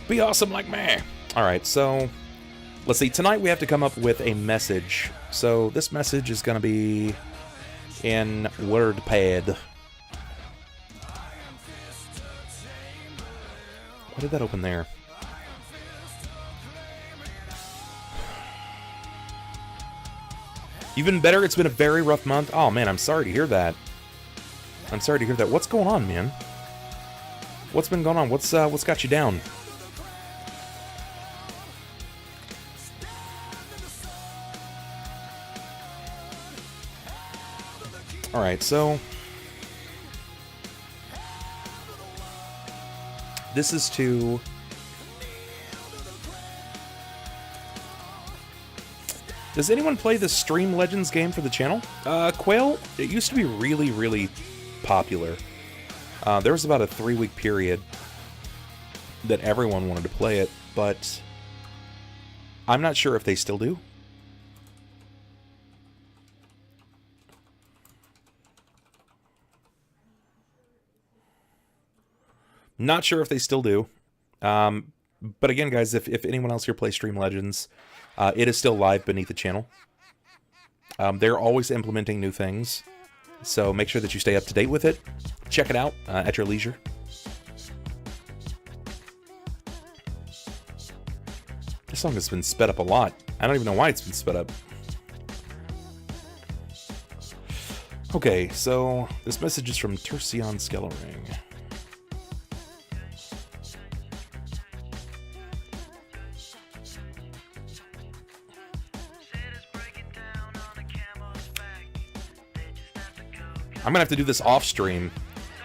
Be awesome like me. Alright, so let's see. Tonight we have to come up with a message. So this message is going to be in WordPad. Why did that open there? You've been better? It's been a very rough month. Oh man, I'm sorry to hear that. I'm sorry to hear that. What's going on, man? What's been going on? What's got you down? Alright, so this is to Does anyone play the Stream Legends game for the channel? Quail, it used to be really, really popular. There was about a 3-week period that everyone wanted to play it, but I'm not sure if they still do. Not sure if they still do. But again, guys, if anyone else here plays Stream Legends, it is still live beneath the channel. They're always implementing new things, so make sure that you stay up to date with it. Check it out at your leisure. This song has been sped up a lot. I don't even know why it's been sped up. Okay, so this message is from Tercion Skellering. I'm gonna have to do this off stream,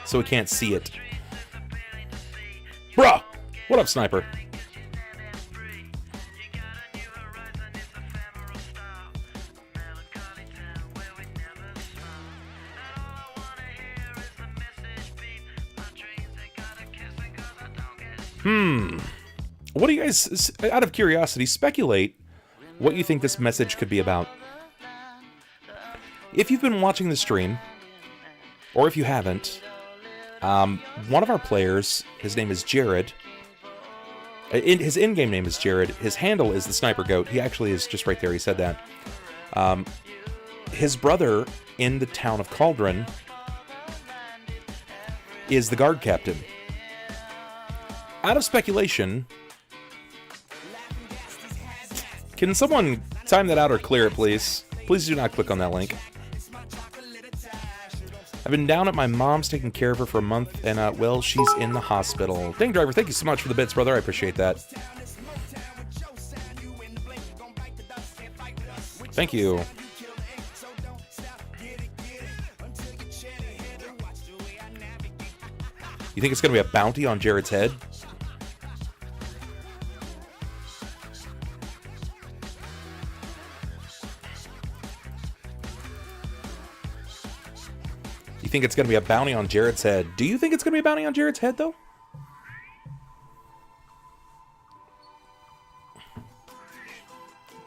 so we can't see it. Bruh! What up, Sniper? What do you guys, out of curiosity, speculate what you think this message could be about? If you've been watching the stream, or if you haven't, one of our players, his name is Jerrod. His in-game name is Jerrod. His handle is TheSniperGoat. He actually is just right there. He said that. His brother in the town of Cauldron is the guard captain. Out of speculation, can someone time that out or clear it, please? Please do not click on that link. I've been down at my mom's taking care of her for a month, and, well, she's in the hospital. Dang, Driver, thank you so much for the bits, brother. I appreciate that. Thank you. You think it's going to be a bounty on Jerrod's head? You think it's going to be a bounty on Jerrod's head? Do you think it's going to be a bounty on Jerrod's head, though?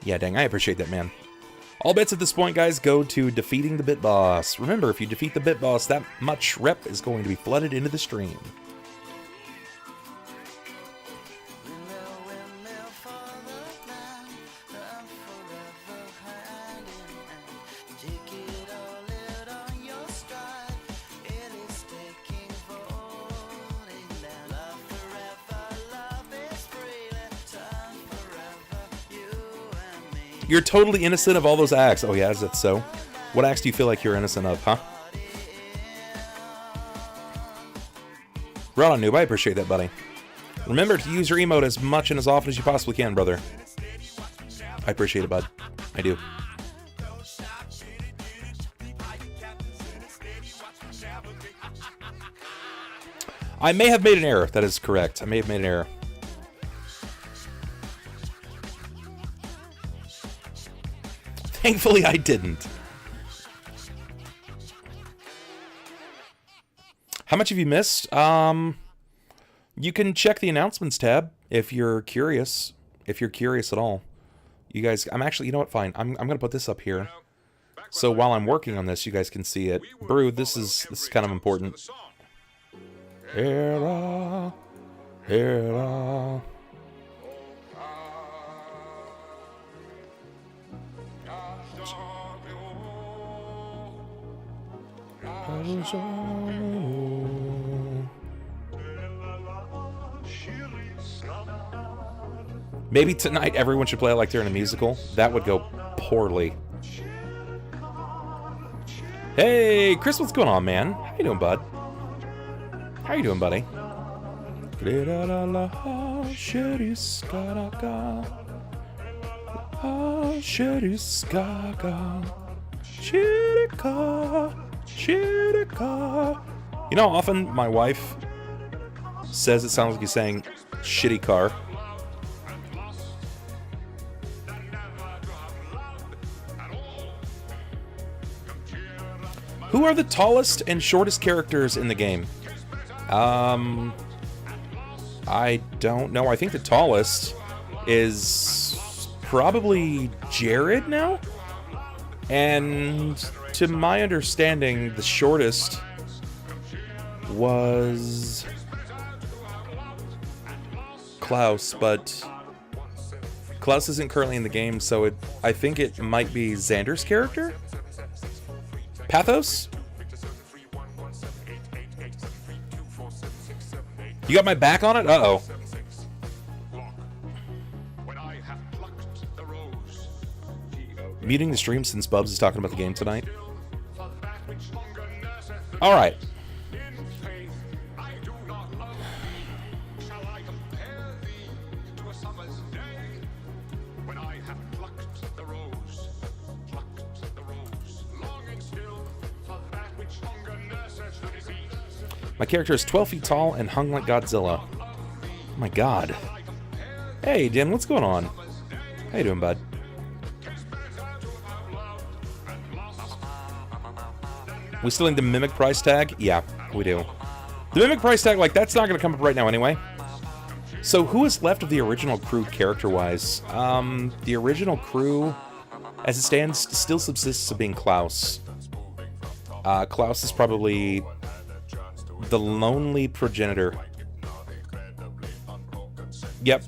Yeah, dang, I appreciate that, man. All bets at this point, guys, go to defeating the Bit Boss. Remember, if you defeat the Bit Boss, that much rep is going to be flooded into the stream. You're totally innocent of all those acts. Oh yeah, is that so? What acts do you feel like you're innocent of, huh? Right on, noob. I appreciate that, buddy. Remember to use your emote as much and as often as you possibly can, brother. I appreciate it, bud. I do. I may have made an error. That is correct. I may have made an error. Thankfully, I didn't. How much have you missed? You can check the announcements tab if you're curious. If you're curious at all. You guys, I'm actually, you know what, fine. I'm gonna put this up here. So while I'm working on this, you guys can see it. Brood, this is kind of important. Hera, Hera. Maybe tonight everyone should play it like they're in a musical. That would go poorly. Hey, Chris, what's going on, man? How you doing, bud? How you doing, buddy? You know how often my wife says it sounds like he's saying shitty car? Who are the tallest and shortest characters in the game? I don't know. I think the tallest is probably Jerrod now? And to my understanding, the shortest was Klaus, but Klaus isn't currently in the game, so I think it might be Xander's character? Pathos? You got my back on it? Uh-oh. Muting the stream since Bubs is talking about the game tonight. Alright. My character is 12 feet tall and hung like Godzilla. Oh my god. Hey, Dan, what's going on? How you doing, bud? We still need the Mimic price tag? Yeah, we do. The Mimic price tag, like, that's not going to come up right now anyway. So, who is left of the original crew character-wise? The original crew, as it stands, still subsists of being Klaus. Klaus is probably the lonely progenitor. Yep.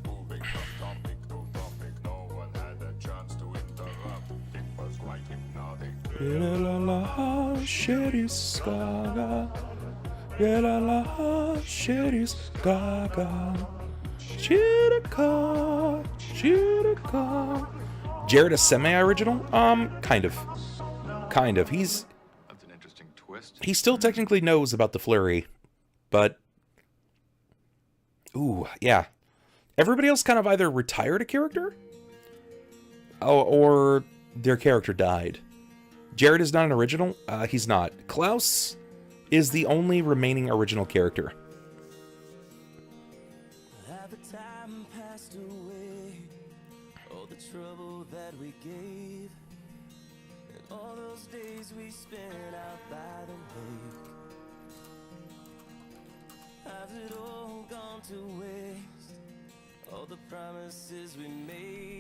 Jerrod a semi-original? Kind of. Kind of. He still technically knows about the flurry, but... Ooh, yeah. Everybody else kind of either retired a character, or their character died. Jerrod is not an original? He's not. Klaus is the only remaining original character.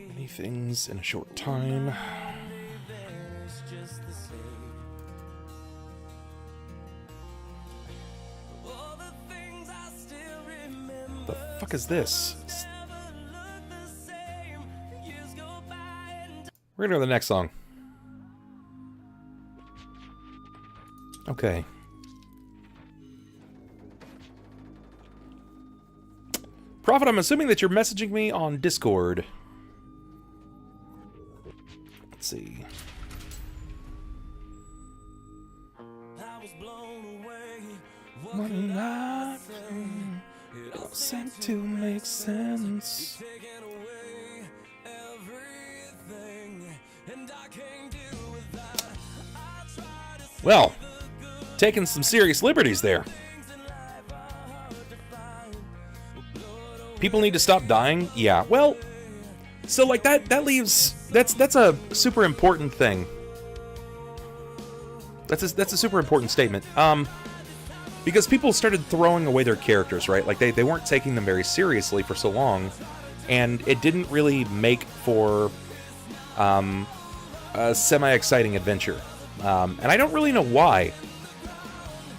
Many things in a short time. The fuck is this? We're gonna go to the next song. Okay. Prophet, I'm assuming that you're messaging me on Discord. Let's see. I was blown away. What a night. It all seemed to make sense. Well, taking some serious liberties there. People need to stop dying? Yeah, well, so like that leaves, that's a super important thing. That's a super important statement. Because people started throwing away their characters, right? Like they weren't taking them very seriously for so long, and it didn't really make for a semi-exciting adventure. And I don't really know why.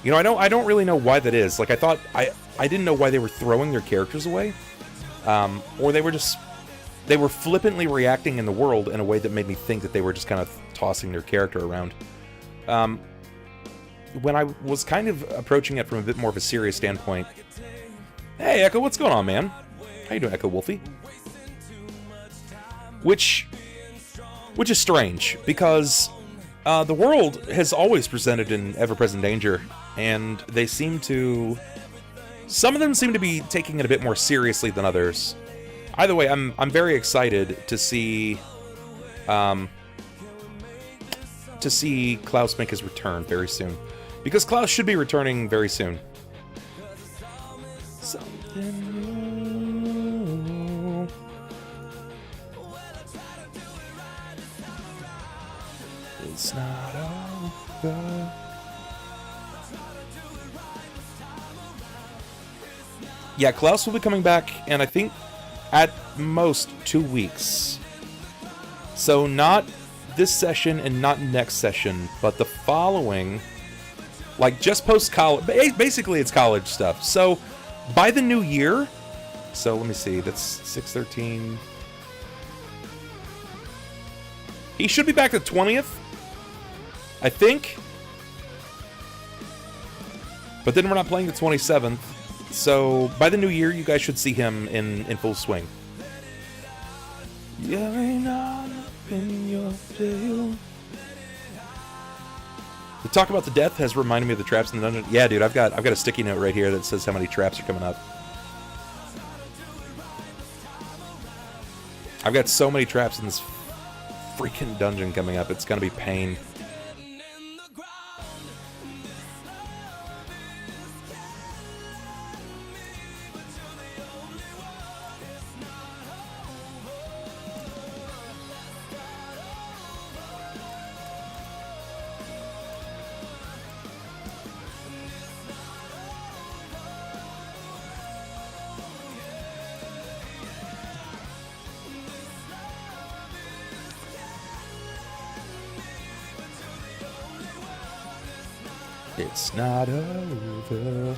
You know, I don't really know why that is. Like, I didn't know why they were throwing their characters away. Or they were flippantly reacting in the world in a way that made me think that they were just kind of tossing their character around. when I was kind of approaching it from a bit more of a serious standpoint. Hey, Echo, what's going on, man? How you doing, Echo Wolfie? Which is strange, because the world has always presented an ever-present danger, and they seem to... Some of them seem to be taking it a bit more seriously than others. Either way, I'm very excited to see Klaus make his return very soon, because Klaus should be returning very soon. Something new. It's not over. Yeah, Klaus will be coming back, and I think at most 2 weeks. So not this session and not next session, but the following, like just post-college. Basically, it's college stuff. So by the new year, so let me see, that's 6/13. He should be back the 20th, I think. But then we're not playing the 27th. So by the new year, you guys should see him in full swing. You ain't in your jail. The talk about the death has reminded me of the traps in the dungeon. Yeah, dude, I've got a sticky note right here that says how many traps are coming up. I've got so many traps in this freaking dungeon coming up. It's gonna be pain. It's not over.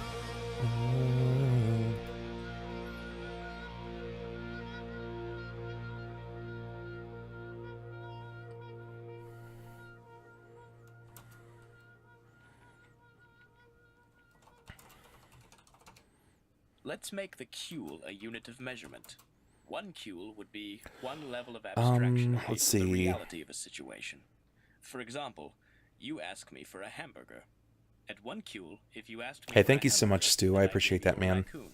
Let's make the cule a unit of measurement. One cule would be one level of abstraction let's of the see. reality of a situation. For example, you ask me for a hamburger. At one cule, if you asked me Hey, for thank a you so much, hamburger, Stu. then I I'd appreciate give that, you a man. raccoon.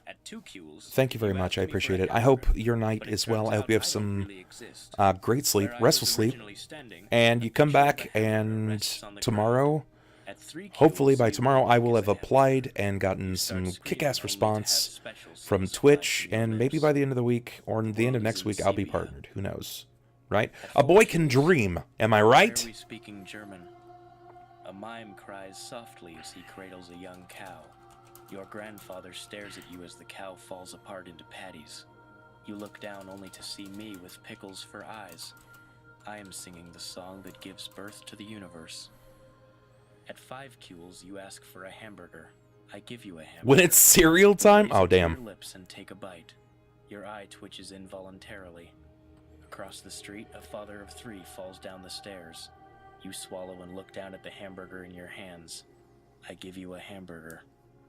At two cules, Thank you very if much. I asked me for a appreciate it. I hope hamburger, your night but it is well. turns I hope you out have I don't some really exist. great sleep, Where I restful was sleep, originally standing, and a you come picture of back, a hamburger and rests on the tomorrow, ground. At three hopefully cules, by you tomorrow, walk I will as have a applied hamburger. and gotten You start some screaming kick-ass only to have response specials from supplied Twitch, from your and maybe lips. by the end of the week or The the end of world next is in week, I'll be sepia. partnered. Who knows, right? At A four boy can cules, dream. Am I why right? are we speaking German? A mime cries softly as he cradles a young cow. Your grandfather stares at you as the cow falls apart into patties. You look down only to see me with pickles for eyes. I am singing the song that gives birth to the universe. At 5 cules, you ask for a hamburger. I give you a hamburger. When it's cereal time? Raise Oh, it to damn. your lips and take a bite. Your eye twitches involuntarily. Across the street, a father of 3 falls down the stairs. You swallow and look down at the hamburger in your hands. I give you a hamburger.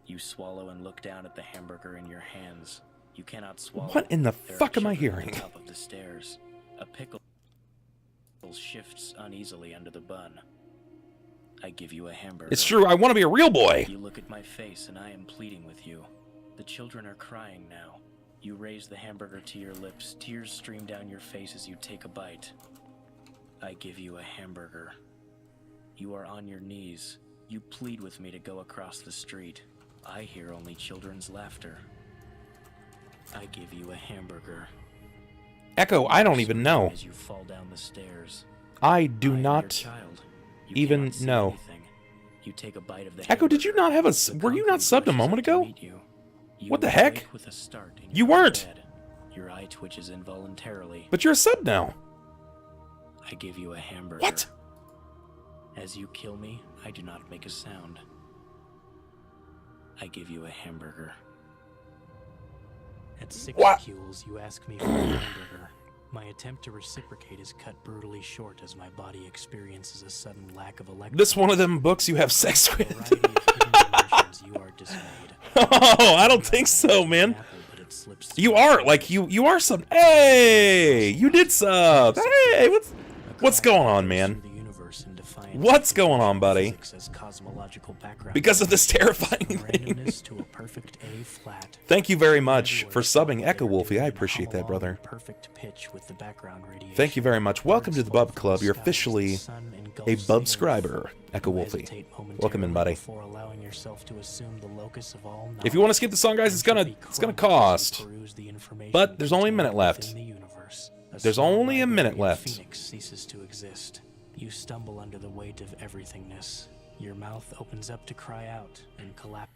You swallow and look down at the hamburger in your hands. You cannot swallow. What in the There are fuck am I children hearing? at the top of the stairs. A pickle shifts uneasily under the bun. I give you a hamburger. It's true. I want to be a real boy. You look at my face and I am pleading with you. The children are crying now. You raise the hamburger to your lips. Tears stream down your face as you take a bite. I give you a hamburger. You are on your knees. You plead with me to go across the street. I hear only children's laughter. I give you a hamburger. Echo, I don't even know. As you fall down the stairs. I do I am your not child. You even cannot say know. anything. You take a bite of the Echo, did you hamburger. not have a... The Were you not concrete subbed a rushes moment up to ago? meet you. You What the awake heck? with a start in You your own weren't. bed. Your eye twitches involuntarily. But you're a sub now. I give you a hamburger. What? As you kill me, I do not make a sound. I give you a hamburger. At 6 What? cules, you ask me for a hamburger. My attempt to reciprocate is cut brutally short as my body experiences a sudden lack of electrons. This one of them books you have sex with. Variety of hidden dimensions, you are dismayed. Oh, I don't think so, man. You are, like, you are some... Hey! You did sub! Hey! What's going on, man? What's going on, buddy? Because of this terrifying thing. Thank you very much for subbing, Echo Wolfie. I appreciate that, brother. Thank you very much. Welcome to the Bub Club. You're officially a Bubscriber, Echo Wolfie. Welcome in, buddy. If you want to skip the song, guys, it's gonna cost. But there's only a minute left. There's only a minute left. You stumble under the weight of everythingness. Your mouth opens up to cry out and collapse.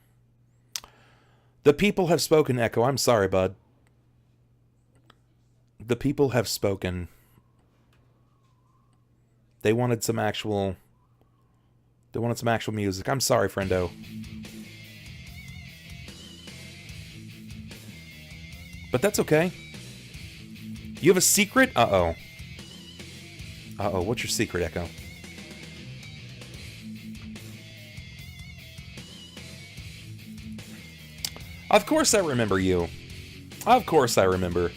The people have spoken, Echo. I'm sorry, bud. The people have spoken. They wanted some actual... They wanted some actual music. I'm sorry, friendo. But that's okay. You have a secret? Uh-oh. Uh-oh, what's your secret, Echo? Of course I remember you. Of course I remember.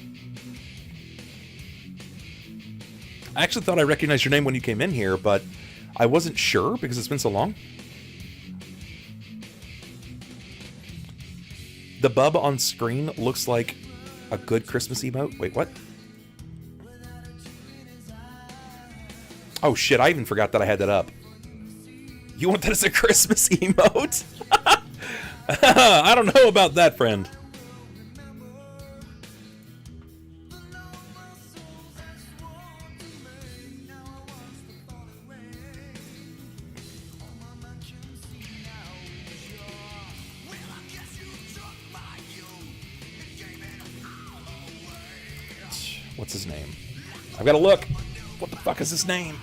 I actually thought I recognized your name when you came in here, but I wasn't sure because it's been so long. The bub on screen looks like a good Christmas emote. Wait, what? Oh shit, I even forgot that I had that up. You want that as a Christmas emote? I don't know about that, friend. What's his name? I've got to look. What the fuck is his name?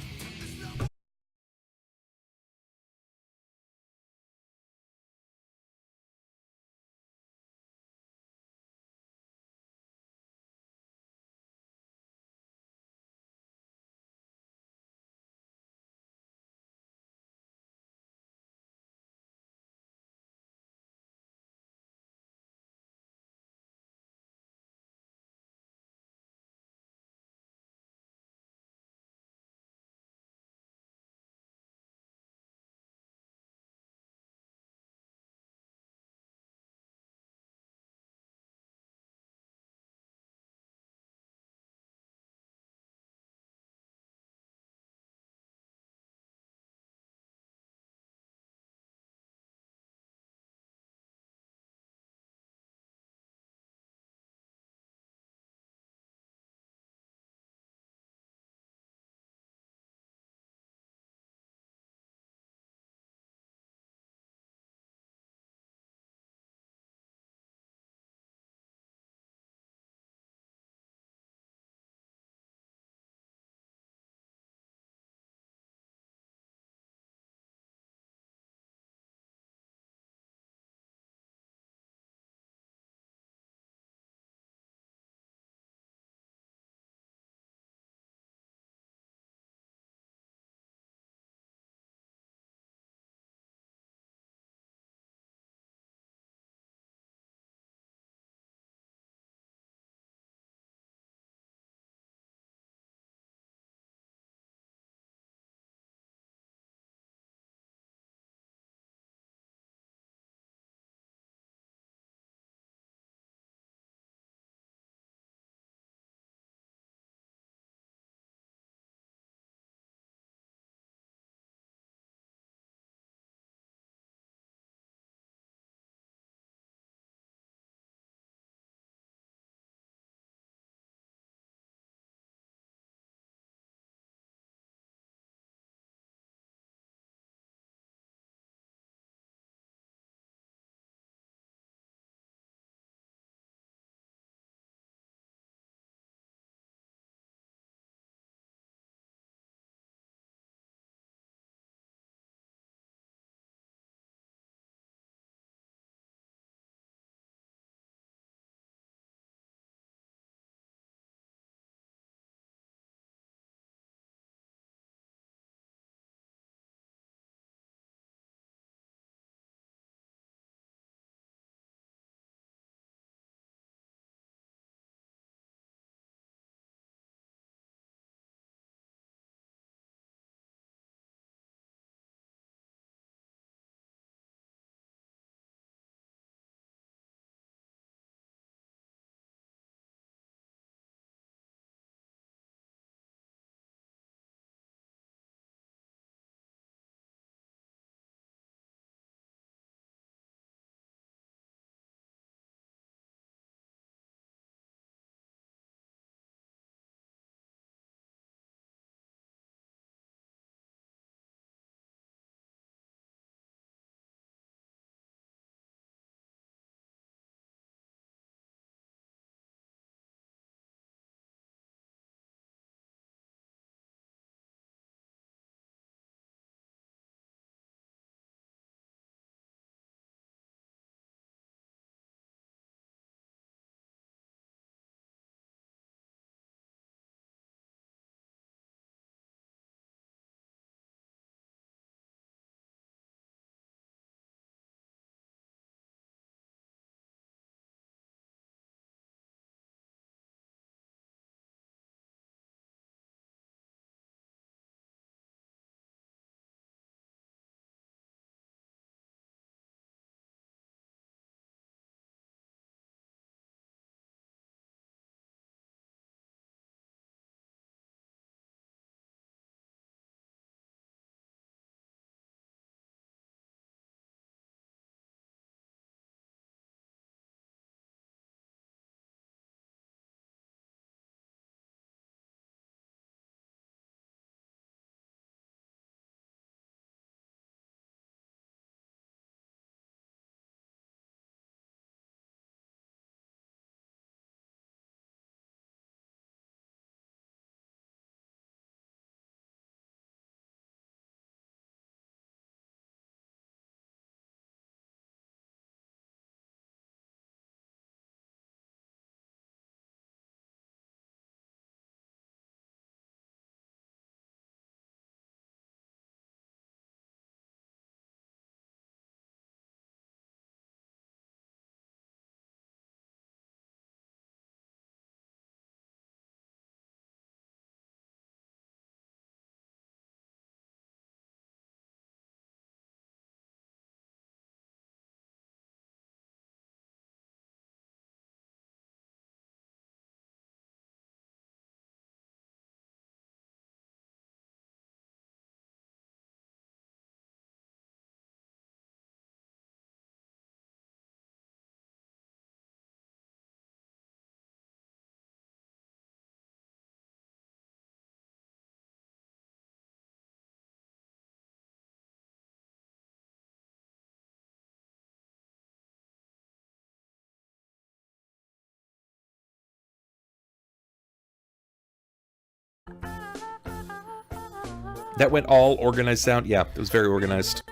That went all organized sound. Yeah, it was very organized.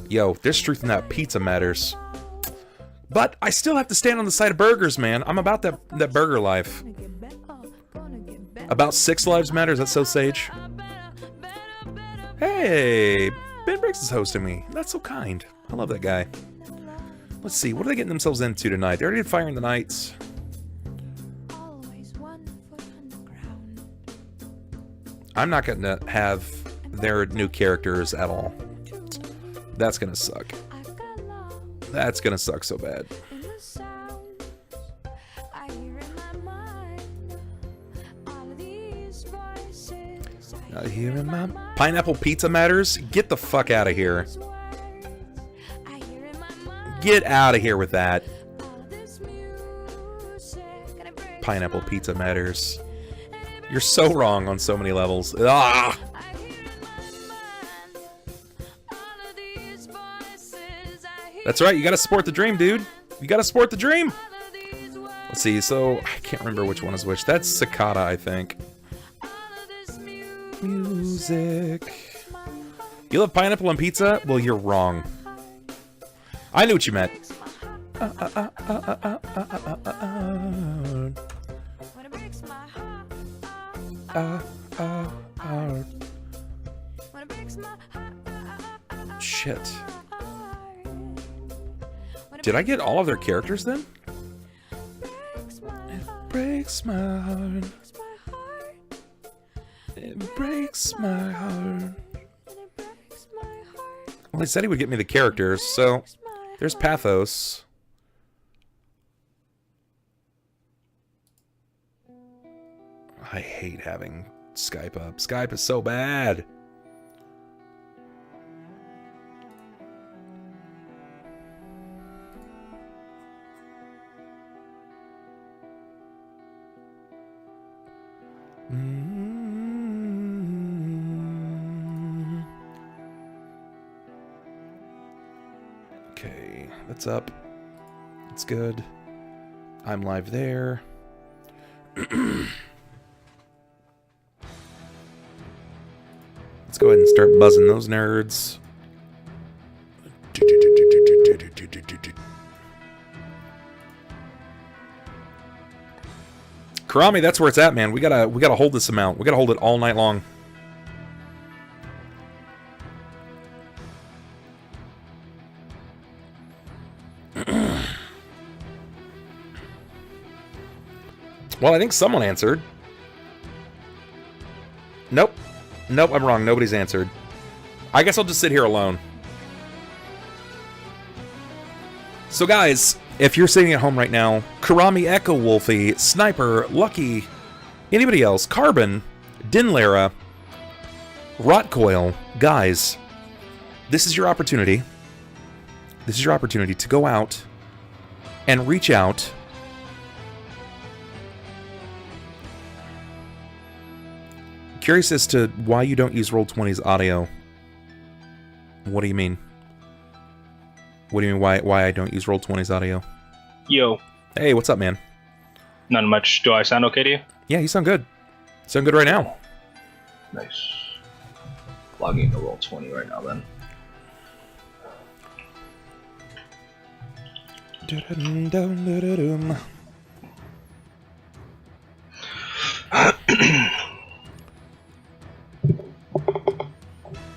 Yo, there's truth in that. Pizza matters. But I still have to stand on the side of burgers, man. I'm about that burger life. About 6 lives matters. That's so sage. Hey, Ben Briggs is hosting me. That's so kind. I love that guy. Let's see. What are they getting themselves into tonight? They already did Fire in the Nights. I'm not going to have their new characters at all. That's going to suck. That's going to suck so bad. I hear in my... Pineapple pizza matters? Get the fuck out of here. Get out of here with that. Pineapple pizza matters. You're so wrong on so many levels. Ah! That's right, you gotta support the dream, dude. You gotta support the dream. Let's see, so I can't remember which one is which. That's Cicada, I think. Music. You love pineapple and pizza? Well, you're wrong. I knew what you meant. Shit. Did I get all of their characters then? It breaks my heart. It breaks my heart. Well, he said he would get me the characters, so there's Pathos. I hate having Skype up. Skype is so bad. Okay, that's up. That's good. I'm live there. Let's go ahead and start buzzing those nerds. Karami, that's where it's at, man. We gotta hold this amount. We gotta hold it all night long. Well, I think someone answered. Nope. Nope, I'm wrong. Nobody's answered. I guess I'll just sit here alone. So guys, if you're sitting at home right now, Karami, Echo, Wolfie, Sniper, Lucky, anybody else, Carbon, Dinlara, Rotcoil, guys, this is your opportunity. This is your opportunity to go out and reach out curious as to why you don't use Roll20's audio. What do you mean? What do you mean why I don't use Roll20's audio? Yo. Hey, what's up, man? Not much. Do I sound okay to you? Yeah, you sound good. Sound good right now. Nice. Logging into Roll20 right now, then.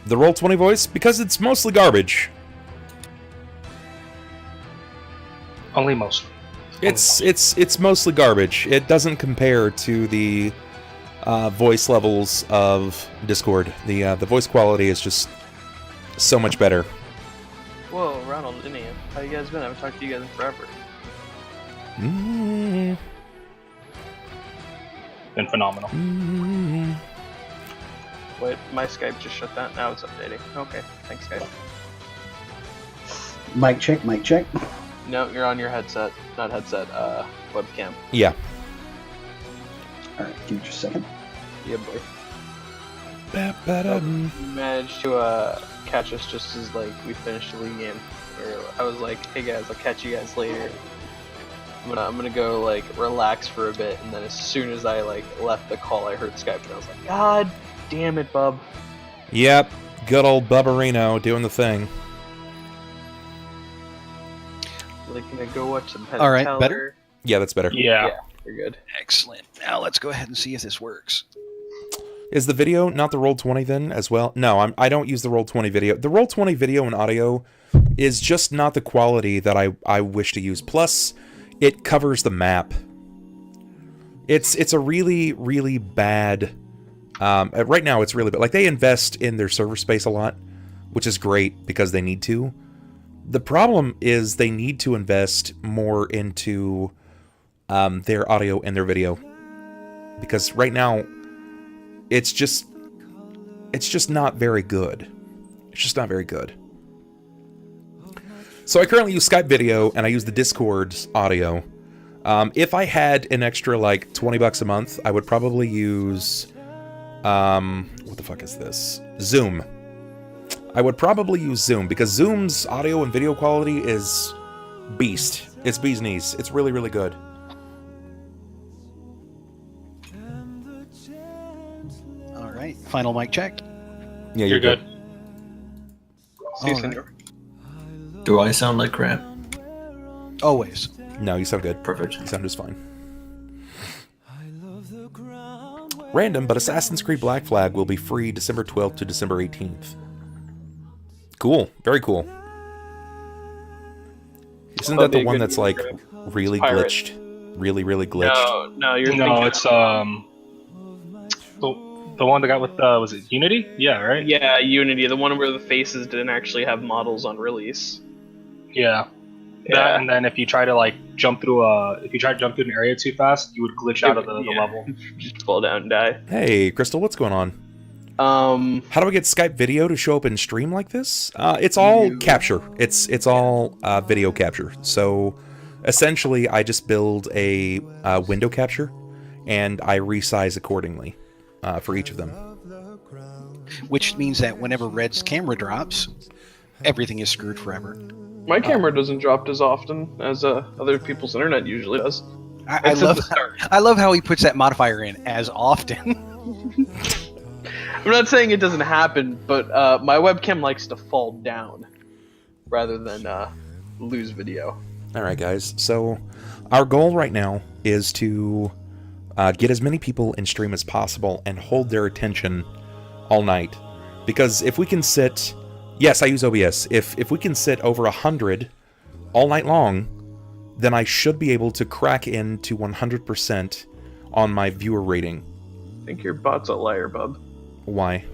The Roll20 voice? Because it's mostly garbage. Only mostly. It's mostly garbage. It doesn't compare to the voice levels of Discord. The voice quality is just so much better. Whoa, Ronald, didn't you? How you guys been? I haven't talked to you guys in forever. Been phenomenal. Wait, my Skype just shut down. Now it's updating. Okay, thanks, guys. Mic check, mic check. No, you're on your headset. Not headset, webcam. Yeah. Alright, give me just a second. Yeah, boy. You managed to catch us just as like we finished the league game. Where I was like, hey guys, I'll catch you guys later. I'm gonna go like relax for a bit, and then as soon as I like left the call, I heard Skype, and I was like, God Damn it, bub. Yep, good old Bubbernaut doing the thing. Like, gonna go watch some Penn All right, Teller. better? Yeah, that's better. Yeah. You're good. Excellent. Now let's go ahead and see if this works. Is the video not the Roll20 then as well? No, I don't use the Roll20 video. The Roll20 video and audio is just not the quality that I wish to use. Plus, it covers the map. It's a really, really bad... right now, it's really bad. Like, they invest in their server space a lot, which is great because they need to. The problem is they need to invest more into their audio and their video. Because right now... It's just not very good. It's just not very good. So I currently use Skype video, and I use the Discord audio. If I had an extra, like, $20 a month, I would probably use... what the fuck is this? Zoom. I would probably use Zoom, because Zoom's audio and video quality is beast. It's bee's knees. It's really, really good. Final mic check. Yeah, You're good. See you, All right. Xander. Do I sound like crap? Always. No, you sound good. Perfect. You sound just fine. Random, but Assassin's Creed Black Flag will be free December 12th to December 18th. Cool. Very cool. Isn't that the one that's, like, really pirate. glitched? Really, really glitched? No, you're No, thinking it's the one that got with was it Unity? Yeah, right. Yeah, Unity, the one where the faces didn't actually have models on release. Yeah. Yeah. That, and then if you try to like jump through an area too fast, you would glitch out of the level. Just fall down and die. Hey, Crystal, what's going on? How do I get Skype video to show up in stream like this? It's all capture. It's all video capture. So essentially, I just build a window capture, and I resize accordingly for each of them. Which means that whenever Red's camera drops, everything is screwed forever. My camera doesn't drop as often as other people's internet usually does. I love how he puts that modifier in as often. I'm not saying it doesn't happen, but my webcam likes to fall down rather than lose video. Alright guys, so our goal right now is to get as many people in stream as possible and hold their attention all night. Because if we can sit... Yes, I use OBS. If we can sit over 100 all night long, then I should be able to crack into 100% on my viewer rating. I think your bot's a liar, bub. Why?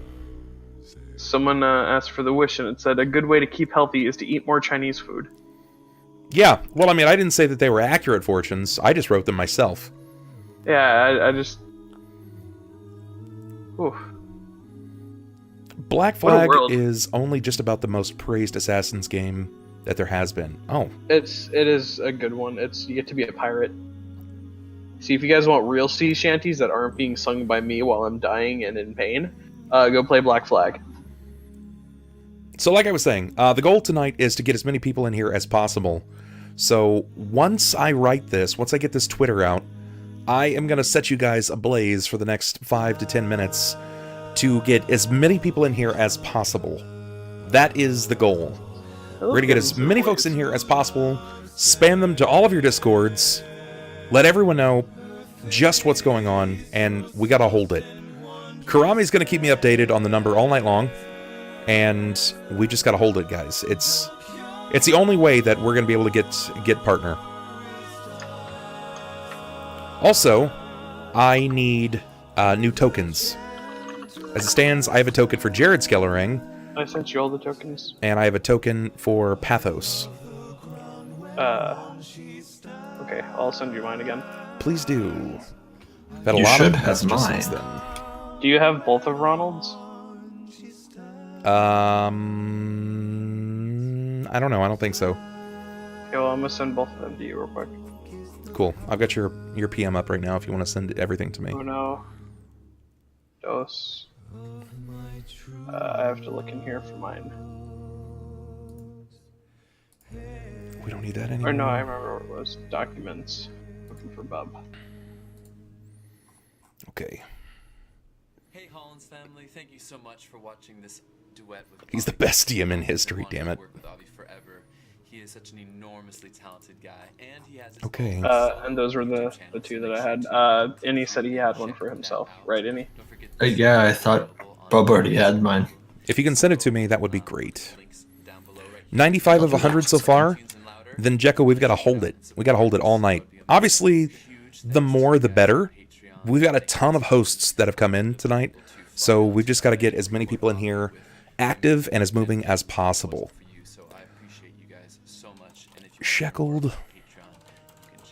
Someone asked for the wish and it said, a good way to keep healthy is to eat more Chinese food. Yeah, well, I mean, I didn't say that they were accurate fortunes. I just wrote them myself. Yeah, I just... Oof. Black Flag is only just about the most praised Assassin's game that there has been. Oh. It is a good one. You get to be a pirate. See, if you guys want real sea shanties that aren't being sung by me while I'm dying and in pain, go play Black Flag. So like I was saying, the goal tonight is to get as many people in here as possible. So once I write this, once I get this Twitter out, I am going to set you guys ablaze for the next 5 to 10 minutes to get as many people in here as possible. That is the goal. We're going to get as many folks in here as possible, spam them to all of your Discords, let everyone know just what's going on, and we got to hold it. Karami's going to keep me updated on the number all night long, and we just got to hold it, guys. It's the only way that we're going to be able to get partner. Also, I need new tokens. As it stands, I have a token for Jerrod Skellering. I sent you all the tokens. And I have a token for Pathos. Okay, I'll send you mine again. Please do. I've had a You lot should of have messages mine. since then. Do you have both of Ronald's? I don't know. I don't think so. Okay, well, I'm gonna send both of them to you real quick. Cool. I've got your PM up right now if you want to send everything to me. Oh no. Dos. I have to look in here for mine. We don't need that anymore. Or no, I remember what it was. Documents. Looking for Bub. Okay. Hey Hollins family, thank you so much for watching this duet with He's the best DM in history, damn it. Work with Avi forever. He is such an enormously talented guy, and he has his Okay. And those were the two that I had. Inny said he had one for himself, right, Inny? Yeah, I thought Bub already had mine. If you can send it to me, that would be great. 95 of 100 so far. Then Jekko, we've got to hold it. We got to hold it all night. Obviously, the more the better. We've got a ton of hosts that have come in tonight, so we've just got to get as many people in here active and as moving as possible. Shackled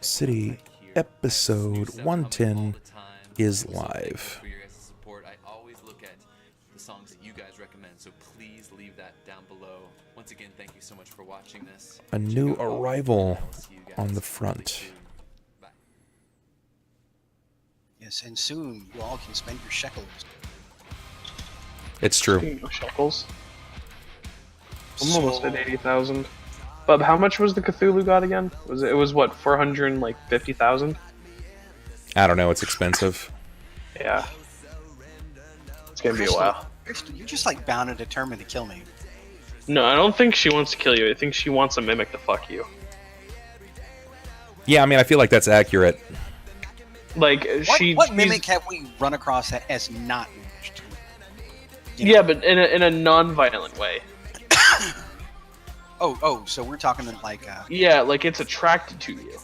City episode 110 is live. I always look at the songs that you guys recommend, so please leave that down below. Once again, thank you so much for watching this. A new arrival on the front. Yes, and soon you all can spend your shekels. It's true. Shekels. I'm almost at 80,000. Bub, how much was the Cthulhu god again? It was what, 450,000? I don't know, it's expensive. Yeah. It's gonna be a while. Crystal, you're just like bound and determined to kill me. No, I don't think she wants to kill you. I think she wants a mimic to fuck you. Yeah, I mean, I feel like that's accurate. Like, what mimic have we run across that has not managed to? Yeah, but in a non-violent way. So we're talking like yeah, like it's attracted to you.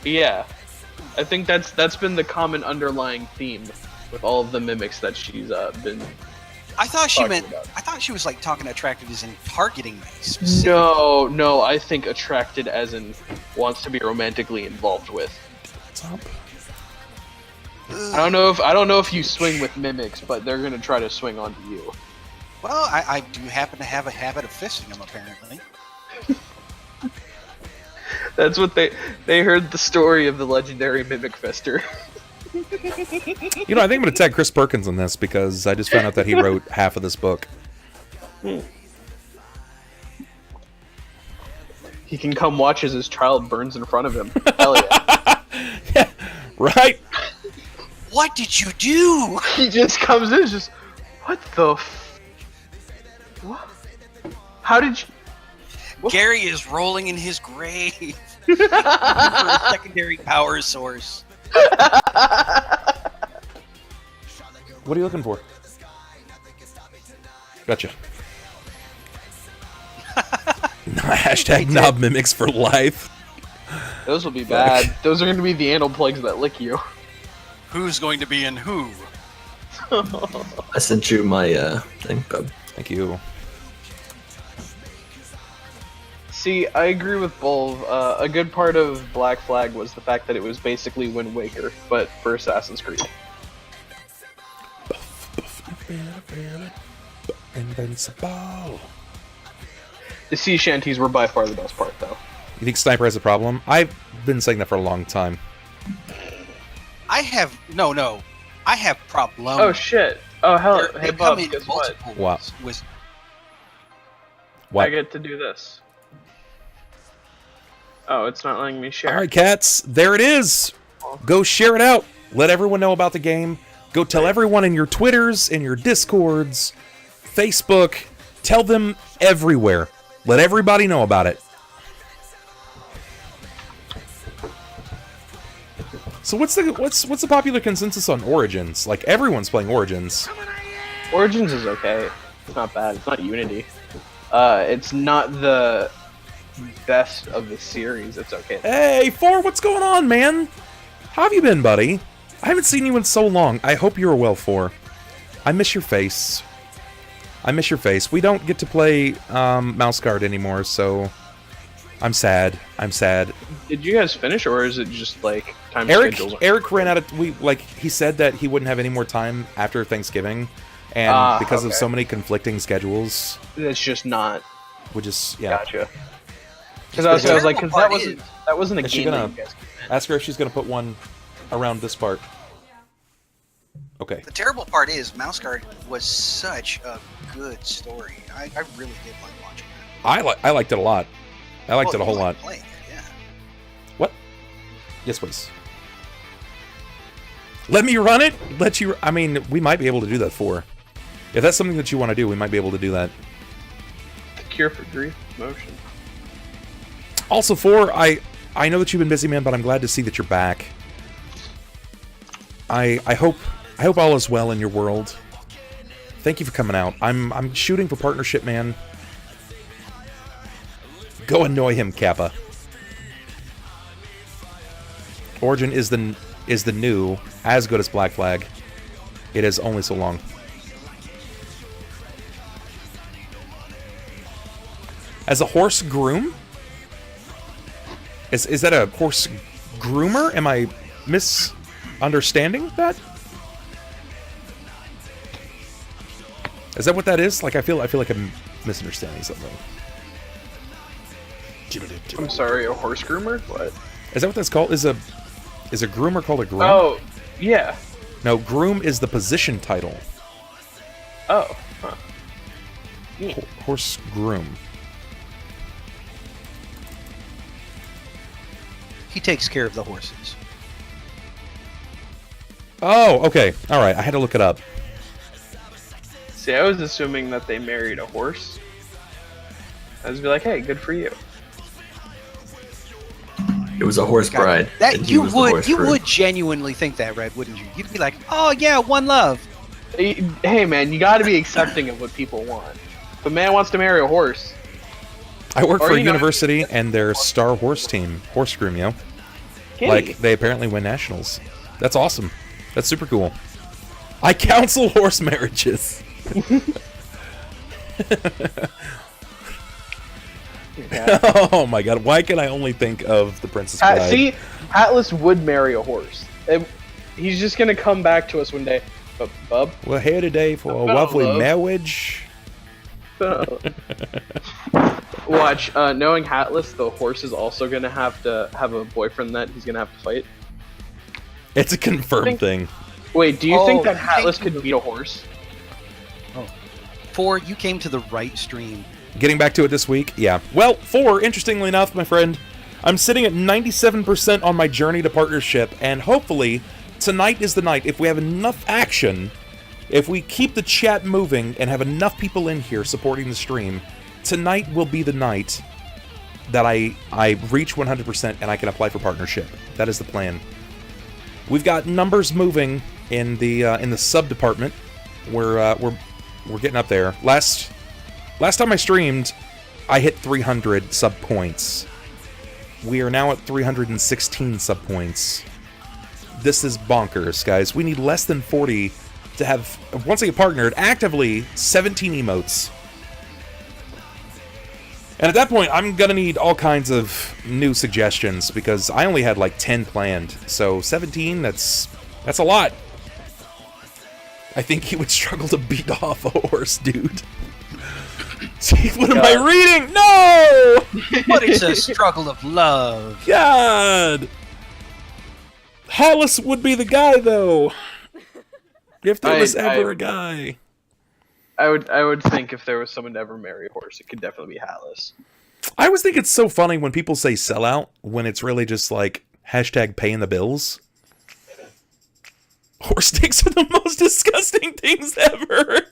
Yeah, I think that's been the common underlying theme with all of the mimics that she's been. I thought she meant. About. I thought she was like talking attracted as in targeting me. No, I think attracted as in wants to be romantically involved with. I don't know if you swing with mimics, but they're gonna try to swing onto you. Well, I do happen to have a habit of fisting them, apparently. That's what they heard the story of the legendary mimic fester. You know, I think I'm gonna tag Chris Perkins on this because I just found out that he wrote half of this book. He can come watch as his child burns in front of him. Hell yeah. Yeah, right? What did you do? He just comes in, just what the? What? How did you? What? Gary is rolling in his grave for a secondary power source. What are you looking for? Gotcha. Hashtag knob mimics for life. Those will be bad. Those are going to be the anal plugs that lick you. Who's going to be in who? I sent you my thing, Bub. Thank you. See, I agree with Bull. A good part of Black Flag was the fact that it was basically Wind Waker, but for Assassin's Creed. Invincible. The sea shanties were by far the best part, though. You think Sniper has a problem? I've been saying that for a long time. I have no. I have problems. Oh shit! Oh hell! They Hey come Bob, in guess what? multiple What? with What? I get to do this. Oh, it's not letting me share. All right, cats. There it is. Go share it out. Let everyone know about the game. Go tell everyone in your Twitters, in your Discords, Facebook. Tell them everywhere. Let everybody know about it. So what's the popular consensus on Origins? Like everyone's playing Origins. Origins is okay. It's not bad. It's not Unity. It's not the best of the series. It's okay. Hey, Four, what's going on, man? How have you been, buddy? I haven't seen you in so long. I hope you're well, Four. I miss your face. We don't get to play Mouse Guard anymore, so I'm sad. Did you guys finish, or is it just like time schedules? Eric ran out of he said that he wouldn't have any more time after Thanksgiving, and because of so many conflicting schedules, it's just not. We just Gotcha. Because I was like, because that wasn't a game. That you guys ask her if she's gonna put one around this part. Okay. The terrible part is Mouse Guard was such a good story. I really did like watching it. I liked it a lot. I liked it a whole lot. Playing it, yeah. What? Yes, please. Let me run it? Let you... I mean, we might be able to do that, 4. If that's something that you want to do, we might be able to do that. The cure for grief motion. Also, 4, I know that you've been busy, man, but I'm glad to see that you're back. I hope all is well in your world. Thank you for coming out. I'm shooting for partnership, man. Go annoy him, Kappa. Origin is the new, as good as Black Flag. It is only so long. As a horse groom? Is that a horse groomer? Am I misunderstanding that? Is that what that is? Like I feel like I'm misunderstanding something. I'm sorry, a horse groomer? What? Is that what that's called? Is a groomer called a groom? Oh, yeah. No, groom is the position title. Oh, huh. Horse groom. He takes care of the horses. Oh, okay. Alright, I had to look it up. See, I was assuming that they married a horse. I was be like, hey, good for you. It was a horse bride. That you would genuinely think that, Red, wouldn't you? You'd be like, oh yeah, one love. Hey man, you gotta be accepting of what people want. If a man wants to marry a horse. I work for a university and their star horse team, horse groom, you know? Like, they apparently win nationals. That's awesome. That's super cool. I counsel horse marriages. Oh my god, why can I only think of the Princess Bride? See, Atlas would marry a horse. He's just gonna come back to us one day. But, Bub? We're here today for a lovely marriage. Watch, knowing Hatless, the horse is also gonna have to have a boyfriend that he's gonna have to fight. It's a confirmed thing. Wait, do you think that Hatless could beat a horse? Oh. 4, you came to the right stream. Getting back to it this week, yeah. Well, 4, interestingly enough, my friend, I'm sitting at 97% on my journey to partnership, and hopefully, tonight is the night. If we have enough action, if we keep the chat moving and have enough people in here supporting the stream, tonight will be the night that I reach 100% and I can apply for partnership. That is the plan. We've got numbers moving in the sub department. We're getting up there. Last time I streamed, I hit 300 sub points. We are now at 316 sub points. This is bonkers, guys. We need less than 40 to have, once I get partnered, actively 17 emotes. And at that point, I'm gonna need all kinds of new suggestions, because I only had like 10 planned. So 17, that's a lot. I think he would struggle to beat off a horse, dude. See, what am I reading? No! But it's a struggle of love. God! Hallis would be the guy, though. If there was ever a guy. I would think if there was someone to ever marry a horse, it could definitely be Hallis. I always think it's so funny when people say sellout, when it's really just like, hashtag paying the bills. Horse dicks are the most disgusting things ever.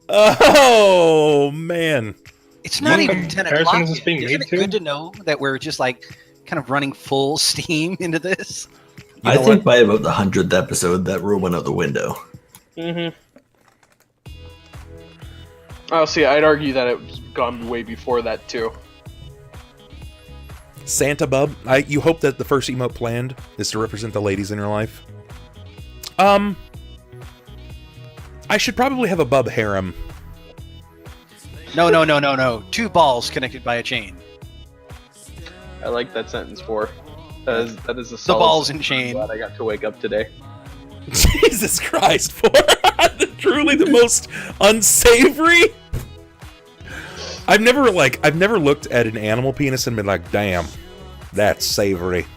Oh, man. It's not even 10 o'clock. Isn't it good to know that we're just like kind of running full steam into this? I think by about the 100th episode, that rule went out the window. Mm-hmm. Oh, see, I'd argue that it's gone way before that, too. Santa Bub, you hope that the first emote planned is to represent the ladies in your life? I should probably have a Bub harem. No. 2 balls connected by a chain. I like that sentence, 4. That is a solid. The balls and chain. I'm glad I got to wake up today. Jesus Christ, 4. Truly the most unsavory. I've never looked at an animal penis and been like, damn, that's savory.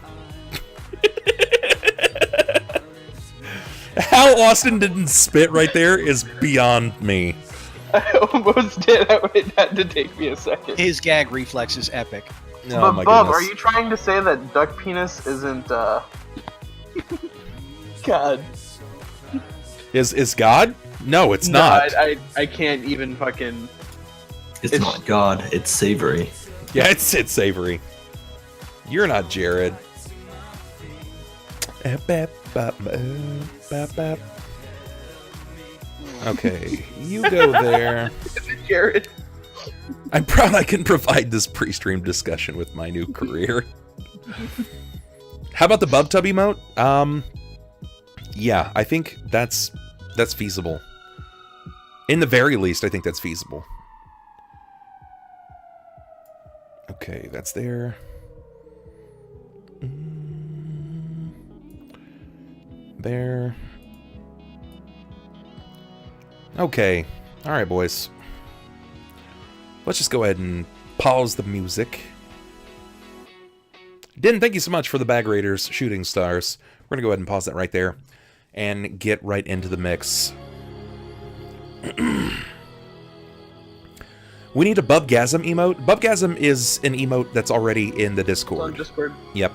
How Austin didn't spit right there is beyond me. I almost did. It had to take me a second. His gag reflex is epic. Oh, my Bub, goodness. are you trying to say that duck penis isn't God. Is God? No, it's not. I can't even fucking... It's not God, it's savory. Yeah, it's savory. You're not Jerrod. Okay, you go there. Jerrod. I'm proud I can provide this pre-stream discussion with my new career. How about the Bub Tub emote? Yeah, I think that's feasible. In the very least, I think that's feasible. Okay, that's there. There. Okay. Alright, boys. Let's just go ahead and pause the music. Din, thank you so much for the Bag Raiders shooting stars. We're going to go ahead and pause that right there and get right into the mix. We need a Bubgasm emote. Bubgasm is an emote that's already in the Discord. On Discord. Yep.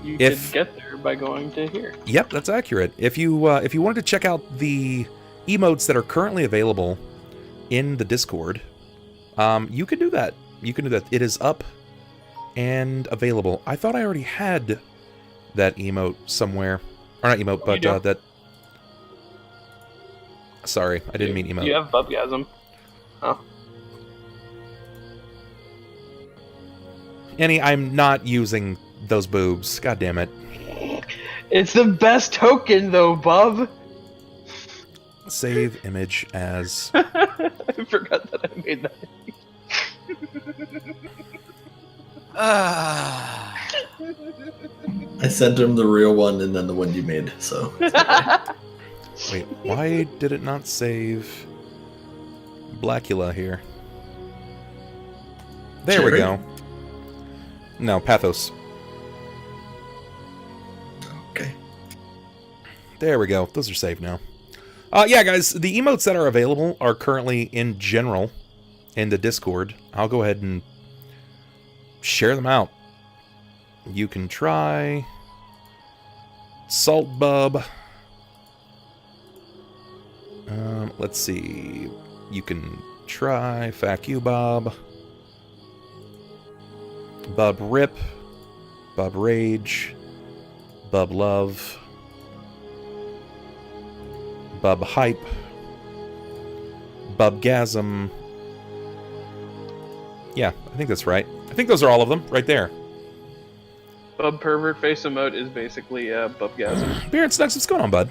You can get there by going to here. Yep, that's accurate. If you wanted to check out the emotes that are currently available in the Discord, you can do that. You can do that. It is up and available. I thought I already had that emote somewhere. Or not emote, but that... Sorry, I didn't mean emote. You have Bubgasm. Oh. Annie, I'm not using those boobs. God damn it. It's the best token, though, Bub. Save image as... I forgot that I made that. I sent him the real one and then the one you made, so... Wait, why did it not save Blackula here? There Jerry? we go. No, Pathos. Okay. There we go. Those are saved now. Yeah, guys, the emotes that are available are currently in general in the Discord. I'll go ahead and share them out. You can try Salt Bub. Let's see. You can try Fack You Bob. Bub Rip. Bub Rage. Bub Love. Bub Hype. Bubgasm. Yeah, I think that's right. I think those are all of them right there. Bub Pervert Face emote is basically Bubgasm. Beer and Snugs, what's going on, bud?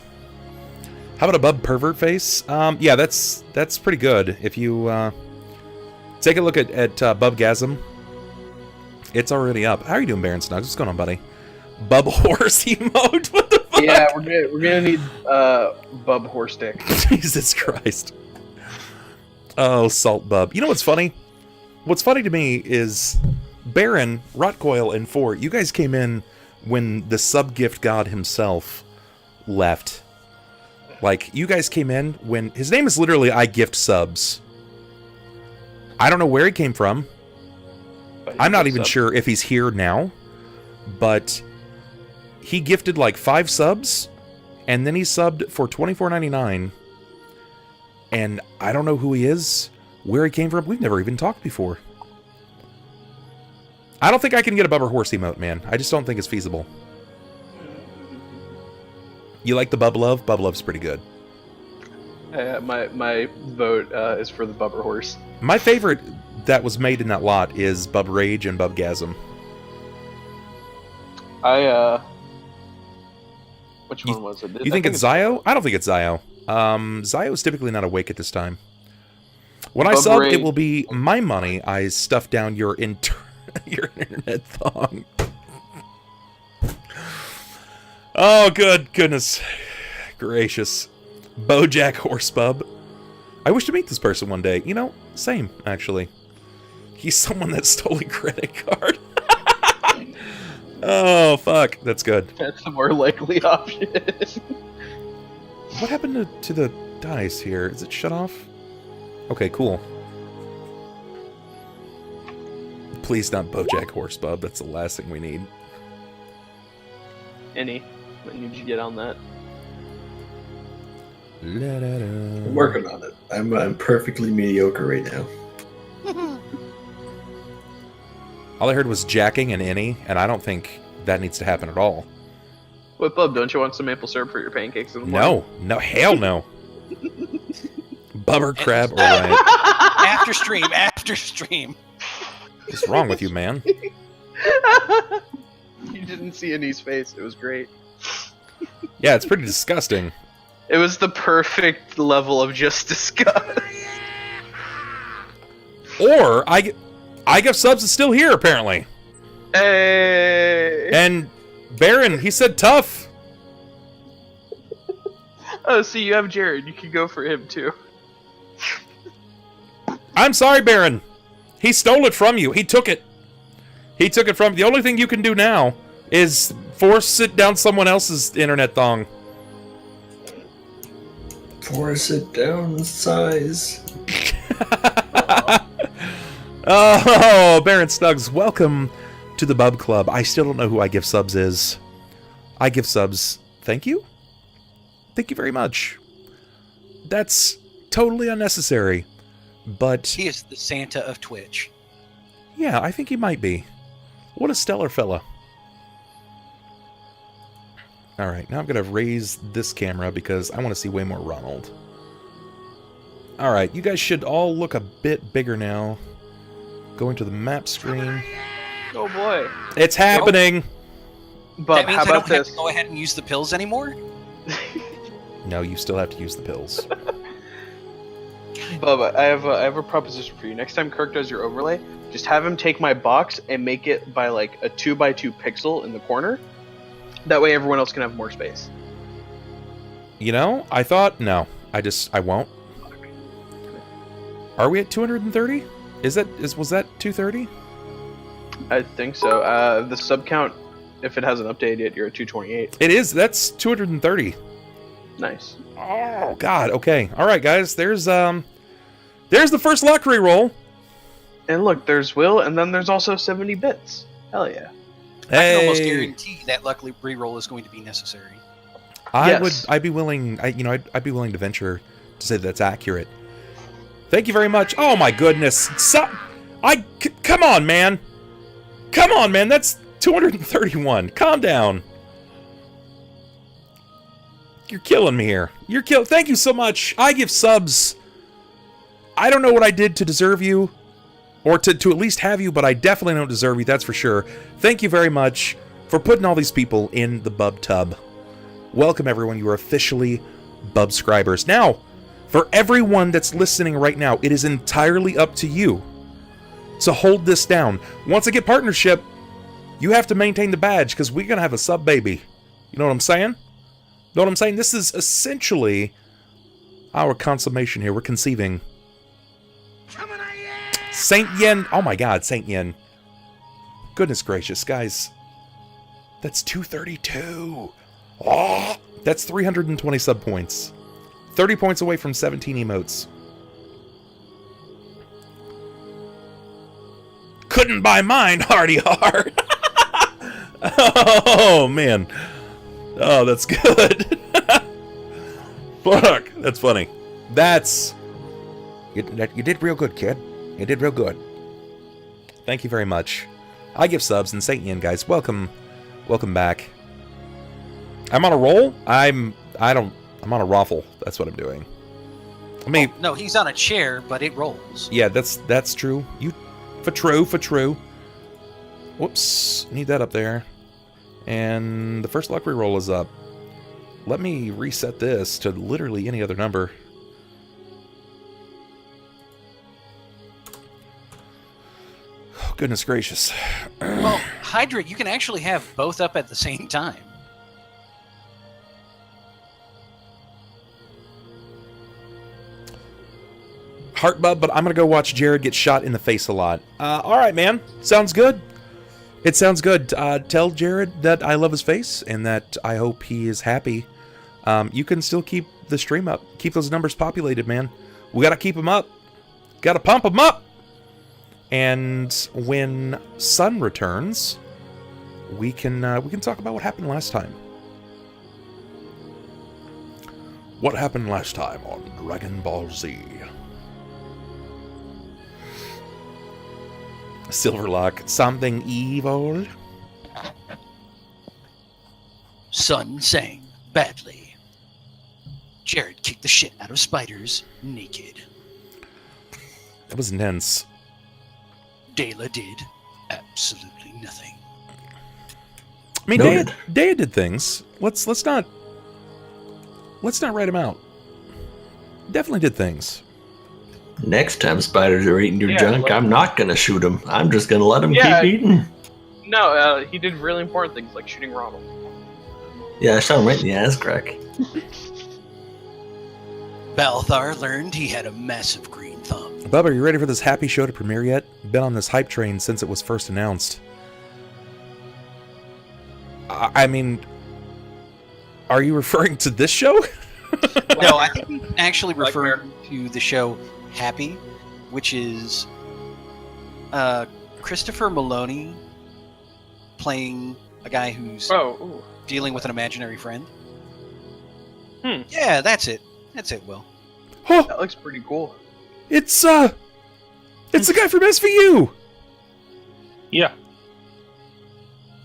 How about a Bub Pervert Face? Yeah, that's pretty good. If you take a look at Bubgasm, it's already up. How are you doing, Baron Snugs? What's going on, buddy? Bub Horse emote? What the fuck? Yeah, we're gonna need Bub Horse Dick. Jesus Christ. Oh, Salt Bub. You know what's funny? What's funny to me is Baron, Rotcoil, and 4, you guys came in when the sub-gift god himself left. Like, you guys came in when... His name is literally I Gift Subs. I don't know where he came from. I'm not even sure if he's here now. But he gifted like 5 subs, and then he subbed for $24.99. And I don't know who he is, where he came from. We've never even talked before. I don't think I can get a Bubber Horse emote, man. I just don't think it's feasible. You like the Bub Love? Bub Love's pretty good. My vote is for the Bubber Horse. My favorite that was made in that lot is Bub Rage and Bubgasm. Which one was it? You think it's Zio? I don't think it's Zio. Zio is typically not awake at this time. When I sub, it will be my money I stuff down your your internet thong. Oh, goodness gracious. Bojack Horsebub. I wish to meet this person one day. You know, same, actually. He's someone that stole a credit card. Oh, fuck. That's good. That's the more likely option. What happened to the dice here? Is it shut off? Okay, cool. Please not Bojack Horsebub. That's the last thing we need. Any. I need you to get on that. I'm working on it. I'm perfectly mediocre right now. All I heard was jacking and any, and I don't think that needs to happen at all. What, Bub, don't you want some maple syrup for your pancakes in the morning? No, hell no. Bubber crab or right. After stream. What's wrong with you, man? You didn't see Annie's face. It was great. Yeah, it's pretty disgusting. It was the perfect level of just disgust. Or I give subs is still here apparently. Hey. And Baron, he said tough. Oh, see, you have Jerrod. You can go for him too. I'm sorry, Baron. He stole it from you. He took it. He took it from. The only thing you can do now is force it down someone else's internet thong. Force it down size. Oh, Baron Snugs, welcome to the Bub Club. I still don't know who I give subs is. I give subs. Thank you? Thank you very much. That's totally unnecessary. But He is the Santa of Twitch. yeah, I think he might be. What a stellar fella. Alright, now I'm going to raise this camera because I want to see way more Ronald. Alright, you guys should all look a bit bigger now. Going to the map screen. Oh boy. It's happening! Bub, That means how I don't about have this? to go ahead and use the pills anymore? No, you still have to use the pills. Bubba, I have a proposition for you. Next time Kirk does your overlay, just have him take my box and make it by like a 2x2 pixel in the corner. That way everyone else can have more space. You know, I thought, no. I won't. Are we at 230? Was that 230? I think so. The sub count, if it hasn't updated yet, you're at 228. It is, that's 230. Nice. Oh, God, okay. Alright, guys, there's the first luck reroll. And look, there's Will, and then there's also 70 bits. Hell yeah. I can almost guarantee that luckily reroll is going to be necessary. I'd be willing to venture to say that's accurate. Thank you very much. Oh my goodness. Come on, man. Come on, man. That's 231. Calm down. You're killing me here. Thank you so much. I give subs. I don't know what I did to deserve you. Or to at least have you, but I definitely don't deserve you, that's for sure. Thank you very much for putting all these people in the Bub Tub. Welcome, everyone. You are officially Bubscribers. Now, for everyone that's listening right now, it is entirely up to you to hold this down. Once I get partnership, you have to maintain the badge, because we're going to have a sub baby. You know what I'm saying? Know what I'm saying? This is essentially our consummation here. We're conceiving. Saint Yen. Oh my god, Saint Yen. Goodness gracious, guys. That's 232. Oh, that's 320 sub points. 30 points away from 17 emotes. Couldn't buy mine, Hardy Hard. Oh, man. Oh, that's good. Fuck, that's funny. You did real good, kid. You did real good. Thank you very much. I give subs, and Saint Yen, guys, welcome back. I'm on a roll? I'm on a raffle. That's what I'm doing. I mean, no, he's on a chair, but it rolls. Yeah, that's true. For true. Whoops, need that up there. And the first luck reroll is up. Let me reset this to literally any other number. Oh, goodness gracious. Well, Hydra, you can actually have both up at the same time. Heartbub, but I'm gonna go watch Jerrod get shot in the face a lot. Alright, man. Sounds good. It sounds good. Tell Jerrod that I love his face, and that I hope he is happy. You can still keep the stream up. Keep those numbers populated, man. We gotta keep them up. Gotta pump them up! And when Sunn returns, we can talk about what happened last time. What happened last time on Dragon Ball Z? Silverlock, something evil? Sunn sang badly. Jerrod kicked the shit out of spiders naked. That was intense. Deia did absolutely nothing. I mean, Deia did things. Let's not write him out. Definitely did things. Next time spiders are eating your junk, I'm not gonna shoot them. I'm just gonna let them keep eating. No, he did really important things like shooting Ronald. Yeah, I shot him right in the ass crack. Balthar learned he had a massive green thumb. Bubba, are you ready for this happy show to premiere yet? Been on this hype train since it was first announced. I mean, are you referring to this show? No, I think we actually refer to the show Happy, which is Christopher Maloney playing a guy who's dealing with an imaginary friend. Yeah, that's it. That's it, Will. Oh, that looks pretty cool. It's the guy from SVU! Yeah.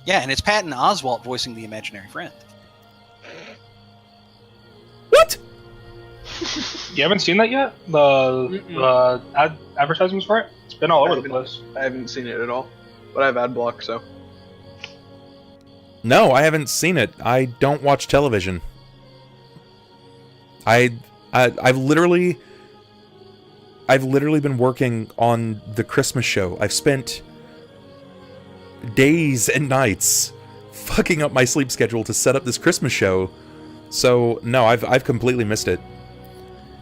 Yeah, and it's Patton Oswalt voicing the imaginary friend. What? You haven't seen that yet? The advertisements for it? It's been all over the place. I haven't seen it at all, but I have ad block, so. No, I haven't seen it. I don't watch television. I've literally been working on the Christmas show. I've spent days and nights fucking up my sleep schedule to set up this Christmas show. So no, I've completely missed it.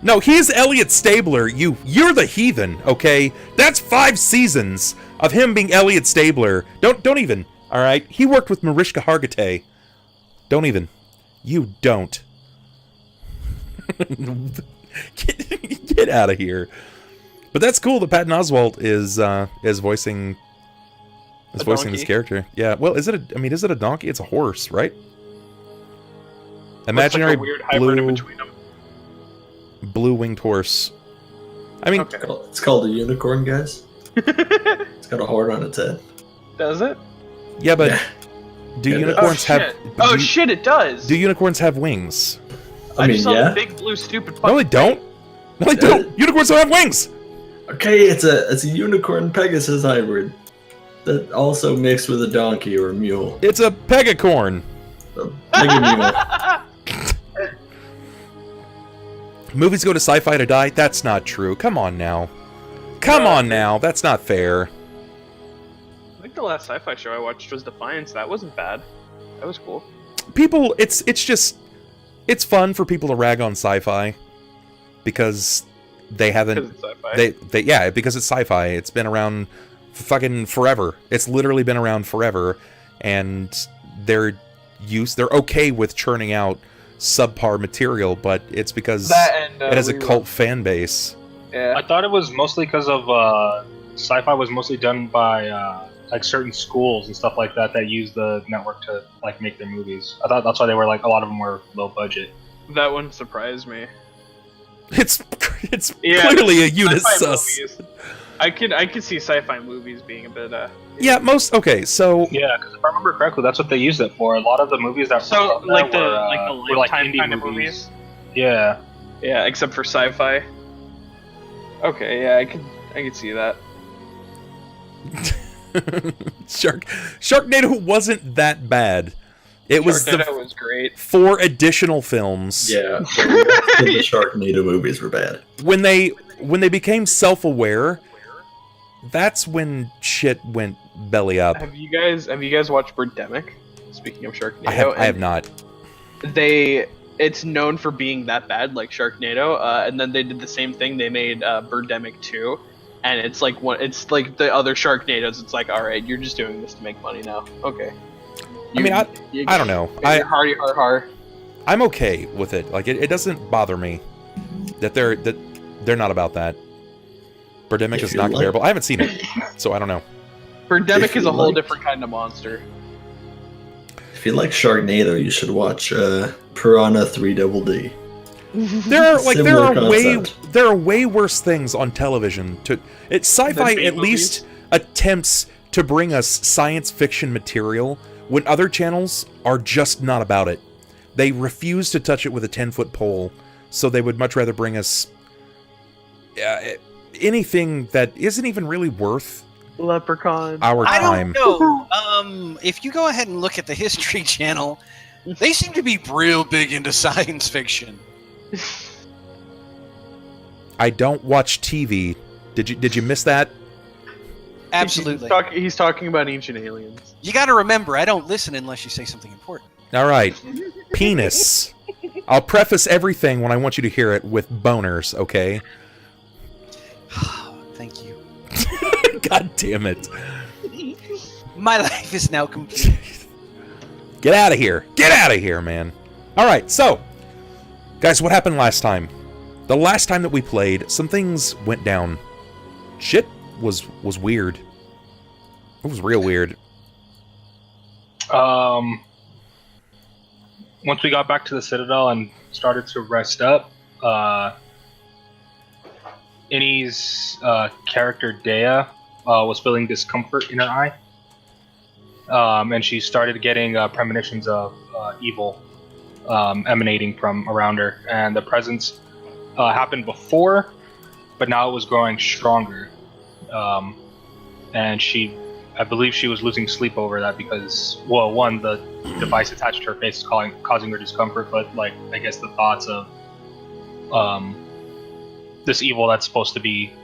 No, he is Elliot Stabler. You're the heathen, okay? That's 5 seasons of him being Elliot Stabler. Don't even. All right, he worked with Mariska Hargitay. Don't even. You don't. Get out of here. But that's cool that Patton Oswalt is voicing this character. Yeah. Well, is it a donkey? It's a horse, right? Imaginary like a weird hybrid in between them. Blue-winged horse. I mean, it's called a unicorn, guys. It's got a horn on its head. Does it? Yeah, but do unicorns have? Shit! It does. Do unicorns have wings? I mean, just saw the big blue stupid. No, they don't. No, they don't. Unicorns don't have wings. Okay, it's a unicorn Pegasus hybrid that also mixed with a donkey or a mule. It's a pegacorn. A mule. Movies go to sci-fi to die? That's not true. Come on now. Come on now. That's not fair. I think the last sci-fi show I watched was Defiance. That wasn't bad. That was cool. People, it's fun for people to rag on sci-fi because they haven't. Because it's sci-fi. It's been around fucking forever. It's literally been around forever, and they're okay with churning out subpar material, but it's because it has a cult fan base. Yeah. I thought it was mostly because of sci-fi was mostly done by like certain schools and stuff like that use the network to like make their movies. I thought that's why they were like a lot of them were low budget. That wouldn't surprise me. It's clearly a unisus. I could see sci-fi movies being a bit yeah, okay, so yeah, because if I remember correctly, that's what they used it for. A lot of the movies that the were like indie kind of movies. Yeah, except for sci-fi. Okay, yeah, I could see that. Sharknado wasn't that bad. Sharknado was great. 4 additional films. Yeah, the Sharknado movies were bad. When they became self-aware, that's when shit went belly up. Have you guys watched Birdemic? Speaking of Sharknado, I have not. It's known for being that bad, like Sharknado, and then they did the same thing. They made Birdemic 2, and it's like the other Sharknados. It's like, all right, you're just doing this to make money now. Okay. I don't know. I'm okay with it. Like it doesn't bother me that they're not about that. Birdemic is not comparable. I haven't seen it, so I don't know. Birdemic is a whole different kind of monster. If you like Sharknado, you should watch Piranha 3DD. There are way worse things on television. Sci-fi at least attempts to bring us science fiction material when other channels are just not about it. They refuse to touch it with a 10-foot pole, so they would much rather bring us anything that isn't even really worth Leprechaun. our time. I don't know. If you go ahead and look at the History Channel, they seem to be real big into science fiction. I don't watch TV. Did you miss that? Absolutely. He's talking about Ancient Aliens. You got to remember, I don't listen unless you say something important. All right. Penis. I'll preface everything when I want you to hear it with boners, okay? Thank you. God damn it. My life is now complete. Get out of here. Get out of here, man. All right, so, guys, what happened last time? The last time that we played, some things went down. Shit was weird. It was real weird. Once we got back to the Citadel and started to rest up, Innie's character Deia was feeling discomfort in her eye, and she started getting premonitions of evil emanating from around her, and the presence happened before, but now it was growing stronger, and I believe she was losing sleep over that because, well, one, the device attached to her face is causing her discomfort, but, like, I guess the thoughts of this evil that's supposed to be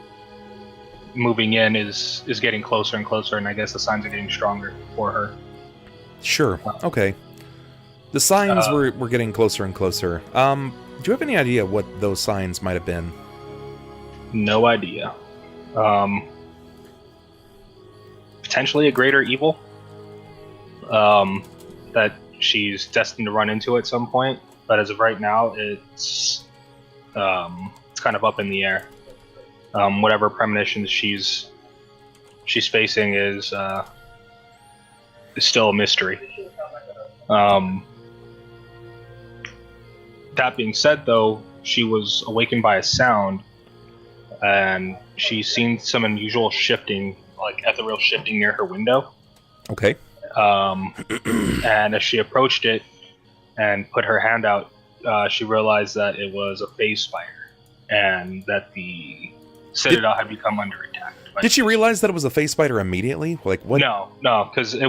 moving in is getting closer and closer, and I guess the signs are getting stronger for her. Sure. Okay. The signs were getting closer and closer. Do you have any idea what those signs might have been? No idea. Potentially a greater evil that she's destined to run into at some point, but as of right now, it's kind of up in the air. Whatever premonitions she's facing is still a mystery. That being said, though, she was awakened by a sound, and she's seen some unusual shifting, like ethereal shifting near her window. Okay. And as she approached it and put her hand out, she realized that it was a phase spider, and that the Citadel had become under attack. Did she realize that it was a phase spider immediately? Like what? No, because it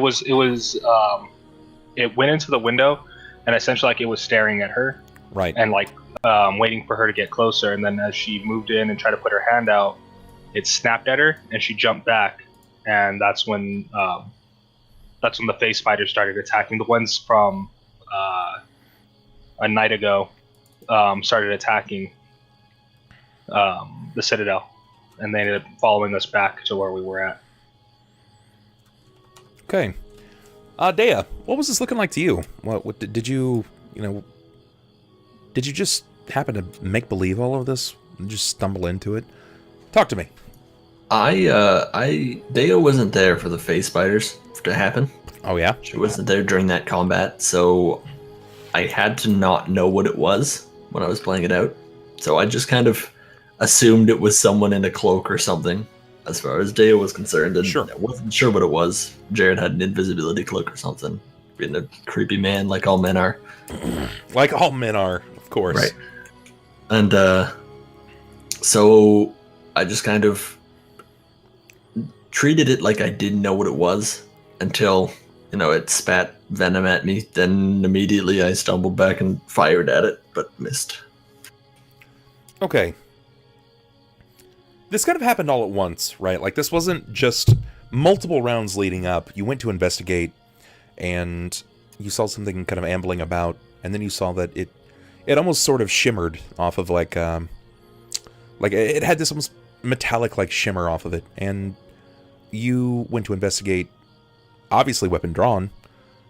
went into the window, and essentially like it was staring at her. Right. And like waiting for her to get closer, and then as she moved in and tried to put her hand out, it snapped at her, and she jumped back, and that's when the phase spiders started attacking. The ones from a night ago started attacking the Citadel, and they ended up following us back to where we were at. Okay. Deia, what was this looking like to you? What did you just happen to make believe all of this? And just stumble into it? Talk to me. Deia wasn't there for the phase spiders to happen. Oh yeah? She wasn't there during that combat, so I had to not know what it was when I was playing it out. So I just kind of assumed it was someone in a cloak or something, as far as Deia was concerned, and sure. I wasn't sure what it was. Jerrod had an invisibility cloak or something, being a creepy man like all men are. Like all men are, of course. Right. And so I just kind of treated it like I didn't know what it was until, it spat venom at me. Then immediately I stumbled back and fired at it, but missed. Okay. This kind of happened all at once, right? Like, this wasn't just multiple rounds leading up. You went to investigate, and you saw something kind of ambling about, and then you saw that it almost sort of shimmered off of, like it had this almost metallic-like shimmer off of it, and you went to investigate, obviously weapon drawn,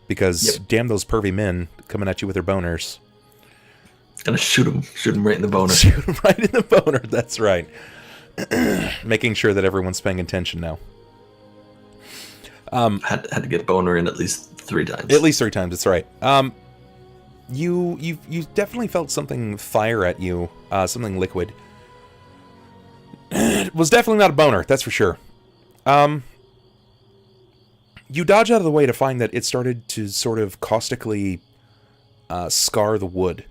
because damn those pervy men coming at you with their boners. Gonna shoot him right in the boner. Shoot him right in the boner, that's right. Making sure that everyone's paying attention now. Had to get boner in at least 3 times. At least 3 times, that's right. you definitely felt something fire at you, something liquid. It was definitely not a boner, that's for sure. You dodge out of the way to find that it started to sort of caustically scar the wood.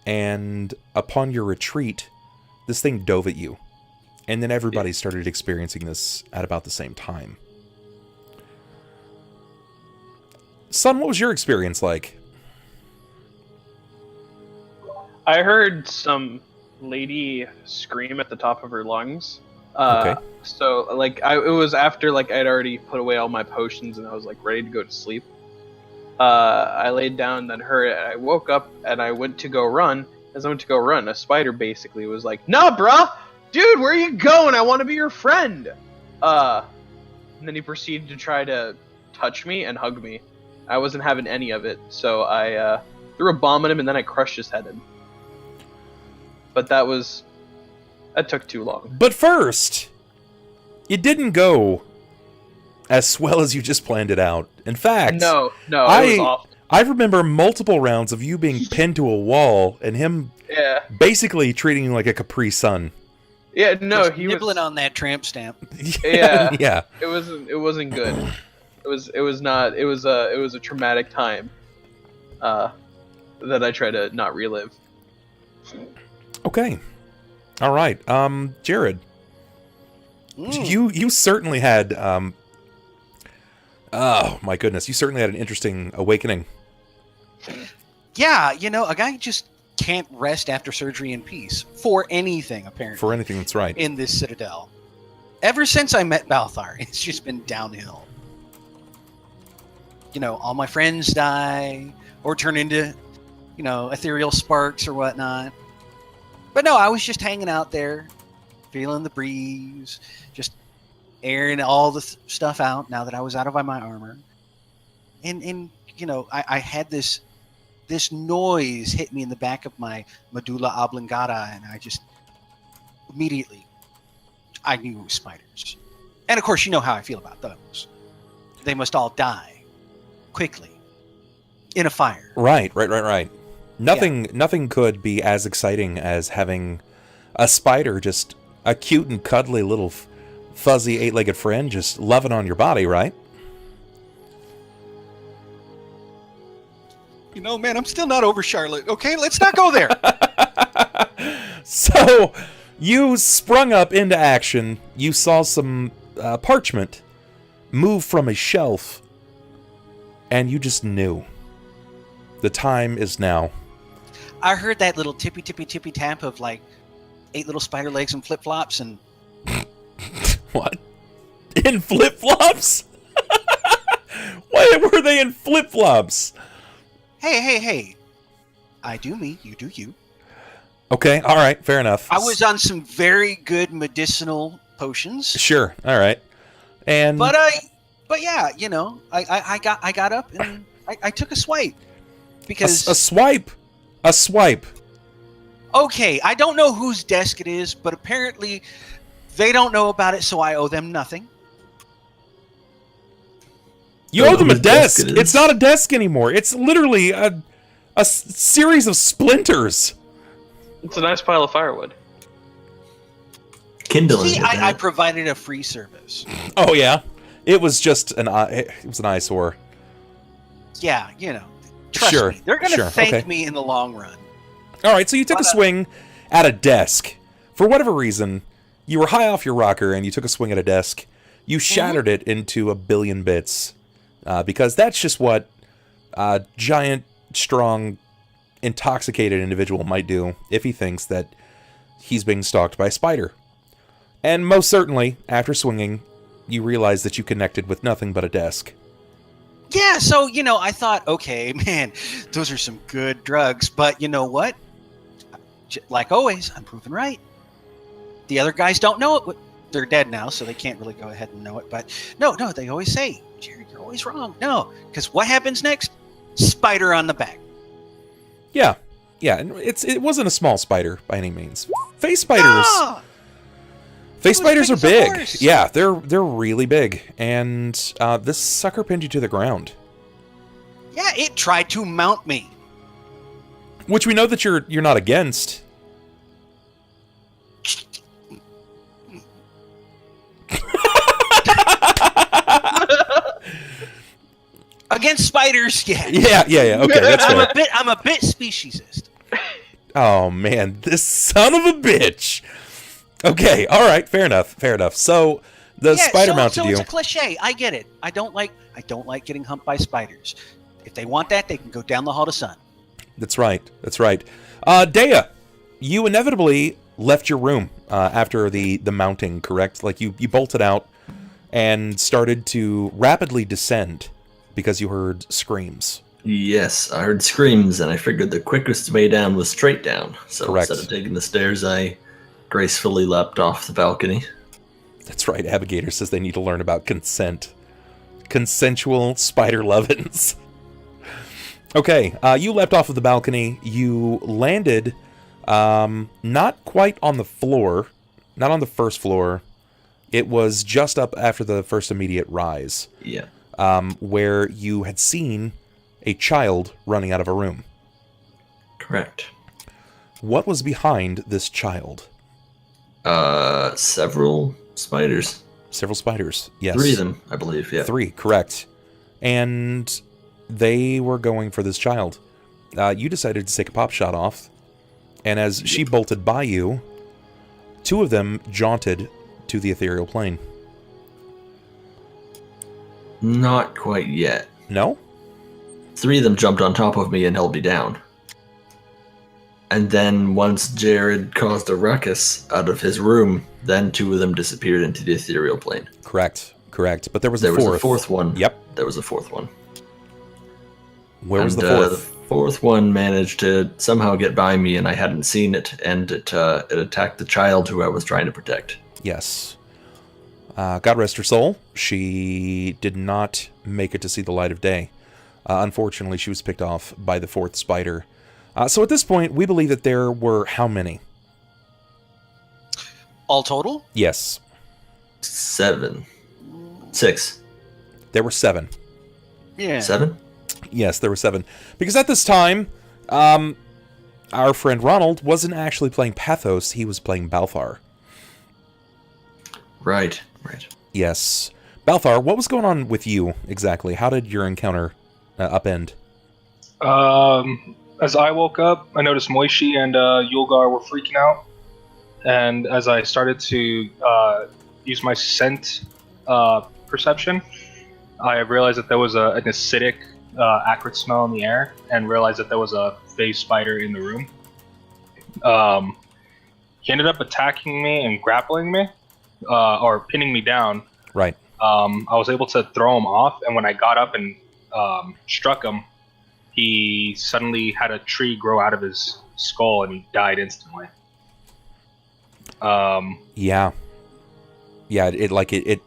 And upon your retreat, this thing dove at you. And then everybody started experiencing this at about the same time. Sunn, what was your experience like? I heard some lady scream at the top of her lungs. Okay. So, like, it was after, like, I'd already put away all my potions and I was, like, ready to go to sleep. I laid down, then heard it, and I woke up and I went to go run. As I went to go run, a spider basically was like, "Nah, bruh! Dude, where you going? I want to be your friend!" And then he proceeded to try to touch me and hug me. I wasn't having any of it, so I threw a bomb at him and then I crushed his head in. But that took too long. But first, it didn't go as well as you just planned it out. In fact, no, it was awful. I remember multiple rounds of you being pinned to a wall and him basically treating you like a Capri Sun. Yeah, no, he was nibbling on that tramp stamp. Yeah, yeah. It wasn't good. It was a traumatic time that I try to not relive. Okay. All right. Jerrod. You certainly had oh my goodness, you certainly had an interesting awakening. Yeah, a guy just can't rest after surgery in peace. For anything, apparently. For anything, that's right. In this citadel. Ever since I met Balthar, it's just been downhill. All my friends die, or turn into, ethereal sparks or whatnot. But no, I was just hanging out there, feeling the breeze, just airing all the stuff out now that I was out of my armor. And I had this noise hit me in the back of my medulla oblongata, and I just immediately, I knew it was spiders. And of course, you know how I feel about those. They must all die quickly in a fire. Right. Nothing could be as exciting as having a spider, just a cute and cuddly little fuzzy eight-legged friend, just loving on your body, right? Man, I'm still not over Charlotte. Okay, let's not go there. So, you sprung up into action. You saw some parchment move from a shelf, and you just knew. The time is now. I heard that little tippy tap of like 8 little spider legs and flip-flops and... What? In flip-flops? Why were they in flip-flops? Hey. I do me, you do you. Okay, alright, fair enough. I was on some very good medicinal potions. Sure, alright. And But yeah, I got up and I took a swipe. Because a swipe. Okay, I don't know whose desk it is, but apparently they don't know about it, so I owe them nothing. You owe them a desk. It's not a desk anymore. It's literally a series of splinters. It's a nice pile of firewood. Kindling. See, I provided a free service. Oh yeah, it was just an eyesore. Yeah, Trust me, they're going to thank me in the long run. All right, so you took a swing at a desk. For whatever reason, you were high off your rocker and you took a swing at a desk. You shattered it into a billion bits. Because that's just what a giant, strong, intoxicated individual might do if he thinks that he's being stalked by a spider. And most certainly, after swinging, you realize that you connected with nothing but a desk. Yeah, so, I thought, okay, man, those are some good drugs. But you know what? Like always, I'm proven right. The other guys don't know it. They're dead now, so they can't really go ahead and know it. But no, they always say, Jerrod, you're always wrong. No, because what happens next? Spider on the back. Yeah, it wasn't a small spider by any means. Face spiders. Ah! Face spiders are big. Yeah, they're really big, and this sucker pinned you to the ground. Yeah, it tried to mount me. Which we know that you're not against. Against spiders, yeah. Yeah. Okay, that's fair. I'm a bit speciesist. Oh man, this son of a bitch. Okay, all right, fair enough. So the spider mounted you. So it's a cliche. I get it. I don't like getting humped by spiders. If they want that, they can go down the hall to Sunn. That's right. Deia, you inevitably left your room after the mounting, correct? Like you bolted out and started to rapidly descend because you heard screams. Yes, I heard screams, and I figured the quickest way down was straight down. So Correct. Instead of taking the stairs, I gracefully leapt off the balcony. That's right. Abigator says they need to learn about consent. Consensual spider lovin's. Okay, you leapt off of the balcony. You landed not quite on the floor, not on the first floor. It was just up after the first immediate rise. Yeah. Where you had seen a child running out of a room. Correct. What was behind this child? Several spiders. Several spiders, yes. 3 of them, I believe, yeah. 3, correct. And they were going for this child. You decided to take a pop shot off, and as she bolted by you, 2 of them jaunted to the ethereal plane. Not quite yet. No? 3 of them jumped on top of me and held me down. And then once Jerrod caused a ruckus out of his room, then 2 of them disappeared into the ethereal plane. Correct. But there was a fourth. 4th one. Yep. There was a 4th one. Where was the 4th? The 4th one managed to somehow get by me, and I hadn't seen it, and it attacked the child who I was trying to protect. Yes. God rest her soul. She did not make it to see the light of day. Unfortunately, she was picked off by the 4th spider. So at this point, we believe that there were how many? All total? Yes. 7. 6. There were 7. Yeah. 7? Yes, there were 7. Because at this time, our friend Ronald wasn't actually playing Pathos, he was playing Balthar. Right. Yes. Balthar, what was going on with you exactly? How did your encounter upend? As I woke up, I noticed Moishi and Yulgar were freaking out. And as I started to use my scent perception, I realized that there was an acidic, acrid smell in the air, and realized that there was a phase spider in the room. He ended up attacking me and grappling me, or pinning me down. Right. I was able to throw him off, and when I got up and struck him, he suddenly had a tree grow out of his skull, and he died instantly. Yeah. It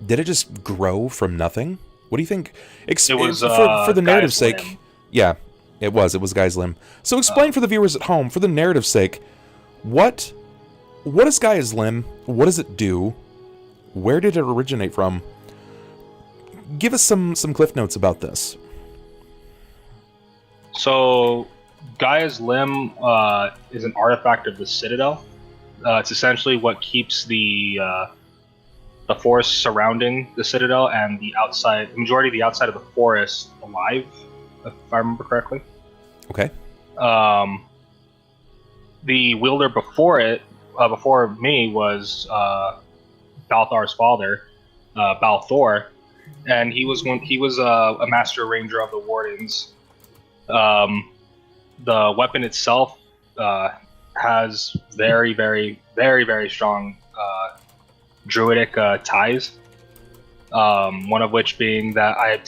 did it just grow from nothing? What do you think? It was for the narrative's sake. limb. Yeah, it was Guy's limb. So explain for the viewers at home, for the narrative's sake, what is Guy's limb? What does it do? Where did it originate from? Give us some cliff notes about this. So, Gaia's limb is an artifact of the Citadel. It's essentially what keeps the forest surrounding the Citadel and the majority of the outside of the forest alive, if I remember correctly. Okay. The wielder before me was Balthar's father, Balthor, and he was a master ranger of the Wardens. The weapon itself has very, very, very, very strong druidic ties. One of which being that I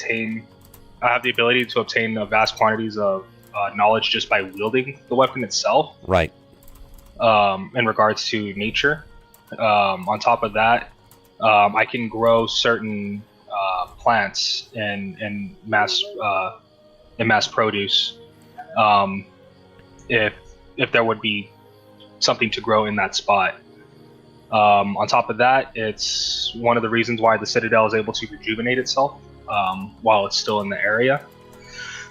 have the ability to obtain vast quantities of knowledge just by wielding the weapon itself. Right. In regards to nature. On top of that, I can grow certain plants in mass produce. If there would be something to grow in that spot. On top of that, it's one of the reasons why the Citadel is able to rejuvenate itself while it's still in the area.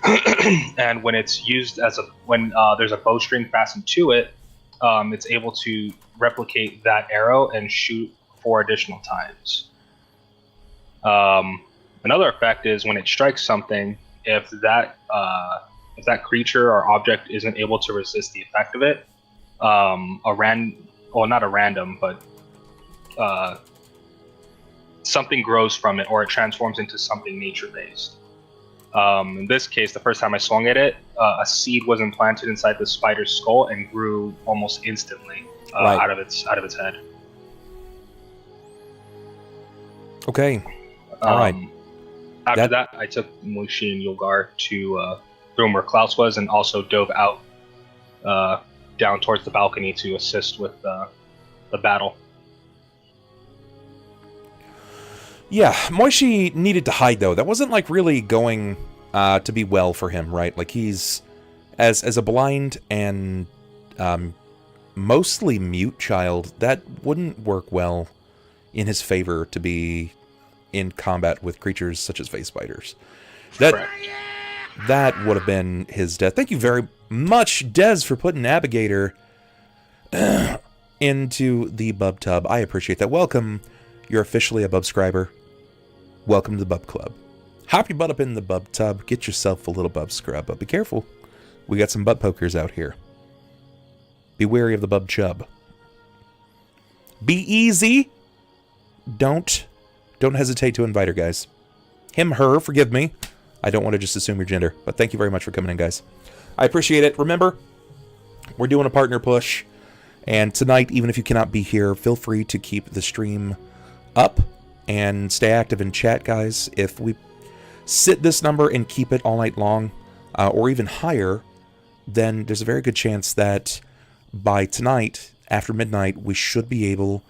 And when it's used when there's a bowstring fastened to it, it's able to replicate that arrow and shoot 4 additional times. Another effect is when it strikes something, if that creature or object isn't able to resist the effect of it, not a random, but something grows from it, or it transforms into something nature-based. In this case, the first time I swung at it, a seed was implanted inside the spider's skull and grew almost instantly out of its head. Okay. All right. After that, I took Moishi and Yulgar to the room where Klaus was, and also dove out down towards the balcony to assist with the battle. Yeah, Moishi needed to hide, though. That wasn't, like, really going to be well for him, right? Like, he's, as a blind and mostly mute child, that wouldn't work well in his favor to be in combat with creatures such as face spiders. That would have been his death. Thank you very much, Des, for putting Navigator into the Bub Tub. I appreciate that. Welcome. You're officially a Bubscriber. Welcome to the Bub Club. Hop your butt up in the Bub Tub. Get yourself a little Bub Scrub. But be careful. We got some butt pokers out here. Be wary of the Bub Chub. Be easy. Don't hesitate to invite her, guys. Him, her, forgive me. I don't want to just assume your gender. But thank you very much for coming in, guys. I appreciate it. Remember, we're doing a partner push. And tonight, even if you cannot be here, feel free to keep the stream up and stay active in chat, guys. If we sit this number and keep it all night long, or even higher, then there's a very good chance that by tonight, after midnight, we should be able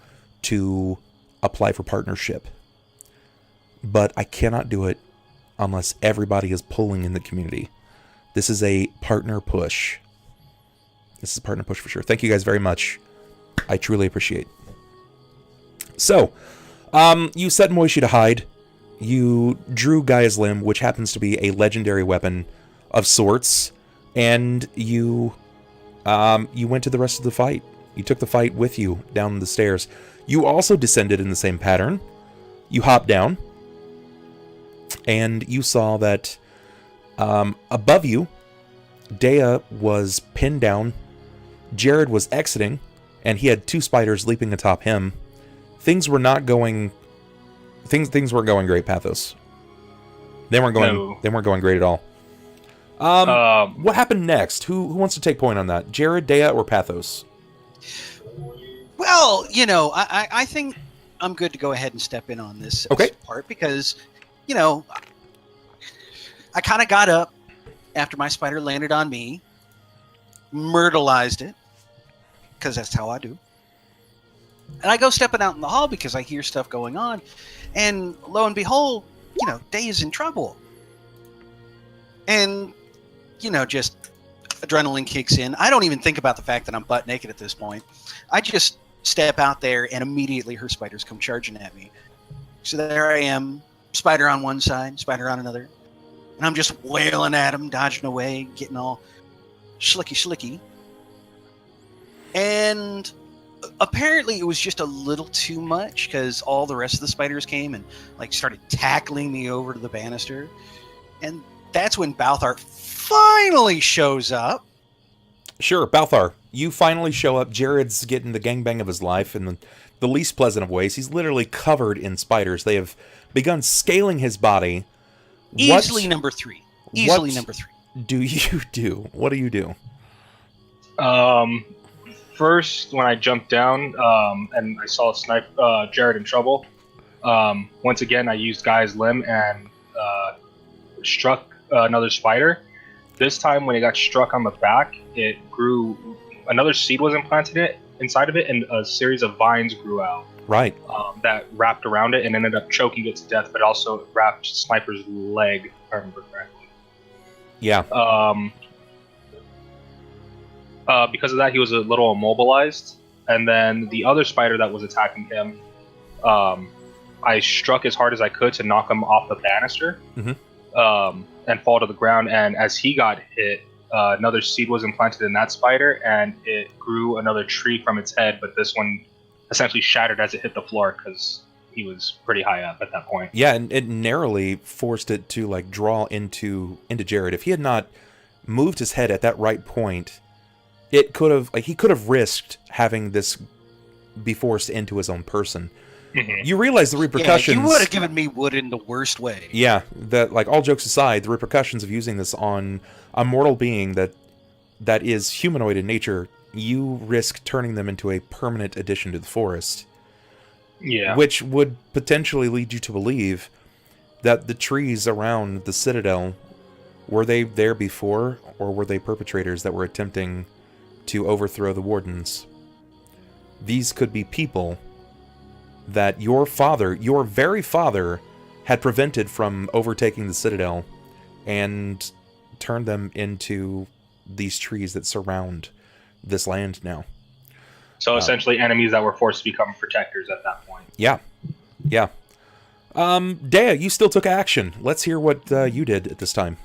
to apply for partnership. But I cannot do it unless everybody is pulling in the community. This is a partner push. This is a partner push for sure. Thank you guys very much. I truly appreciate. So, you set Moishi to hide. You drew Gaia's Limb, which happens to be a legendary weapon of sorts, and you went to the rest of the fight. You took the fight with you down the stairs. You also descended in the same pattern. You hopped down, and you saw that above you, Deia was pinned down. Jerrod was exiting, and he had 2 spiders leaping atop him. Things were not going. Things weren't going great, Pathos. They weren't going. No. They weren't going great at all. What happened next? Who wants to take point on that? Jerrod, Deia, or Pathos? Well, I think I'm good to go ahead and step in on this part because, I kind of got up after my spider landed on me, myrtleized it, because that's how I do. And I go stepping out in the hall because I hear stuff going on, and lo and behold, Deia's in trouble. And, just adrenaline kicks in. I don't even think about the fact that I'm butt naked at this point. I just step out there, and immediately her spiders come charging at me. So there I am, spider on one side, spider on another. And I'm just wailing at them, dodging away, getting all schlicky. And apparently it was just a little too much because all the rest of the spiders came and started tackling me over to the banister. And that's when Balthar finally shows up. Sure, Balthar, you finally show up. Jerrod's getting the gangbang of his life in the least pleasant of ways. He's literally covered in spiders. They have begun scaling his body. Easily number 3. Number 3. Do you do? What do you do? First, when I jumped down and I saw Jerrod in trouble, once again I used Gaia's Limb and struck another spider. This time, when it got struck on the back, it grew. Another seed was implanted inside of it, and a series of vines grew out. Right. That wrapped around it and ended up choking it to death, but also wrapped Sniper's leg, if I remember correctly. Yeah. Because of that, he was a little immobilized. And then the other spider that was attacking him, I struck as hard as I could to knock him off the banister. Mm-hmm. and fall to the ground. And as he got hit, another seed was implanted in that spider, and it grew another tree from its head. But this one essentially shattered as it hit the floor because he was pretty high up at that point. Yeah, and it narrowly forced it to like draw into Jerrod. If he had not moved his head at that right point, it could have he could have risked having this be forced into his own person. Mm-hmm. You realize the repercussions. Yeah, you would have given me wood in the worst way. Yeah, that like all jokes aside, the repercussions of using this on a mortal being that is humanoid in nature, you risk turning them into a permanent addition to the forest. Yeah. Which would potentially lead you to believe that the trees around the citadel, were they there before, or were they perpetrators that were attempting to overthrow the wardens? These could be people that your father, your very father, had prevented from overtaking the citadel and turned them into these trees that surround this land now. So essentially enemies that were forced to become protectors at that point. Yeah. Yeah. Deia, you still took action. Let's hear what you did at this time.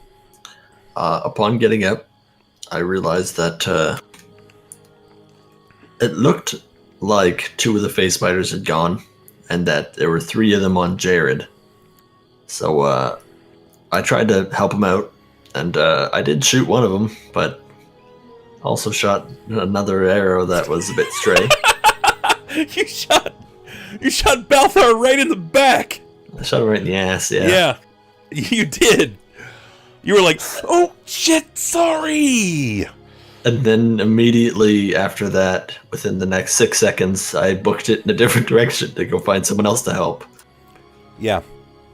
Upon getting up, I realized that it looked like 2 of the face spiders had gone, and that there were 3 of them on Jerrod. So I tried to help him out, and I did shoot one of them, but also shot another arrow that was a bit stray. You shot Balthar right in the back. I shot him right in the ass, yeah. Yeah, you did. You were like, oh shit, sorry. And then immediately after that, within the next 6 seconds, I booked it in a different direction to go find someone else to help. Yeah.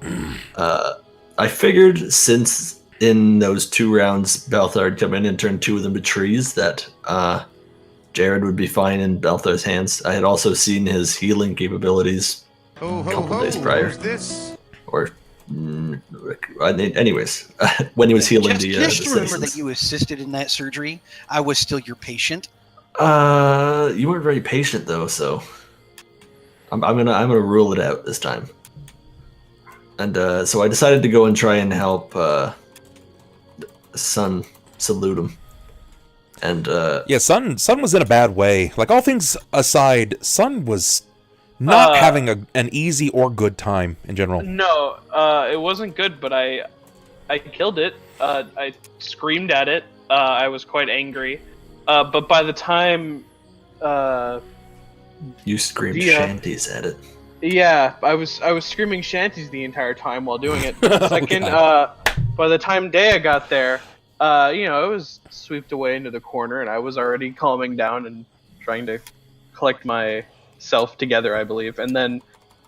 I figured since in those 2 rounds, Balthar had come in and turned 2 of them to trees, that Jerrod would be fine in Balthar's hands. I had also seen his healing capabilities a couple days prior. Or, anyways, when he was healing the Just remember citizens. that you assisted in that surgery. I was still your patient. You weren't very patient though, so I'm gonna rule it out this time. And so I decided to go and try and help Sunn salute him. And yeah, Sunn was in a bad way. Like, all things aside, Sunn was not having an easy or good time in general. No, it wasn't good, but I killed it. I screamed at it. I was quite angry. But by the time you screamed shanties at it. Yeah, I was screaming shanties the entire time while doing it. Second, by the time Deia got there, it was swept away into the corner, and I was already calming down and trying to collect myself together, I believe, and then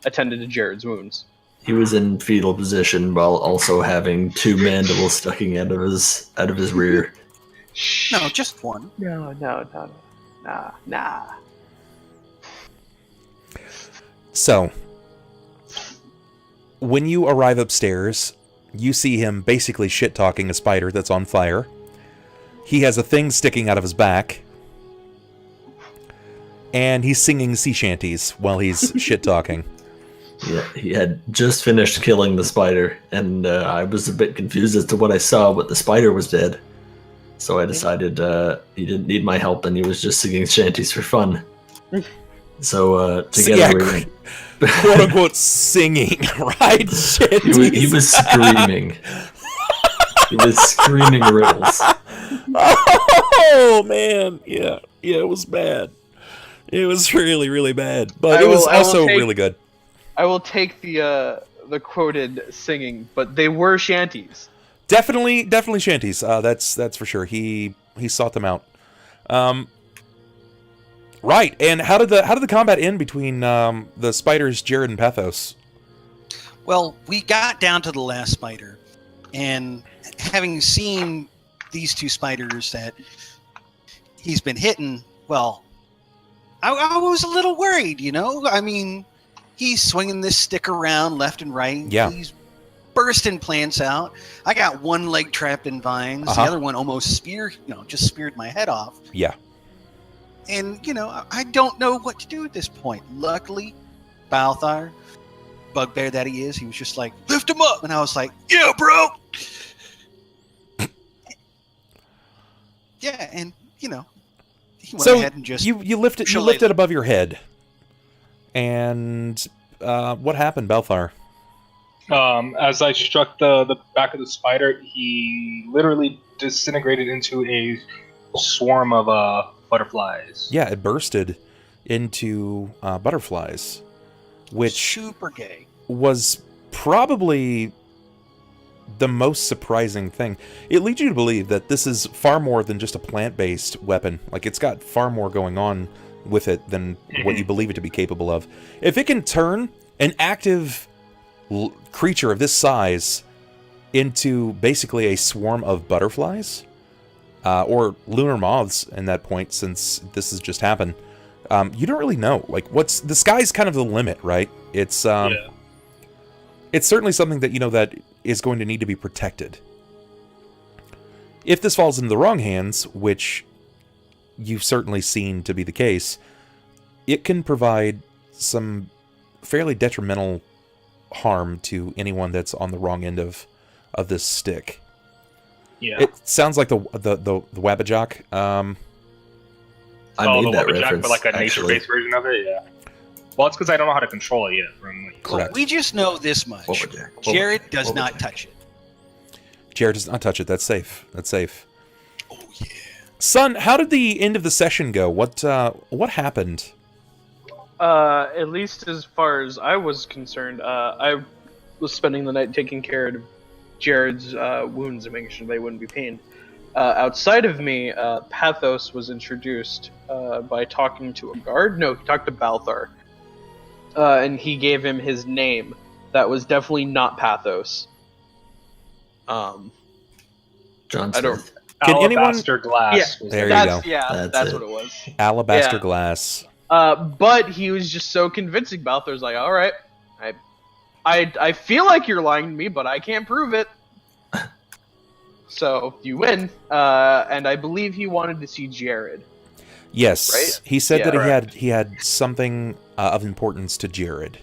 attended to Jerrod's wounds. He was in fetal position while also having 2 mandibles sticking out of his rear. No, just 1. No. Nah. So, when you arrive upstairs, you see him basically shit-talking a spider that's on fire. He has a thing sticking out of his back. And he's singing sea shanties while he's shit-talking. Yeah, he had just finished killing the spider, and I was a bit confused as to what I saw, but the spider was dead. So I decided he didn't need my help, and he was just singing shanties for fun. So together we went... quote-unquote singing, right? Shanties. He was screaming. He was screaming riddles. Oh, man. Yeah, it was bad. It was really, really bad. But it was also really good. I will take the quoted singing, but they were shanties. Definitely shanties. That's for sure. He sought them out. Right. And how did the combat end between the spiders, Jerrod and Pathos? Well, we got down to the last spider, and having seen these 2 spiders that he's been hitting, well, I was a little worried, I mean, he's swinging this stick around left and right. Yeah. He's bursting plants out. I got 1 leg trapped in vines. The other one almost just speared my head off. Yeah. And, I don't know what to do at this point. Luckily, Balthar, bugbear that he is, he was just like, lift him up. And I was like, yeah, bro. Yeah, and he went So ahead and just you lift it above your head, and what happened, Balthar? As I struck the back of the spider, he literally disintegrated into a swarm of butterflies. Yeah, it bursted into butterflies, which super gay. Was probably the most surprising thing. It leads you to believe that this is far more than just a plant-based weapon. Like, it's got far more going on with it than what you believe it to be capable of. If it can turn an active creature of this size into basically a swarm of butterflies, or lunar moths in that point, since this has just happened, you don't really know. Like, the sky's kind of the limit, right? It's it's certainly something that, that is going to need to be protected. If this falls into the wrong hands, which you've certainly seen to be the case, it can provide some fairly detrimental harm to anyone that's on the wrong end of this stick. Yeah. It sounds like the Wabbajock. I made that reference, but like a nature-based version of it, yeah. Well, it's because I don't know how to control it yet. Correct. We just know this much. Jerrod does not touch it. Jerrod does not touch it. That's safe. That's safe. Oh, yeah. Sunn, how did the end of the session go? What happened? At least as far as I was concerned, I was spending the night taking care of Jerrod's wounds and making sure they wouldn't be pained. Outside of me, Pathos was introduced by talking to a guard. No, he talked to Balthar. And he gave him his name. That was definitely not Pathos. John I don't. Smith. Alabaster Glass. Yeah, there you go. Yeah, that's what it was. Alabaster Glass. But he was just so convincing. Balthar's like, all right, I feel like you're lying to me, but I can't prove it. So you win. And I believe he wanted to see Jerrod. Yes, right? He said that he had something of importance to Jerrod.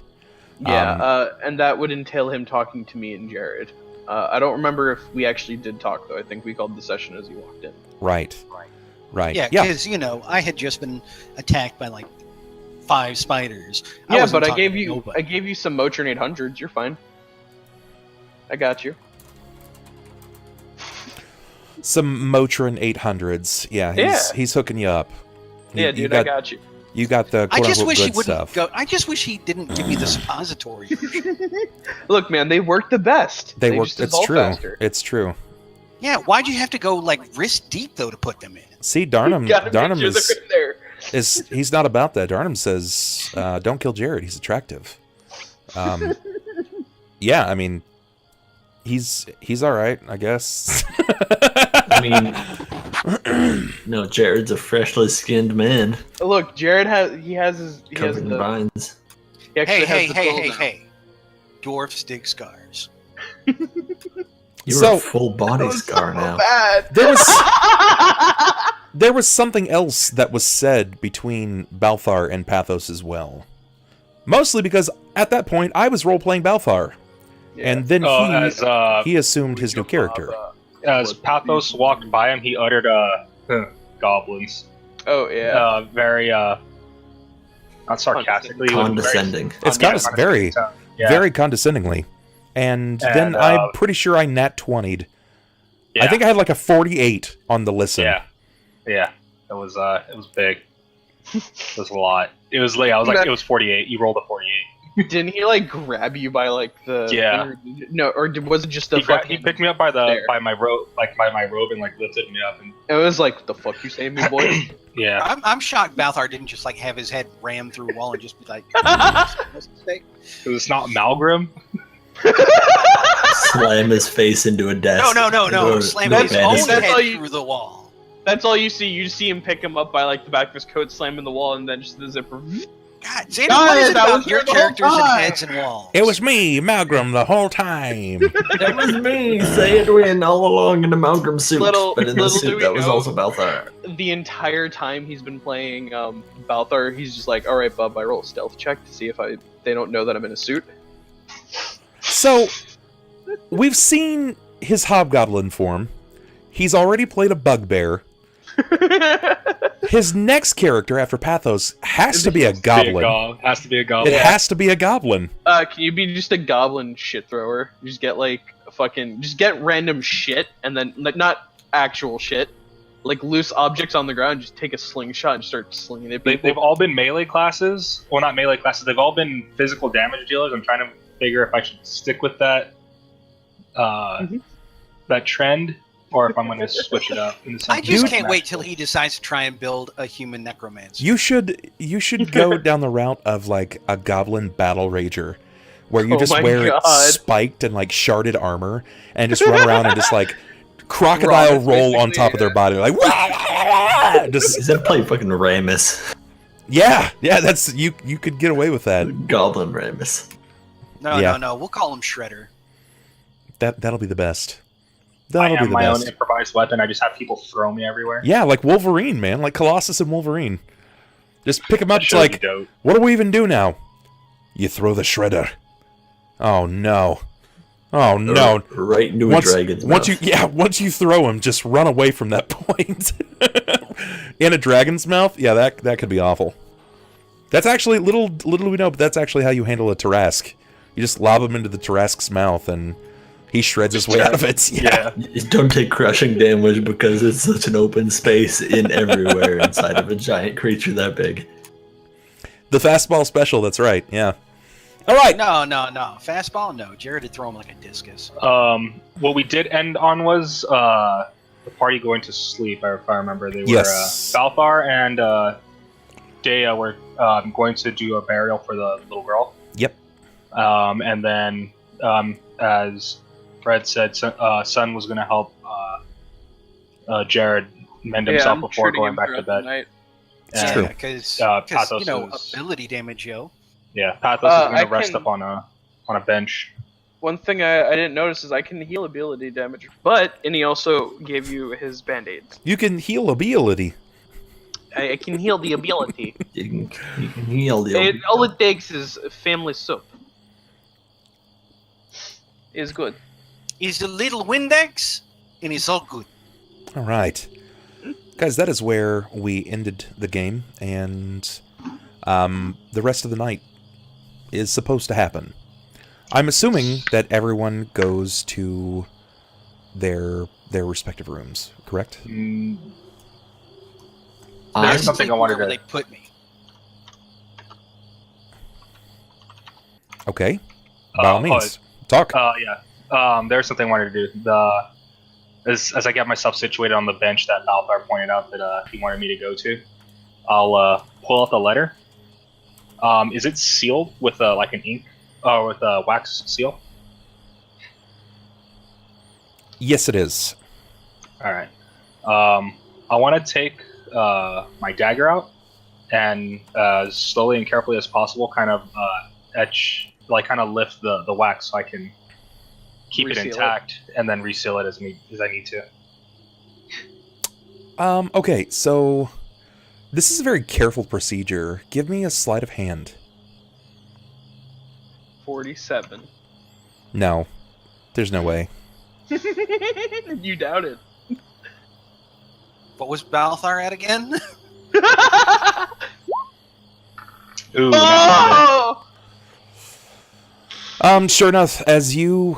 Yeah, and that would entail him talking to me and Jerrod. I don't remember if we actually did talk, though. I think we called the session as he walked in. Right. Yeah, because, I had just been attacked by, 5 spiders. Yeah, but I gave you some Motrin 800s. You're fine. I got you. Some Motrin 800s. Yeah, he's hooking you up. Yeah, dude, I got you. You got the quote-unquote good stuff. I just wish he didn't give me the suppository. Look, man, they work the best. They work. It's true. Faster. It's true. Yeah, why'd you have to go wrist deep though to put them in? See, Darnum sure he's not about that. Darnum says, "Don't kill Jerrod. He's attractive." Yeah, I mean, he's all right, I guess. I mean, no, Jerrod's a freshly skinned man. Look, Jerrod has covered in vines. Hey! Dwarfs dig scars. You're a full body scar now. Bad. There was something else that was said between Balthar and Pathos as well. Mostly because at that point I was role-playing Balthar. Yeah. And then he assumed his new character. As Pathos walked by him, he uttered goblins. Oh, yeah. Very, not sarcastically. Condescending. It's very condescendingly. And then I'm pretty sure I nat 20'd. Yeah. I think I had a 48 on the listen. Yeah. It was big. It was a lot. It was it was 48. You rolled a 48. Didn't he grab you by the finger? No, or was it just the he picked me up by my robe, and lifted me up, and it was what the fuck you saying, me boy? Yeah. I'm shocked Balthar didn't just have his head rammed through a wall and just be like, it's not Malgrim. Slam his face into a desk. No. Slam his own head through the wall. That's all you see. You see him pick him up by the back of his coat, slam in the wall, and then just the zipper. God, Xander, what is it about your characters and heads and walls? It was me, Malgrim, the whole time. It was me, Sayedwin, all along in the Malgrim suit. But in the suit, that was also Balthar. The entire time he's been playing Balthar, he's just like, all right, bub, I roll a stealth check to see if they don't know that I'm in a suit. So, we've seen his hobgoblin form. He's already played a bugbear. His next character after Pathos has to be a goblin. Has to be a goblin. It has to be a goblin. Can you be just a goblin shit thrower? You just get like just get random shit and then like not actual shit, like loose objects on the ground. Just take a slingshot and start slinging it. They've all been melee classes. Well, not melee classes. They've all been physical damage dealers. I'm trying to figure if I should stick with that that trend, or if I'm going to switch it up. I just can't wait till he decides to try and build a human necromancer. You should go down the route of like a goblin battle rager, where you just wear spiked and like sharded armor and just run around and just like crocodile roll on top of their body, like just. Is that play fucking Ramus? Yeah, that's you could get away with that. Goblin Ramus. No, we'll call him Shredder. That'll be the best. I have my own improvised weapon. I just have people throw me everywhere. Yeah, like Wolverine, man, like Colossus and Wolverine. Just pick him up. It's like, what do we even do now? You throw the shredder. Oh no! Oh no! Right into a dragon's mouth. Once you throw him, just run away from that point. In a dragon's mouth, yeah, that could be awful. That's actually little do we know, but that's actually how you handle a Tarrasque. You just lob him into the Tarrasque's mouth and he shreds his way out of it. Yeah. Don't take crushing damage because it's such an open space in everywhere inside of a giant creature that big. The fastball special, that's right, yeah. All right. No. Fastball, no. Jerrod would throw him like a discus. What we did end on was the party going to sleep, if I remember. They were Balthar and Deia were going to do a burial for the little girl. Yep. And then, as Fred said, Sunn was going to help Jerrod mend himself before going back to bed. It's true, because Pathos ability damage, yo. Yeah, Pathos is going to rest up on a bench. One thing I didn't notice is I can heal ability damage, and he also gave you his band-aids. You can heal ability. I can heal the ability. You can heal the ability. All it takes is family soup. It's good. It's a little Windex, and it's all good. All right. Guys, that is where we ended the game, and the rest of the night is supposed to happen. I'm assuming that everyone goes to their respective rooms, correct? There's something I wanted to... They put me. Okay. By all means. Talk. There's something I wanted to do. As I get myself situated on the bench that Balthar pointed out that he wanted me to go to, I'll pull out the letter. Is it sealed with like an ink or with a wax seal? Yes, it is. All right. I want to take my dagger out and slowly and carefully as possible, kind of lift the wax so I can keep it intact and then reseal it as I need to. Okay, so this is a very careful procedure. Give me a sleight of hand. 47. No, there's no way. You doubt it. What was Balthar at again? Ooh. Oh! Sure enough, as you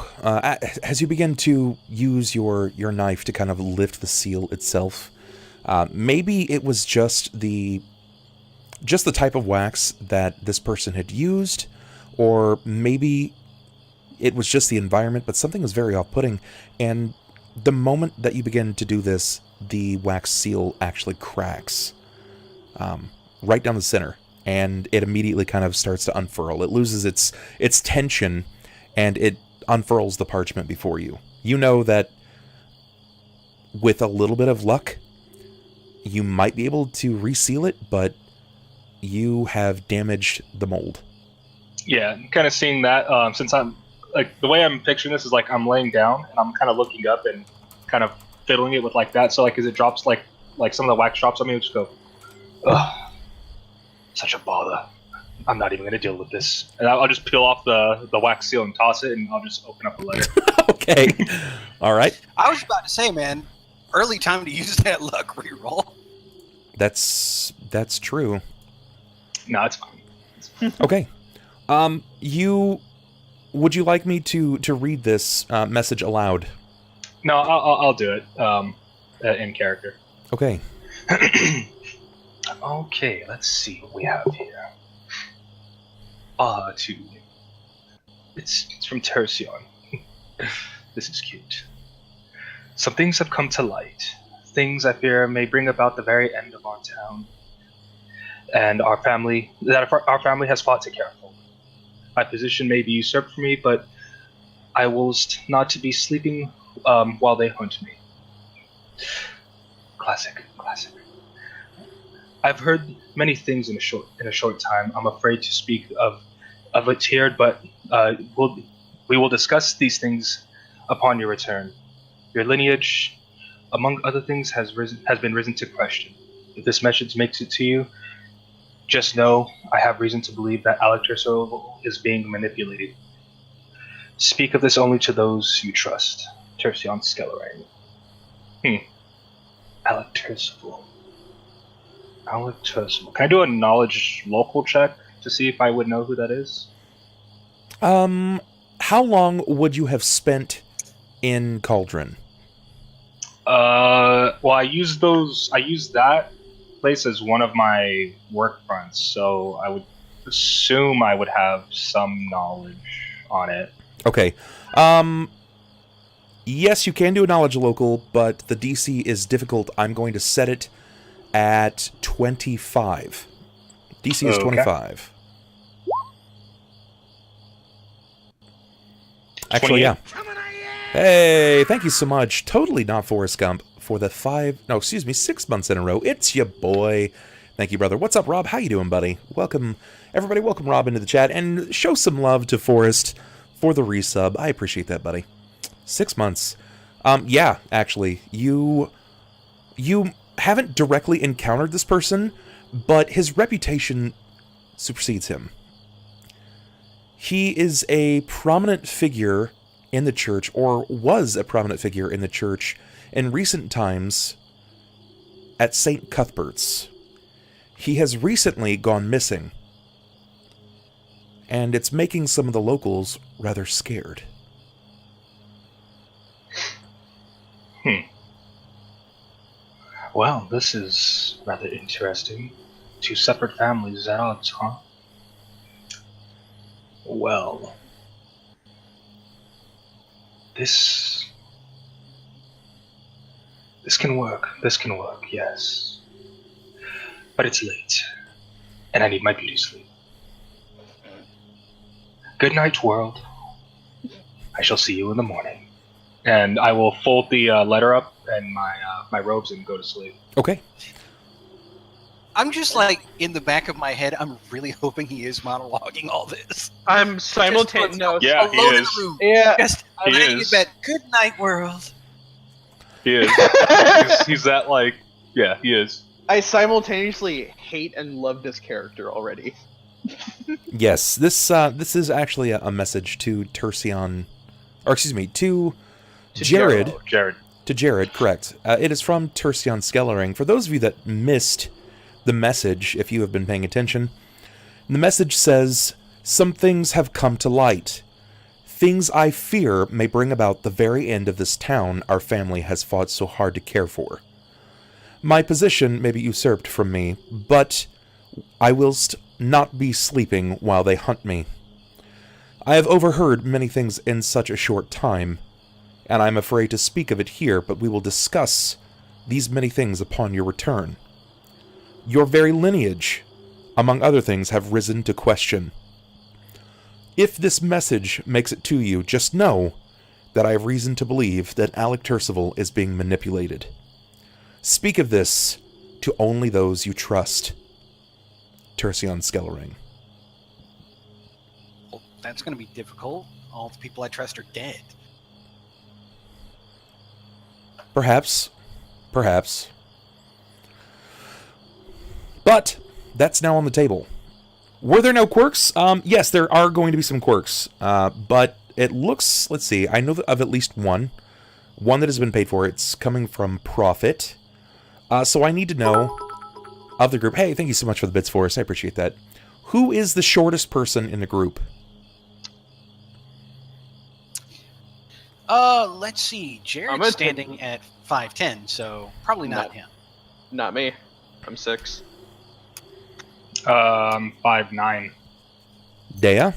begin to use your knife to kind of lift the seal itself, maybe it was just the type of wax that this person had used, or maybe it was just the environment, but something was very off-putting, and the moment that you begin to do this, the wax seal actually cracks right down the center, and it immediately kind of starts to unfurl. It loses its tension, and it unfurls the parchment before you. You know that with a little bit of luck, you might be able to reseal it, but you have damaged the mold. Yeah, I'm kind of seeing that. Since I'm like, the way I'm picturing this is like I'm laying down and I'm kind of looking up and kind of fiddling it with like that. So like as it drops, like some of the wax drops on me, I'll just go, ugh, such a bother. I'm not even going to deal with this. And I'll just peel off the wax seal and toss it, and I'll just open up the letter. Okay. All right. I was about to say, man, early time to use that luck reroll. That's true. No, it's fine. Okay. Would you like me to read this message aloud? No, I'll do it in character. Okay. Okay, let's see what we have here. It's from Tercion. This is cute. Some things have come to light. Things I fear may bring about the very end of our town. And our family has fought to care for. My position may be usurped from me, but I will not to be sleeping while they hunt me. Classic. I've heard many things in a short time. I'm afraid to speak of it here, but we will discuss these things upon your return. Your lineage, among other things, has been risen to question. If this message makes it to you, just know I have reason to believe that Alabaster is being manipulated. Speak of this only to those you trust. Tercion Skellerang. Alabaster. Can I do a knowledge local check to see if I would know who that is? How long would you have spent in Cauldron? Well, I used that place as one of my work fronts, so I would assume I would have some knowledge on it. Okay. Yes, you can do a knowledge local, but the DC is difficult. I'm going to set it at 25. DC is 25. Actually, yeah. Hey, thank you so much. Totally not Forrest Gump for the 6 months in a row. It's your boy. Thank you, brother. What's up, Rob? How you doing, buddy? Welcome, everybody. Welcome Rob into the chat, and show some love to Forrest for the resub. I appreciate that, buddy. 6 months. Yeah, actually, you haven't directly encountered this person, but his reputation supersedes him. He is a prominent figure in the church, or was a prominent figure in the church in recent times at St. Cuthbert's. He has recently gone missing, and it's making some of the locals rather scared. Well, this is rather interesting. 2 separate families at odds, huh? Well, this can work. This can work, yes. But it's late, and I need my beauty sleep. Good night, world. I shall see you in the morning. And I will fold the letter up and my robes and go to sleep. Okay. I'm just like, in the back of my head, I'm really hoping he is monologuing all this. I'm simultaneously. No, yeah, he is. Yeah, just laying in bed. Good night, world. He is. he's that like. Yeah, he is. I simultaneously hate and love this character already. Yes, this is actually a message to Tercion, or excuse me, to Jerrod. Jerrod. To Jerrod, correct. It is from Tercion Skellerang. For those of you that missed the message, if you have been paying attention, the message says, "Some things have come to light. Things I fear may bring about the very end of this town our family has fought so hard to care for. My position may be usurped from me, but I whilst not be sleeping while they hunt me. I have overheard many things in such a short time, and I am afraid to speak of it here, but we will discuss these many things upon your return. Your very lineage, among other things, have risen to question. If this message makes it to you, just know that I have reason to believe that Alabaster is being manipulated. Speak of this to only those you trust. Tercion Skellerang." Well, that's going to be difficult. All the people I trust are dead. Perhaps. Perhaps. But that's now on the table. Were there no quirks? Yes, there are going to be some quirks. But it looks, let's see, I know of at least one. one that has been paid for. It's coming from Prophet. So I need to know of the group. Hey, thank you so much for the bits for us. I appreciate that. Who is the shortest person in the group? Let's see. Jerrod's standing at 5'10", so probably not him. Not me. I'm 6. 5'9". Deia?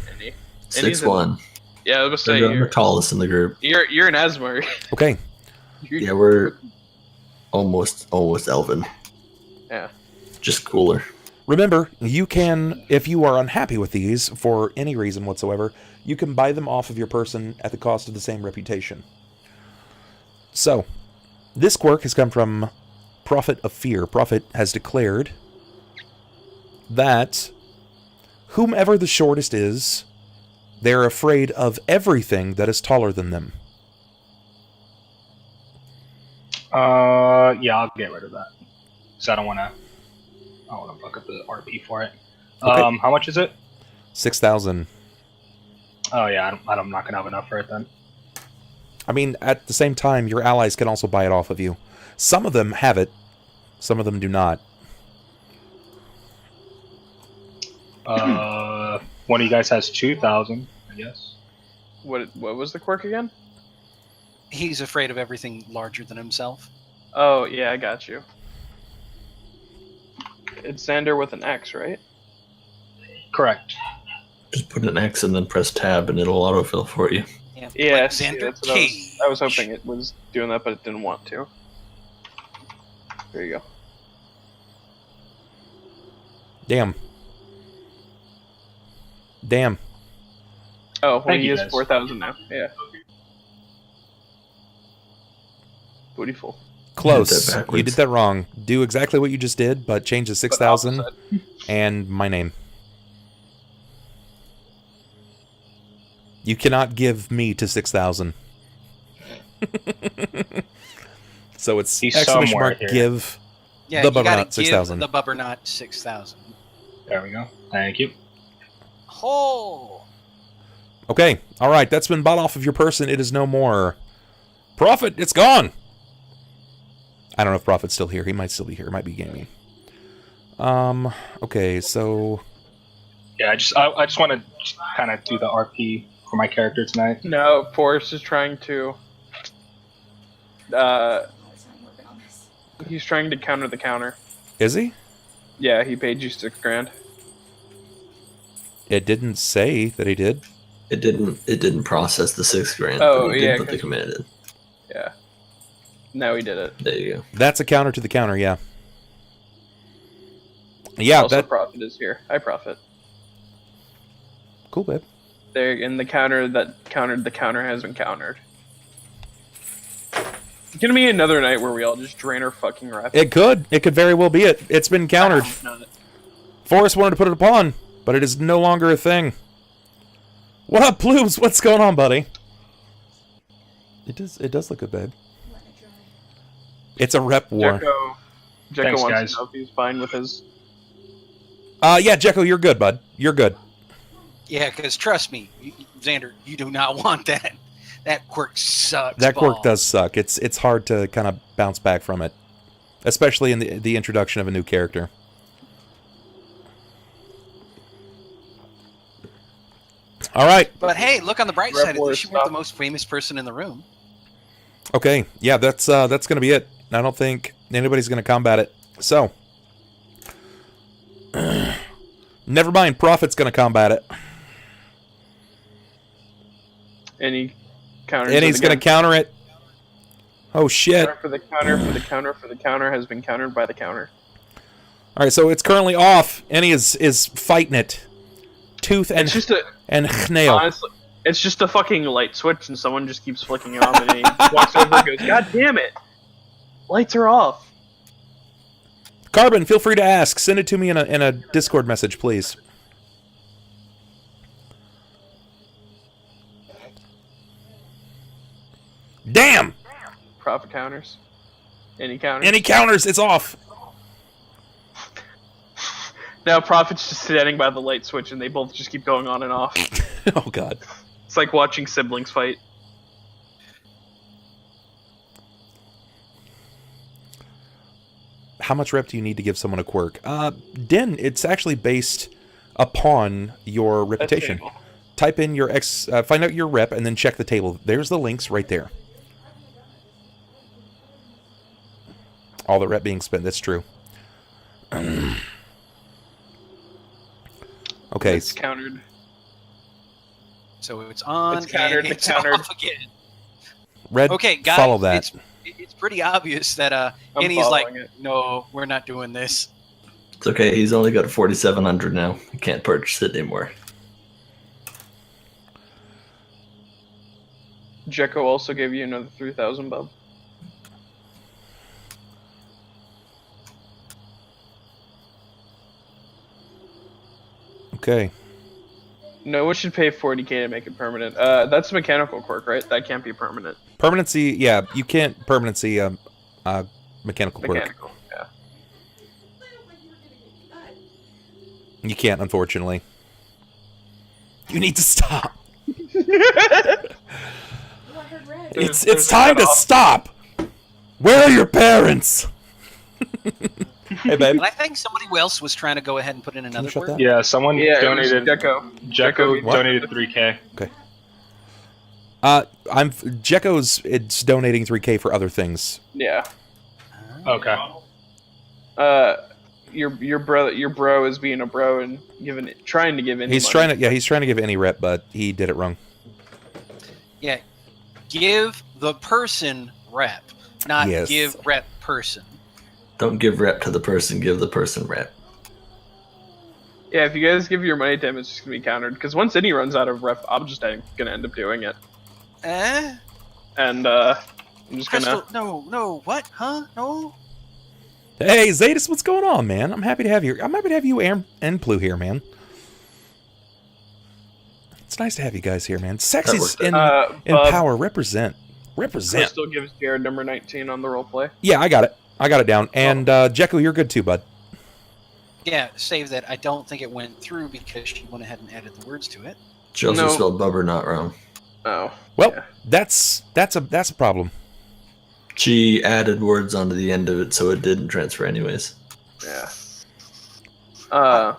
6'1". Yeah, I was gonna say I'm the tallest in the group. You're an Asmar. Okay. Yeah, we're almost elven. Yeah. Just cooler. Remember, you can, if you are unhappy with these for any reason whatsoever, you can buy them off of your person at the cost of the same reputation. So, this quirk has come from Prophet of Fear. Prophet has declared that whomever the shortest is, they're afraid of everything that is taller than them. Yeah, I'll get rid of that. So I don't want to fuck up the RP for it. Okay. How much is it? 6,000. Oh yeah, I'm not gonna have enough for it then. I mean, at the same time, your allies can also buy it off of you. Some of them have it, some of them do not. One of you guys has 2,000, I guess. What was the quirk again? He's afraid of everything larger than himself. Oh, yeah, I got you. It's Xander with an X, right? Correct. Just put an X and then press tab and it'll autofill for you. Yeah, like see, Xander that's what I was hoping it was doing that, but it didn't want to. There you go. Damn. Damn. Oh, well, he is guys. 4,000 now. Yeah. Bootyful. Close. backwards. You did that wrong. Do exactly what you just did, but change the 6,000 and my name. You cannot give me to 6,000. So it's He's exclamation somewhere mark here. give Yeah, the you gotta Bubbernaut 6,000. give the Bubbernaut 6,000. There we go. Thank you. Oh. Okay, alright, that's been bought off of your person. It is no more. Prophet, it's gone! I don't know if Prophet's still here. He might still be here. It might be gaming. Okay, so... Yeah, I just want to kind of do the RP for my character tonight. No, Forrest is trying to... he's trying to counter the counter. Is he? Yeah, he paid you $6,000. It didn't say that he did. It didn't process the $6,000. Oh, but it yeah, did what the 'cause- command did. Yeah. Now he did it. There you go. That's a counter to the counter, yeah. Yeah, Also, that... Prophet is here. Hi, Prophet. Cool, babe. There, and the counter that countered the counter has been countered. It's gonna be another night where we all just drain our fucking wrath. It could. It could very well be it. It's been countered. Forrest wanted to put it upon, but it is no longer a thing. What up, Ploobs? What's going on, buddy? It does look good, babe. It's a rep war. Jekko Thanks, wants guys. to know if he's fine with his... Yeah, Jekko, you're good, bud. You're good. Yeah, because trust me, Xander, you do not want that. That quirk sucks. That quirk balls. does suck. It's hard to kind of bounce back from it, especially in the introduction of a new character. All right. But hey, look on the bright Rep side. At war least you weren't stuff. the most famous person in the room. Okay. Yeah, that's gonna be it. I don't think anybody's gonna combat it. So, never mind. Prophet's gonna combat it, And he counters and it he's gonna again. counter it. Oh shit! Counter for the counter for the counter for the counter has been countered by the counter. All right, so it's currently off, and he is fighting it, tooth and It's just a nail. honestly, it's just a fucking light switch, and someone just keeps flicking it on, and he walks over and goes, "God damn it, lights are off." Carbon, feel free to ask. Send it to me in a Discord message, please. Damn! Profit counters. Any counters? Any counters, it's off. Now Profit's just standing by the light switch, and they both just keep going on and off. Oh god. It's like watching siblings fight. how much rep do you need to give someone a quirk? Din, it's actually based upon your reputation. Type in your find out your rep, and then check the table. There's the links right there. All the rep being spent. That's true. Okay. It's countered. So it's on. It's countered. And it's countered. off again. Red, okay, guys, follow that. It's pretty obvious that Innie's like, no, we're not doing this. It's okay. He's only got 4,700 now. He can't purchase it anymore. Jekko also gave you another 3,000, bub. Okay. No, it should pay 40k to make it permanent. That's a mechanical quirk, right? That can't be permanent. Permanency, yeah, you can't permanency mechanical quirk. Mechanical, yeah. You can't, unfortunately. You need to stop. It's time to stop. Where are your parents? Hey, babe. And I think somebody else was trying to go ahead and put in another word. Yeah, someone donated. Jekko donated 3K. Okay. Jekko's it's donating 3K for other things. Yeah. Okay. Your bro is being a bro and trying to give any. He's trying to give any rep, but he did it wrong. Yeah, give the person rep, not Yes. give rep person. Don't give rep to the person, give the person rep. Yeah, if you guys give your money to him, it's just gonna be countered. Because once Innie runs out of rep, I'm just gonna end up doing it. And I'm just Crystal, gonna. no, what? Huh? No. Hey, Zadis, what's going on, man? I'm happy to have you and Plu here, man. It's nice to have you guys here, man. Sexy's in power. Represent. Crystal gives Jerrod number 19 on the roleplay. Yeah, I got it. I got it down. And Jekko, you're good too, bud. Yeah, save that. I don't think it went through because she went ahead and added the words to it. She also spelled Bubbernaut wrong. Oh. Well, yeah. that's a problem. She added words onto the end of it, so it didn't transfer anyways. Yeah.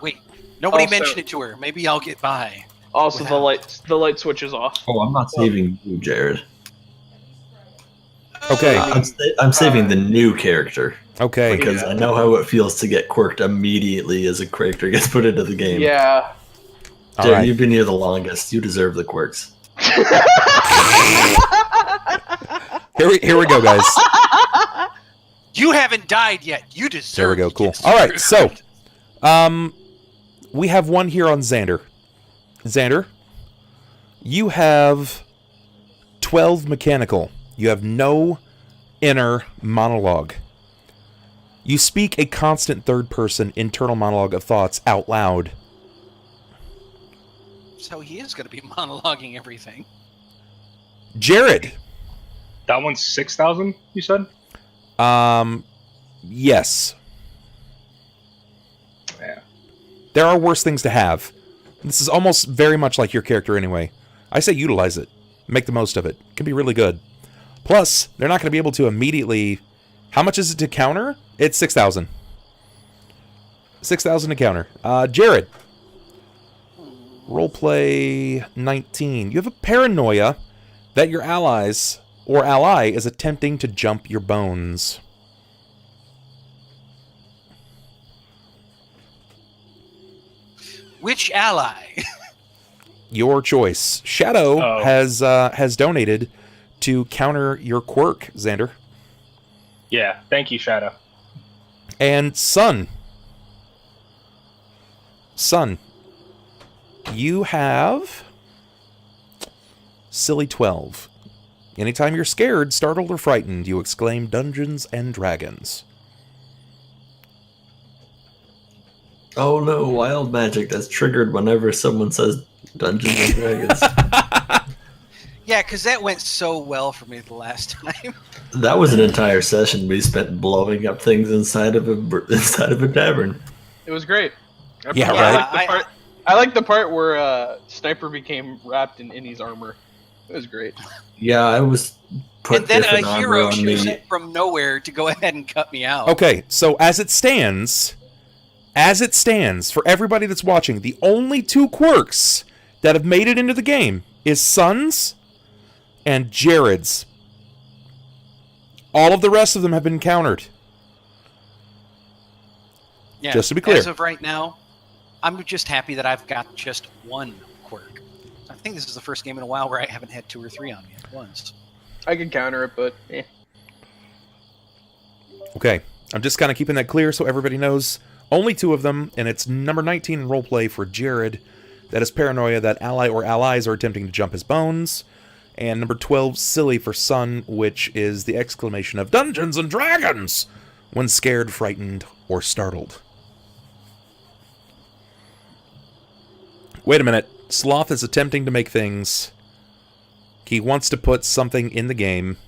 Wait, nobody also- mentioned it to her. Maybe I'll get by. Also, the light switch is off. Oh, I'm not saving you, Jerrod. Okay. I'm saving the new character. Okay. Because I know how it feels to get quirked immediately as a character gets put into the game. Yeah. Jerrod, right. you've been here the longest. You deserve the quirks. Here we go, guys. You haven't died yet. You deserve. There we go. to Cool. get All right. screwed. So, we have one here on Xander. Xander, you have 12 mechanical. You have no inner monologue. You speak a constant third-person internal monologue of thoughts out loud. So he is going to be monologuing everything. Jerrod. That one's 6,000, you said? Yes. Yeah. There are worse things to have. This is almost very much like your character anyway. I say utilize it. Make the most of it. It can be really good. Plus, they're not going to be able to immediately... How much is it to counter? It's 6,000. 6,000 to counter. Jerrod. Roleplay 19. You have a paranoia that your allies or ally is attempting to jump your bones. Which ally? Your choice. Shadow has donated to counter your quirk, Xander. Yeah, thank you, Shadow. And Sunn. Sunn, you have Silly 12. Anytime you're scared, startled, or frightened, you exclaim Dungeons and Dragons. Oh no, wild magic that's triggered whenever someone says Dungeons and Dragons. Yeah, because that went so well for me the last time. That was an entire session we spent blowing up things inside of a tavern. It was great. Yeah, right. I like the part where Sniper became wrapped in Innie's armor. It was great. Yeah, I was put and then different a armor hero on shows me. up from nowhere to go ahead and cut me out. Okay, so as it stands, for everybody that's watching, the only 2 quirks that have made it into the game is Sunn's and Jerrod's. All of the rest of them have been countered. Yeah, just to be clear. As of right now, I'm just happy that I've got just 1 quirk. I think this is the first game in a while where I haven't had 2 or 3 on me at once. I can counter it, but eh. Okay, I'm just kind of keeping that clear so everybody knows. Only 2 of them, and it's number 19 in roleplay for Jerrod. That is paranoia that ally or allies are attempting to jump his bones. And number 12, silly for Sunn, which is the exclamation of Dungeons and Dragons when scared, frightened, or startled. Wait a minute. Sloth is attempting to make things. He wants to put something in the game.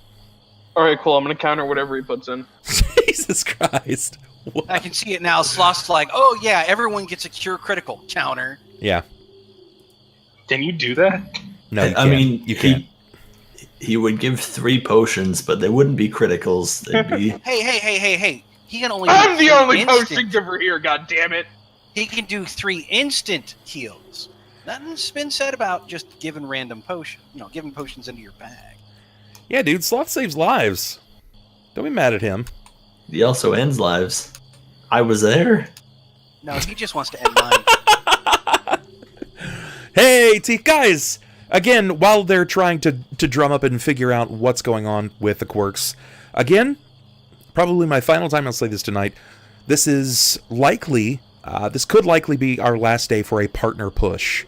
Alright, cool. I'm gonna counter whatever he puts in. Jesus Christ. What? I can see it now. Sloth's like, oh yeah, everyone gets a cure critical counter. Yeah. Can you do that? No, you I mean, you can't. He would give 3 potions, but they wouldn't be criticals. They'd be. Hey. He can only. I'm do the 3 only instant. potion giver here, goddammit! He can do 3 instant heals. Nothing's been said about just giving random potions. Giving potions into your bag. Yeah, dude, Sloth saves lives. Don't be mad at him. He also ends lives. I was there. No, he just wants to end mine. Hey, guys! Again, while they're trying to drum up and figure out what's going on with the quirks, again, probably my final time I'll say this tonight, this is likely, this could likely be our last day for a partner push.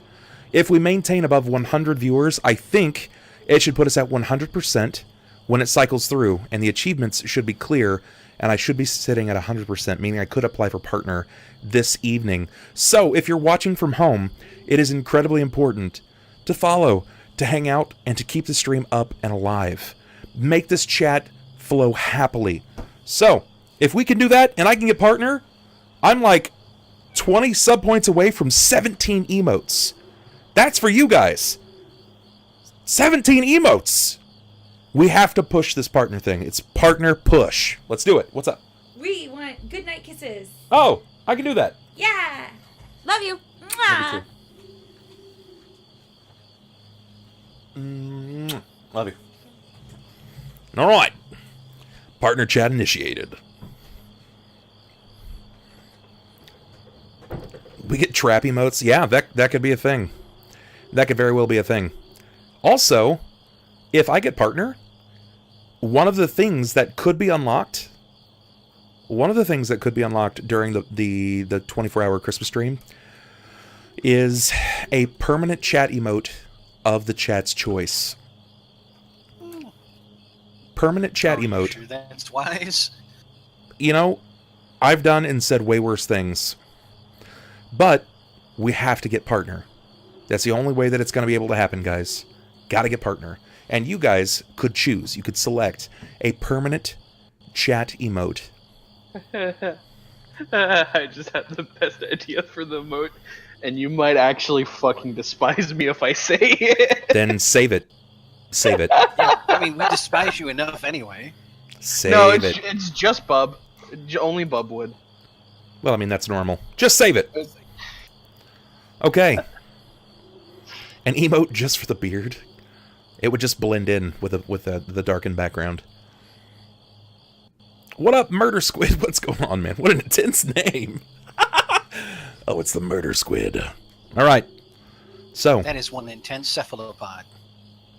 If we maintain above 100 viewers, I think it should put us at 100% when it cycles through, and the achievements should be clear, and I should be sitting at 100%, meaning I could apply for partner this evening. So, if you're watching from home, it is incredibly important to follow, to hang out, and to keep the stream up and alive. Make this chat flow happily. So, if we can do that, and I can get partner, I'm like 20 sub points away from 17 emotes. That's for you guys. 17 emotes! We have to push this partner thing. It's partner push. Let's do it. What's up? We want good night kisses. Oh, I can do that. Yeah. Love you. Mwah. Love you. All right. Partner chat initiated. We get trap emotes. Yeah, that could be a thing. That could very well be a thing. Also, if I get partner, one of the things that could be unlocked during the 24-hour Christmas stream is a permanent chat emote of the chat's choice. Permanent chat emote. Sure, that's wise. I've done and said way worse things. But we have to get partner. That's the only way that it's going to be able to happen, guys. Got to get partner. And you guys could choose. You could select a permanent chat emote. I just had the best idea for the emote, and you might actually fucking despise me if I say it. Then save it. Save it. Yeah, I mean, we despise you enough anyway. Save it. It's just Bub. Only Bub would. Well, I mean, that's normal. Just save it. Okay. An emote just for the beard. It would just blend in with the darkened background. What up, Murder Squid? What's going on, man? What an intense name. Oh, it's the Murder Squid. All right. So. That is one intense cephalopod.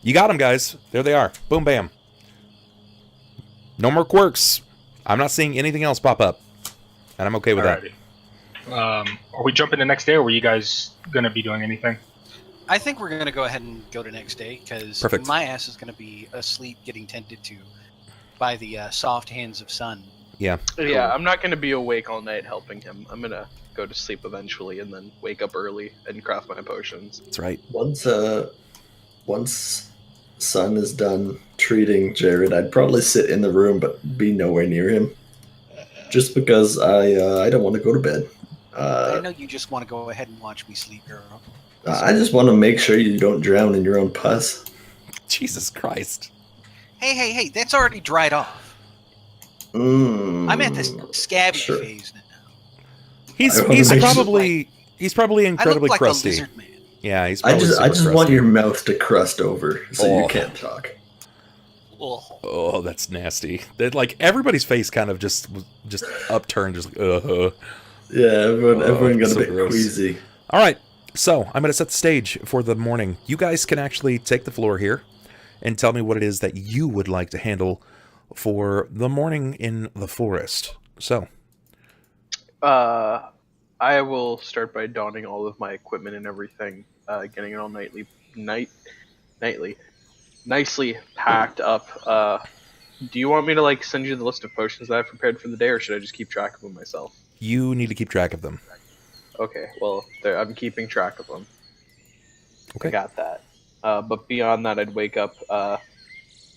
You got them, guys. There they are. Boom, bam. No more quirks. I'm not seeing anything else pop up. And I'm okay with that. Are we jumping the next day, or were you guys going to be doing anything? I think we're going to go ahead and go to next day, because my ass is going to be asleep getting tended to by the soft hands of Sunn. Yeah. Yeah, I'm not going to be awake all night helping him. I'm going to go to sleep eventually and then wake up early and craft my potions. That's right. Once Sunn is done treating Jerrod, I'd probably sit in the room but be nowhere near him. Just because I don't want to go to bed. I know you just want to go ahead and watch me sleep, girl. I just want to make sure you don't drown in your own pus. Jesus Christ. Hey, that's already dried off. I'm at this scabby phase now. He's probably incredibly I look like crusty. A lizard man. Yeah, he's I probably just super want crusty. your mouth to crust over so you can't talk. Oh, that's nasty. That, like, everybody's face kind of just upturned, just like, Yeah, everyone got so a bit gross. queasy. All right, so I'm going to set the stage for the morning. You guys can actually take the floor here and tell me what it is that you would like to handle for the morning in the forest. So, I will start by donning all of my equipment and everything, getting it all nicely packed up. Do you want me to like send you the list of potions that I've prepared for the day, or should I just keep track of them myself? you need to keep track of them. Okay, well, I'm keeping track of them. Okay. I got that. But beyond that, I'd wake up,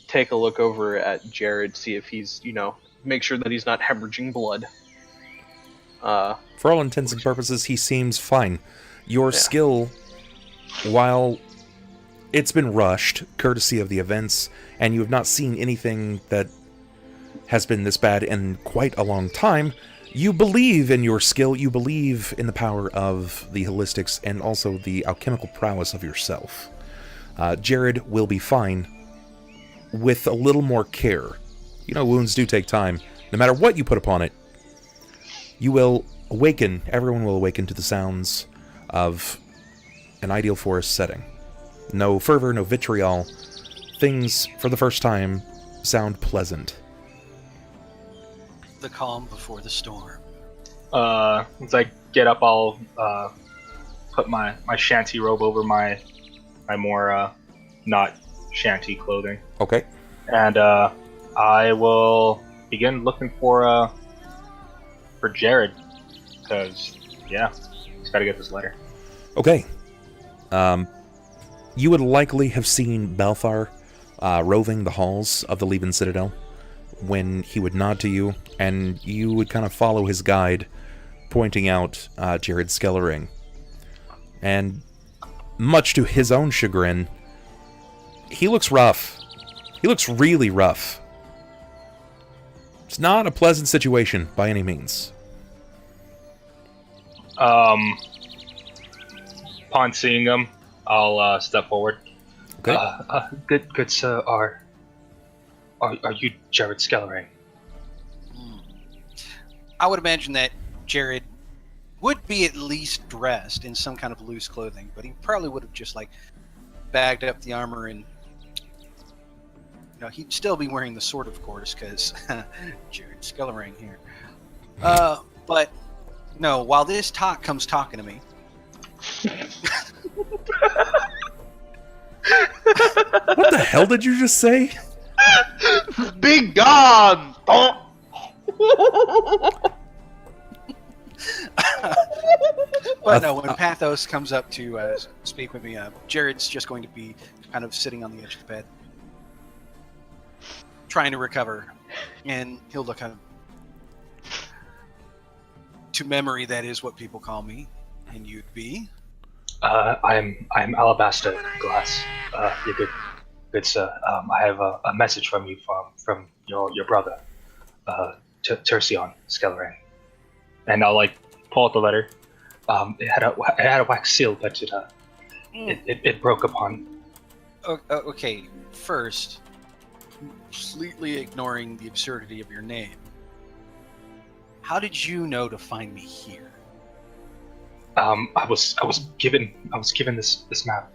take a look over at Jerrod, see if he's, make sure that he's not hemorrhaging blood. For all intents and purposes, he seems fine. Your skill, while it's been rushed, courtesy of the events, and you have not seen anything that has been this bad in quite a long time, you believe in your skill, you believe in the power of the holistics, and also the alchemical prowess of yourself. Jerrod will be fine with a little more care. Wounds do take time. No matter what you put upon it, you will awaken, everyone will awaken to the sounds of an ideal forest setting. No fervor, no vitriol. Things, for the first time, sound pleasant. The calm before the storm. Once I get up, I'll put my shanty robe over my more not shanty clothing. Okay. And I will begin looking for Jerrod, because he's got to get this letter. Okay. You would likely have seen Balthar roving the halls of the Lieben Citadel when he would nod to you, and you would kind of follow his guide, pointing out Jerrod Skellering. And much to his own chagrin, he looks rough. He looks really rough. It's not a pleasant situation by any means. Upon seeing him, I'll step forward. Okay. Good sir, are you Jerrod Skellering? I would imagine that Jerrod would be at least dressed in some kind of loose clothing, but he probably would have just bagged up the armor, and he'd still be wearing the sword, of course, because Jerrod Skellering here. But no, while this comes talking to me. What the hell did you just say? Be gone! But no, when Pathos comes up to speak with me, Jerrod's just going to be kind of sitting on the edge of the bed, trying to recover, and he'll look up. To memory, that is what people call me, and you'd be. I'm Alabaster Glass. You're good sir. I have a message from you from your brother, Tercion Skellering, and I'll pull out the letter. It had a wax seal, but it broke upon. Okay, first, completely ignoring the absurdity of your name. How did you know to find me here? I was given this map.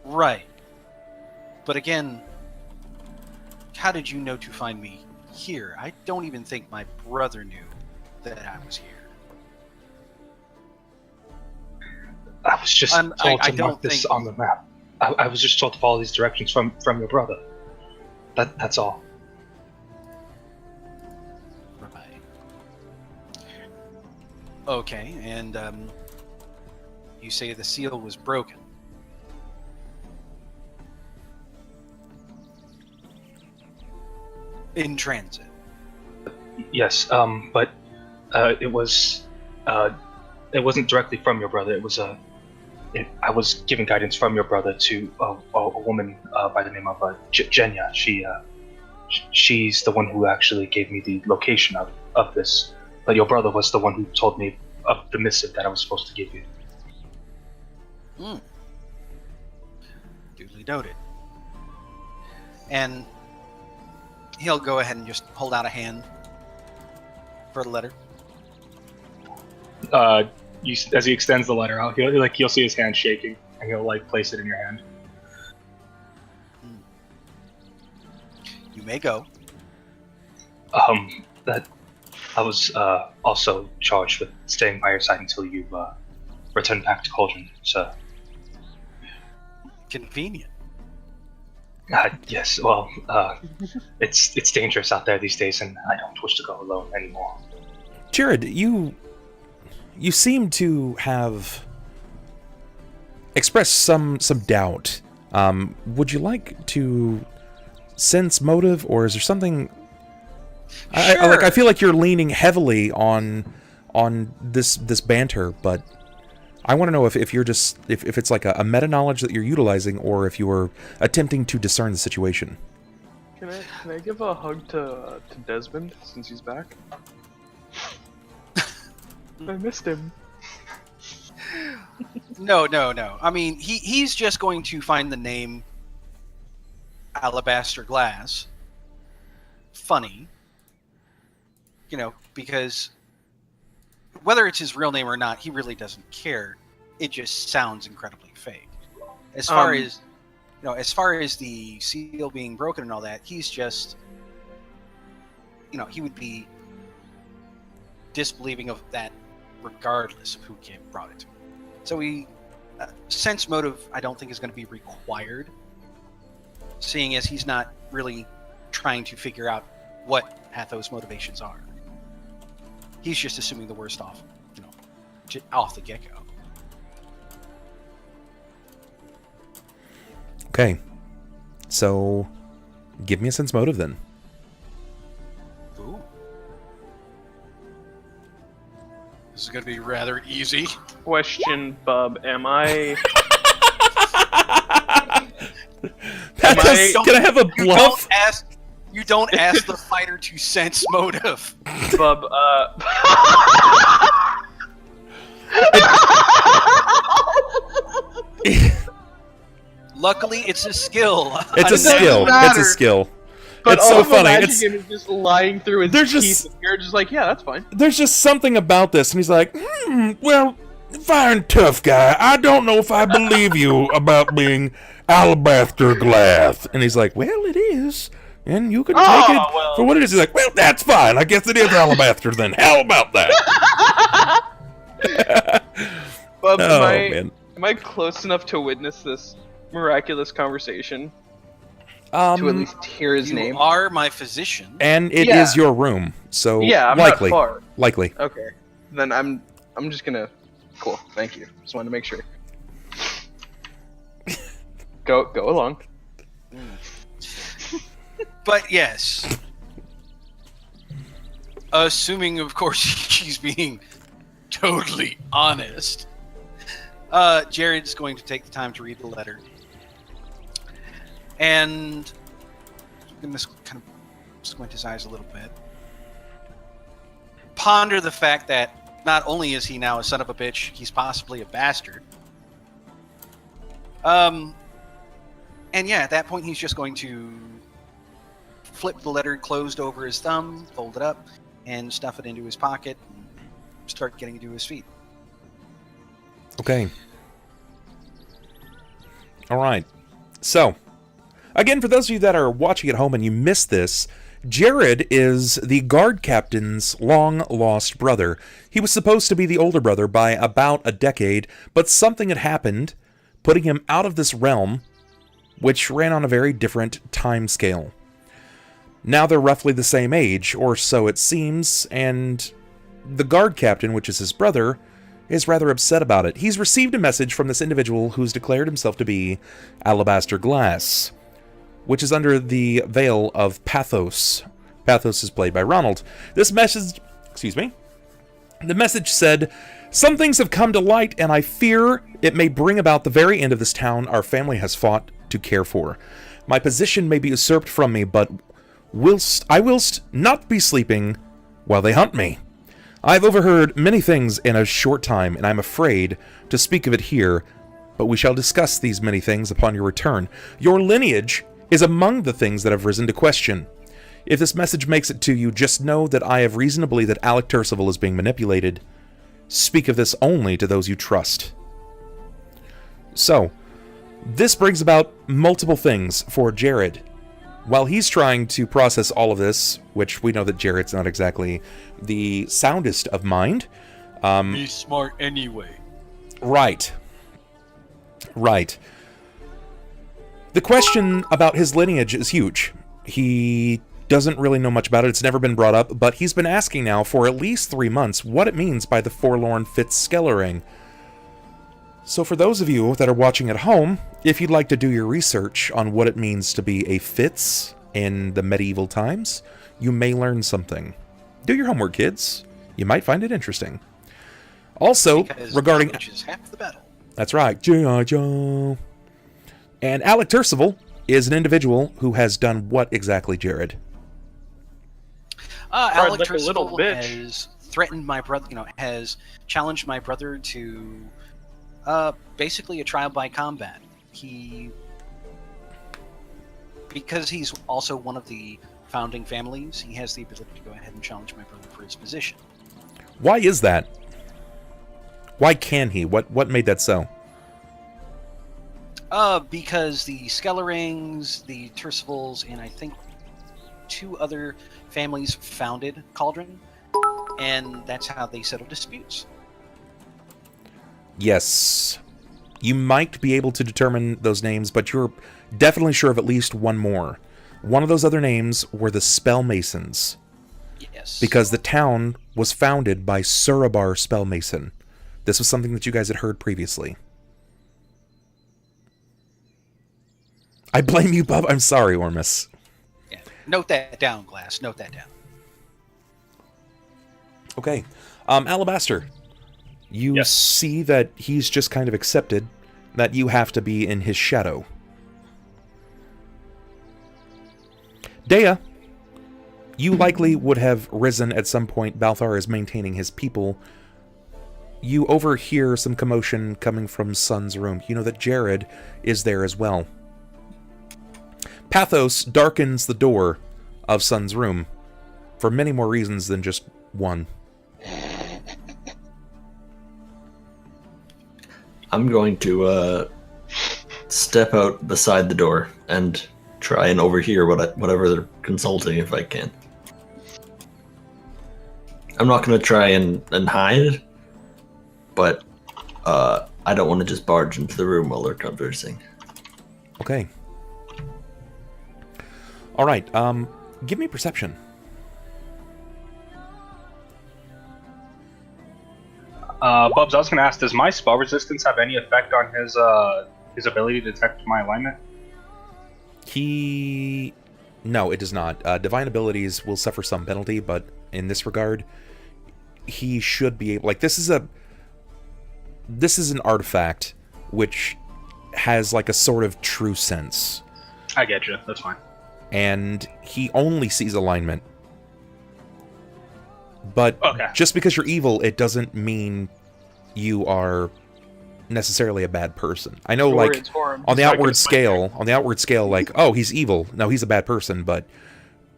Right. But again, how did you know to find me here? I don't even think my brother knew that I was here. I was just told to mark this on the map. I was just told to follow these directions from your brother. That's all. Okay, and you say the seal was broken. In transit. Yes, but it wasn't directly from your brother. It was I was given guidance from your brother to a woman by the name of Jenya. She's the one who actually gave me the location of this. But your brother was the one who told me of the missive that I was supposed to give you. Duly noted. And he'll go ahead and just hold out a hand for the letter. As he extends the letter out, you'll see his hand shaking, and he'll place it in your hand. You may go. That I was also charged with staying by your side until you return back to Cauldron, sir. Convenient. Yes. Well, it's dangerous out there these days, and I don't wish to go alone anymore. Jerrod, you seem to have expressed some doubt. Would you like to sense motive, or is there something? Sure. I feel like you're leaning heavily on this banter, but I want to know if you're just if it's like a meta knowledge that you're utilizing, or if you are attempting to discern the situation. Can I give a hug to Desmond since he's back? I missed him. No. I mean, he's just going to find the name Alabaster Glass funny, because whether it's his real name or not, he really doesn't care. It just sounds incredibly fake. As far as the seal being broken and all that, he's just, he would be disbelieving of that regardless of who brought it to him. So sense motive, I don't think is going to be required, seeing as he's not really trying to figure out what Pathos' motivations are. He's just assuming the worst off the get-go. Okay, so give me a sense motive then. Ooh. This is going to be rather easy. Question, Bub, am I... Can I have a bluff? You don't ask the fighter to sense motive. Bub, Luckily, it's a skill. It's a skill. It's a skill. But it's so funny. It's just lying through his teeth, and you're just like, yeah, that's fine. There's just something about this, and he's like, well, fine, tough guy. I don't know if I believe you about being Alabaster Glass. And he's like, well, it is. And you can take it for what it is. He's like, well, that's fine. I guess it is Alabaster then. How about that? Bub, am I close enough to witness this miraculous conversation? To at least hear his name? You are my physician. And it is your room, so yeah, I'm likely. not far. Likely. Okay. Then I'm just gonna... Cool, thank you. Just wanted to make sure. Go along. But yes. Assuming, of course, she's being totally honest. Jerrod's going to take the time to read the letter. And I'm going to kind of squint his eyes a little bit. Ponder the fact that not only is he now a son of a bitch, he's possibly a bastard. And yeah, at that point, he's just going to flip the letter closed over his thumb, fold it up, and stuff it into his pocket, and start getting to his feet. Okay. All right. So, again, for those of you that are watching at home and you missed this, Jerrod is the guard captain's long-lost brother. He was supposed to be the older brother by about a decade, but something had happened, putting him out of this realm, which ran on a very different time scale. Now they're roughly the same age, or so it seems, and the guard captain, which is his brother, is rather upset about it. He's received a message from this individual who's declared himself to be Alabaster Glass, which is under the veil of Pathos. Pathos is played by Ronald. This message, the message said, "Some things have come to light, and I fear it may bring about the very end of this town our family has fought to care for. My position may be usurped from me, but I whilst not be sleeping while they hunt me. I've overheard many things in a short time, and I'm afraid to speak of it here, but we shall discuss these many things upon your return. Your lineage is among the things that have risen to question. If this message makes it to you, just know that I have reason to believe that Alec Turcival is being manipulated. Speak of this only to those you trust. So, this brings about multiple things for Jerrod. While he's trying to process all of this, which we know that Jerrod's not exactly the soundest of mind. He's smart anyway. Right. Right. The question about his lineage is huge. He doesn't really know much about it. It's never been brought up, but he's been asking now for at least 3 months what it means by the forlorn Fitzskellering. So for those of you that are watching at home, if you'd like to do your research on what it means to be a Fitz in the medieval times, you may learn something. Do your homework, kids. You might find it interesting. Also, Because regarding... knowledge is half the battle. That's right, G.I. Joe. And Alec Turcival is an individual who has done what exactly, Jerrod? like Alec a little Turcival bitch. has threatened my brother, has challenged my brother to basically a trial by combat. Because he's also one of the founding families, he has the ability to go ahead and challenge my brother for his position. Why is that? Why can he? What made that so? Because the Skellerings, the Turcivals, and I think 2 other families founded Cauldron, and that's how they settle disputes. Yes. You might be able to determine those names, but you're definitely sure of at least one more. One of those other names were the Spellmasons. Yes. Because the town was founded by Surabar Spellmason. This was something that you guys had heard previously. I blame you, Bub. I'm sorry, Ormus. Yeah. Note that down, Glass. Note that down. Okay. Alabaster, you see that he's just kind of accepted that you have to be in his shadow. Deia, you likely would have risen at some point. Balthar is maintaining his people. You overhear some commotion coming from Sunn's room. You know that Jerrod is there as well. Pathos darkens the door of Sunn's room for many more reasons than just one. I'm going to step out beside the door and try and overhear whatever they're consulting if I can. I'm not going to try and hide, but I don't want to just barge into the room while they're conversing. Okay. All right. Give me perception. Bubs, I was going to ask, does my spell resistance have any effect on his ability to detect my alignment? No, it does not. Divine abilities will suffer some penalty, but in this regard, he should be able... Like, this is an artifact which has, like, a sort of true sense. I get you. That's fine. And he only sees alignment. But just because you're evil, it doesn't mean you are necessarily a bad person. I know, like, on the outward scale, like, oh, he's evil. No, he's a bad person, but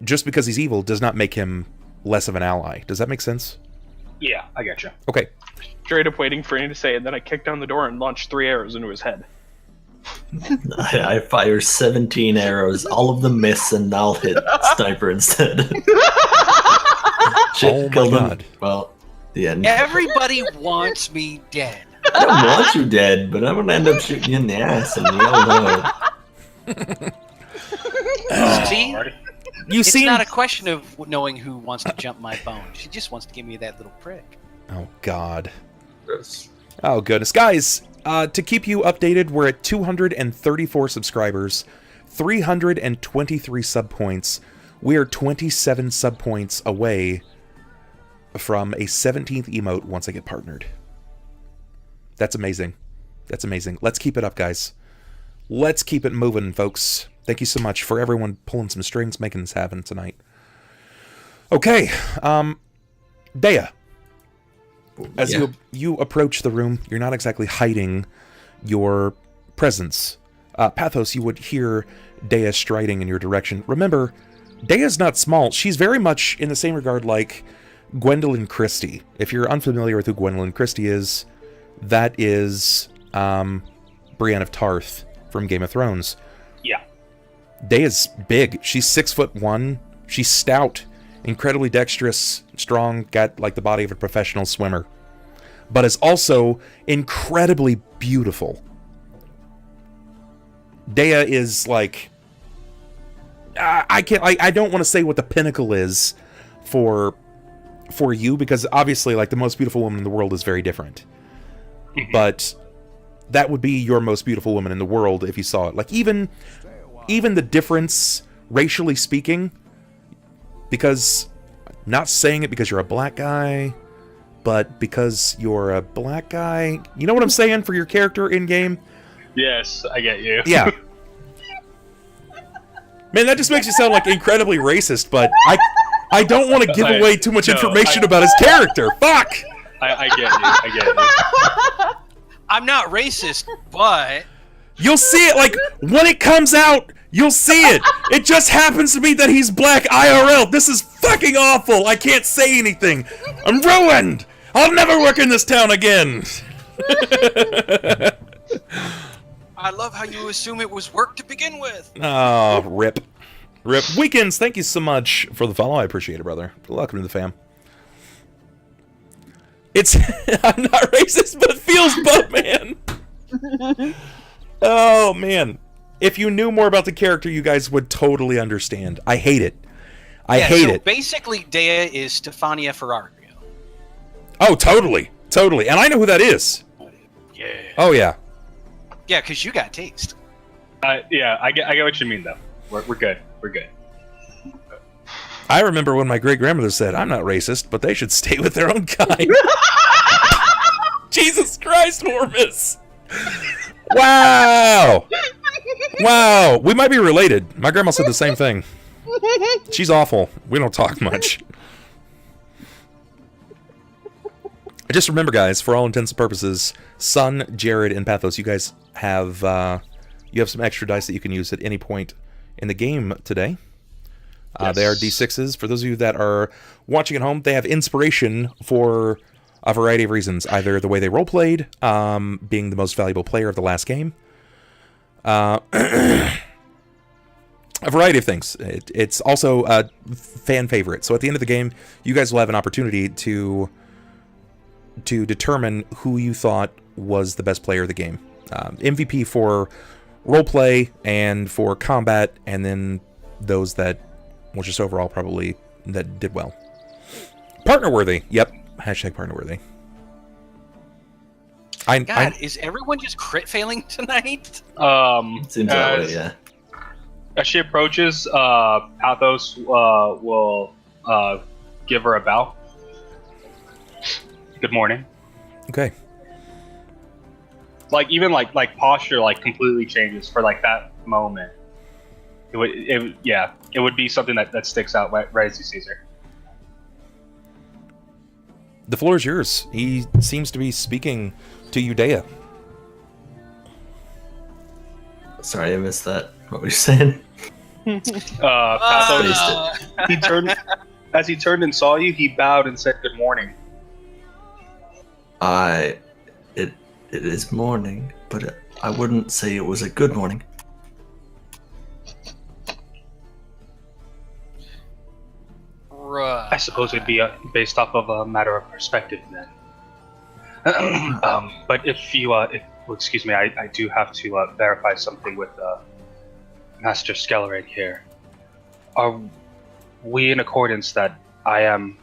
just because he's evil does not make him less of an ally. Does that make sense? Yeah, I get you. Okay. Straight up waiting for him to say it, and then I kicked down the door and launched 3 arrows into his head. I fire 17 arrows, all of them miss, and I'll hit Sniper instead. Oh my god. Well, the end. Everybody wants me dead. I don't want you dead, but I'm gonna end up shooting you in the ass, and you all know it. See? It's not a question of knowing who wants to jump my bone. She just wants to give me that little prick. Oh god. Oh goodness. Guys, to keep you updated, we're at 234 subscribers, 323 sub points. We are 27 sub points away from a 17th emote once I get partnered. That's amazing. That's amazing. Let's keep it up, guys. let's keep it moving, folks. Thank you so much for everyone pulling some strings, making this happen tonight. Okay, Deia. As you approach the room, you're not exactly hiding your presence. Pathos, you would hear Deia striding in your direction. Remember, Deia's not small. She's very much in the same regard like Gwendolyn Christie. If you're unfamiliar with who Gwendolyn Christie is, that is Brienne of Tarth from Game of Thrones. Yeah. Deia's big. She's 6'1". She's stout, incredibly dexterous, strong, got like the body of a professional swimmer, but is also incredibly beautiful. Deia is like, I don't want to say what the pinnacle is for you, because obviously like the most beautiful woman in the world is very different. But that would be your most beautiful woman in the world if you saw it. Like even the difference racially speaking, because not saying it because you're a black guy, but because you're a black guy. You know what I'm saying for your character in game? Yes, I get you. Yeah. Man, that just makes you sound like incredibly racist, but I don't want to give away too much information about his character. Fuck! I get you. I'm not racist, but... You'll see it, like, when it comes out, you'll see it. It just happens to be that he's black IRL. This is fucking awful. I can't say anything. I'm ruined. I'll never work in this town again. I love how you assume it was work to begin with. Oh, rip. Rip. Weekends, thank you so much for the follow. I appreciate it, brother. Welcome to the fam. It's... I'm not racist, but it feels both, man. Oh, man. If you knew more about the character, you guys would totally understand. I hate it. I hate it. Basically, Deia is Stefania Ferrario. Oh, totally. Totally. And I know who that is. Yeah. Oh, yeah. Yeah, because you got taste. Yeah, I get what you mean, though. We're good. We're good. I remember when my great-grandmother said, I'm not racist, but they should stay with their own kind. Jesus Christ, Ormus! Wow! Wow, we might be related. My grandma said the same thing. She's awful. We don't talk much. I just remember, guys, for all intents and purposes, Sunn, Jerrod, and Pathos, you guys have some extra dice that you can use at any point in the game today. Yes. They are D6s. For those of you that are watching at home, they have inspiration for a variety of reasons. Either the way they roleplayed, being the most valuable player of the last game. A variety of things. It's also a fan favorite. So at the end of the game, you guys will have an opportunity to determine who you thought was the best player of the game. MVP for roleplay and for combat, and then those that were just overall probably that did well. Partner worthy. Yep. Hashtag partner worthy. God, is everyone just crit failing tonight? Seems that way, yeah. As she approaches, Pathos will give her a bow. Good morning. Okay. Like even like posture like completely changes for like that moment. It would be something that sticks out right as he sees her. The floor is yours. He seems to be speaking to you, Deia. Sorry, I missed that. What were you saying? Pathos, as he turned and saw you, he bowed and said, "Good morning." It is morning, but I wouldn't say it was a good morning. Right. I suppose it'd be based off of a matter of perspective then. But if you, excuse me, I do have to verify something with Master Skellerate here. Are we in accordance that I am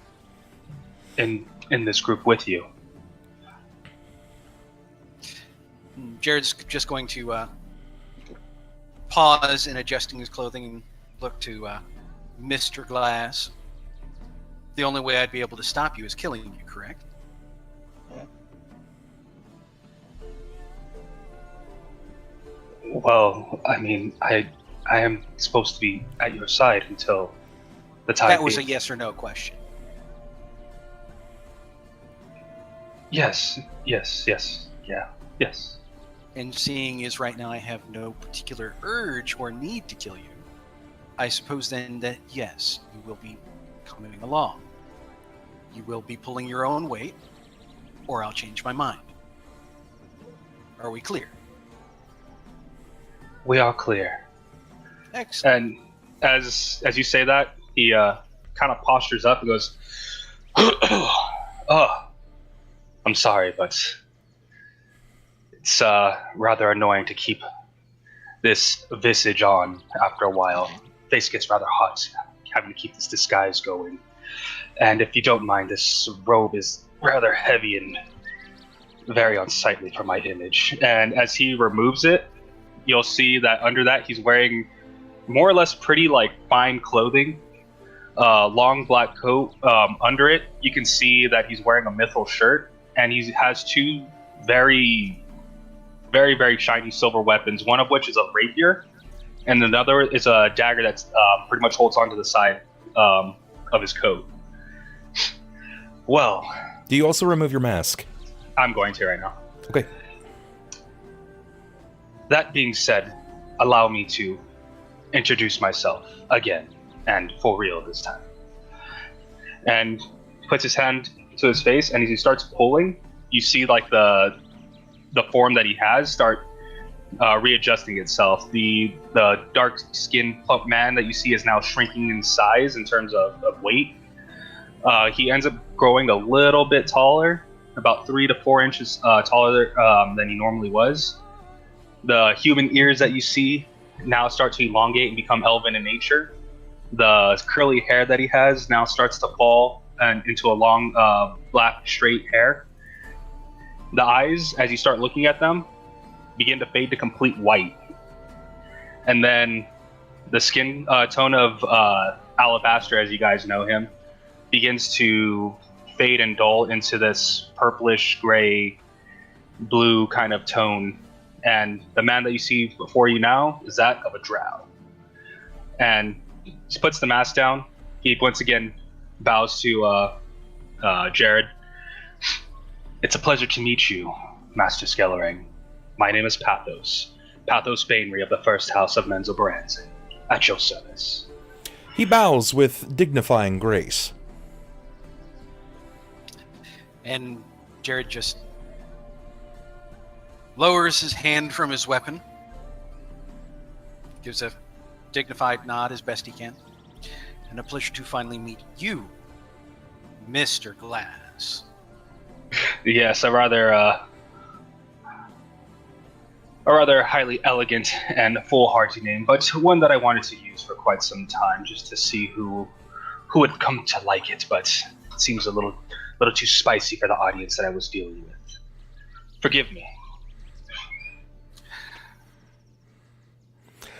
in this group with you? Jerrod's just going to pause in adjusting his clothing and look to Mr. Glass. The only way I'd be able to stop you is killing you, correct? Well, I mean, I am supposed to be at your side until the time. That was a yes or no question. Yes. Yeah. Yes. And seeing as right now I have no particular urge or need to kill you, I suppose then that yes, you will be coming along. You will be pulling your own weight, or I'll change my mind. Are we clear? We are clear. Excellent. And as you say that, he kind of postures up and goes, "Oh, I'm sorry, but it's rather annoying to keep this visage on after a while. Face gets rather hot, having to keep this disguise going. And if you don't mind, this robe is rather heavy and very unsightly for my image." And as he removes it, you'll see that under that he's wearing more or less pretty fine clothing, long black coat. Under it, you can see that he's wearing a mithril shirt, and he has two very, very, very shiny silver weapons. One of which is a rapier, and another is a dagger that's pretty much holds onto the side of his coat. Well, do you also remove your mask? I'm going to right now. Okay. That being said, allow me to introduce myself again, and for real this time. And he puts his hand to his face, and as he starts pulling, you see the form that he has start readjusting itself. The dark-skinned plump man that you see is now shrinking in size in terms of weight. He ends up growing a little bit taller, about 3 to 4 inches taller than he normally was. The human ears that you see now start to elongate and become elven in nature. The curly hair that he has now starts to fall into a long black straight hair. The eyes, as you start looking at them, begin to fade to complete white. And then the skin tone of Alabaster, as you guys know him, begins to fade and dull into this purplish, gray, blue kind of tone. And the man that you see before you now is that of a drow. And he puts the mask down. He once again bows to Jerrod. "It's a pleasure to meet you, Master Skellering. My name is Pathos. Pathos Bainry of the First House of Menzoberranzan. At your service." He bows with dignifying grace. And Jerrod just lowers his hand from his weapon, gives a dignified nod as best he can, and a pleasure to finally meet you, Mr. Glass. Yes, a rather highly elegant and foolhardy name, but one that I wanted to use for quite some time, just to see who would come to like it. But it seems a little too spicy for the audience that I was dealing with. Forgive me.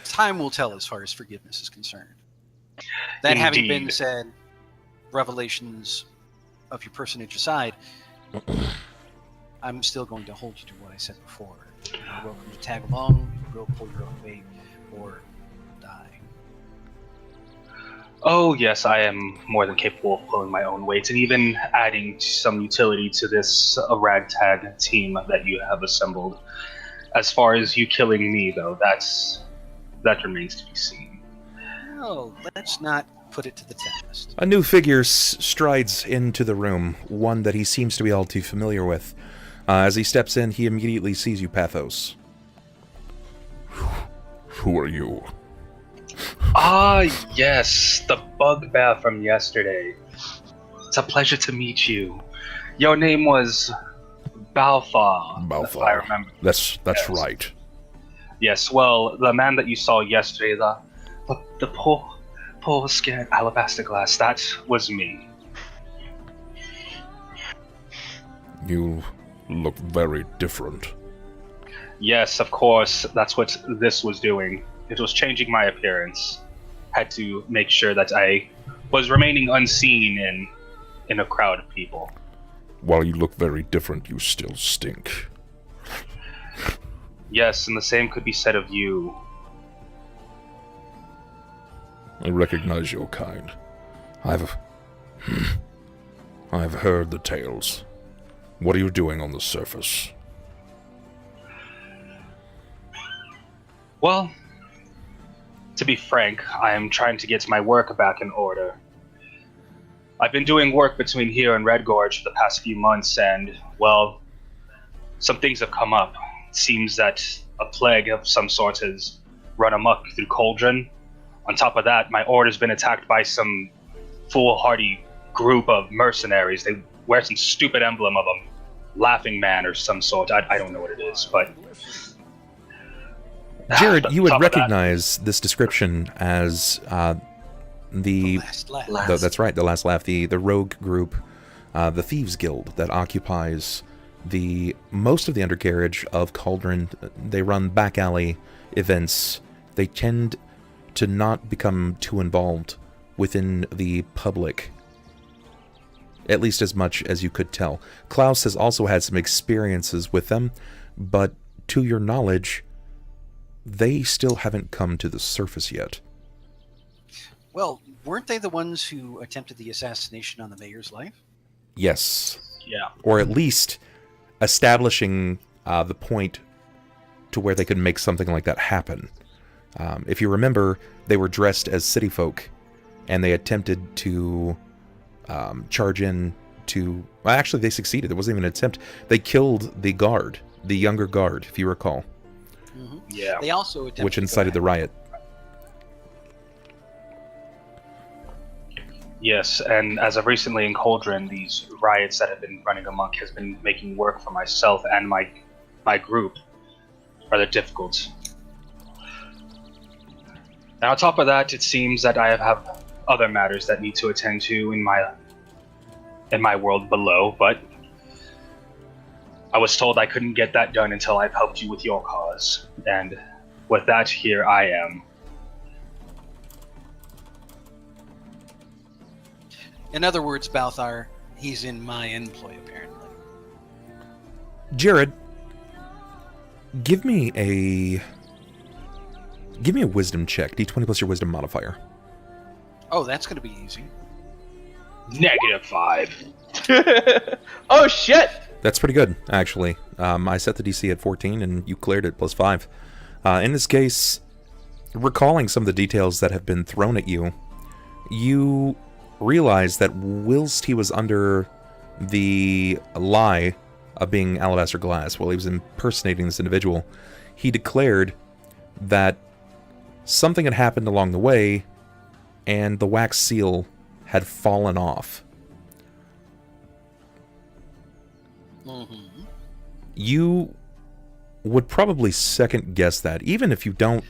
Time will tell as far as forgiveness is concerned. That having been said, revelations of your personage aside, I'm still going to hold you to what I said before. You're welcome to tag along, you will pull your own weight, or die. Oh yes, I am more than capable of pulling my own weight, and even adding some utility to this ragtag team that you have assembled. As far as you killing me, though, that remains to be seen. Well, let's not put it to the test. A new figure strides into the room, one that he seems to be all too familiar with. As he steps in, he immediately sees you, Pathos. Who are you? Ah, yes, the bugbear from yesterday. It's a pleasure to meet you. Your name was Balthar. Balthar. I remember. That's Yes. right. Yes, well, the man that you saw yesterday, the poor scared Alabaster Glass, that was me. You look very different. Yes, of course, that's what this was doing. It was changing my appearance. Had to make sure that I was remaining unseen in a crowd of people. While you look very different, you still stink. Yes, and the same could be said of you. I recognize your kind. I've heard the tales. What are you doing on the surface? Well, to be frank, I am trying to get my work back in order. I've been doing work between here and Red Gorge for the past few months, and, well, some things have come up. It seems that a plague of some sort has run amok through Cauldron. On top of that, my order's been attacked by some foolhardy group of mercenaries. They wear some stupid emblem of a laughing man or some sort. I don't know what it is, but... Jerrod, you would recognize this description as the Last laugh. that's right, the Last Laugh, the rogue group, the Thieves Guild that occupies most of the undercarriage of Cauldron. They run back alley events. They tend to not become too involved within the public, at least as much as you could tell. Klaus has also had some experiences with them, but to your knowledge, they still haven't come to the surface yet. Well, weren't they the ones who attempted the assassination on the mayor's life? Yes. Yeah. Or at least establishing the point to where they could make something like that happen. If you remember, they were dressed as city folk, and they attempted to charge in to... Well, actually, they succeeded. There wasn't even an attempt. They killed the guard, the younger guard, if you recall. Mm-hmm. Yeah. They also attempted Which to go incited the back. riot. Yes, and as of recently in Cauldron, these riots that have been running amok has been making work for myself and my group rather difficult. And on top of that, it seems that I have other matters that need to attend to in my world below, but I was told I couldn't get that done until I've helped you with your cause. And with that, here I am. In other words, Balthar, he's in my employ, apparently. Jerrod, give me a wisdom check. D20 plus your wisdom modifier. Oh, that's going to be easy. -5. Oh shit! That's pretty good, actually. I set the DC at 14, and you cleared it plus 5. In this case, recalling some of the details that have been thrown at you, you realize that whilst he was under the lie of being Alabaster Glass, while he was impersonating this individual, he declared that something had happened along the way, and the wax seal had fallen off. Mm-hmm. You would probably second guess that, even if you don't.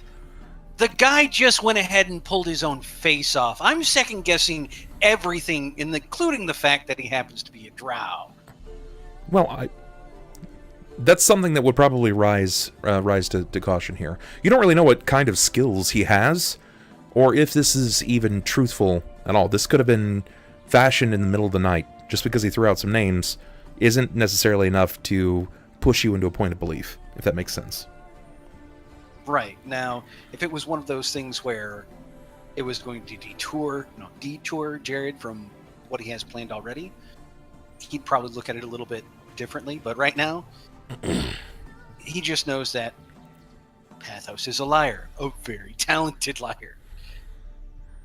The guy just went ahead and pulled his own face off. I'm second guessing everything, including the fact that he happens to be a drow. Well, that's something that would probably rise to caution here. You don't really know what kind of skills he has, or if this is even truthful at all. This could have been fashioned in the middle of the night. Just because he threw out some names isn't necessarily enough to push you into a point of belief, if that makes sense. Right. Now, if it was one of those things where it was going to detour Jerrod from what he has planned already, he'd probably look at it a little bit differently. But right now, he just knows that Pathos is a liar, a very talented liar.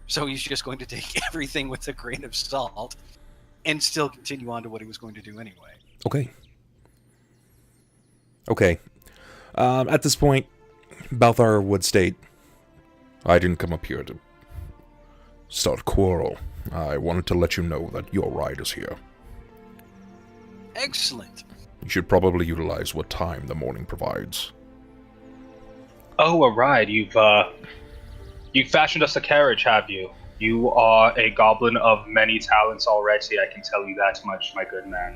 So he's just going to take everything with a grain of salt and still continue on to what he was going to do anyway. Okay. At this point, Balthar would state, I didn't come up here to start a quarrel. I wanted to let you know that your ride is here. Excellent. You should probably utilize what time the morning provides. Oh, a ride. You've fashioned us a carriage, have you? You are a goblin of many talents already, I can tell you that much, my good man.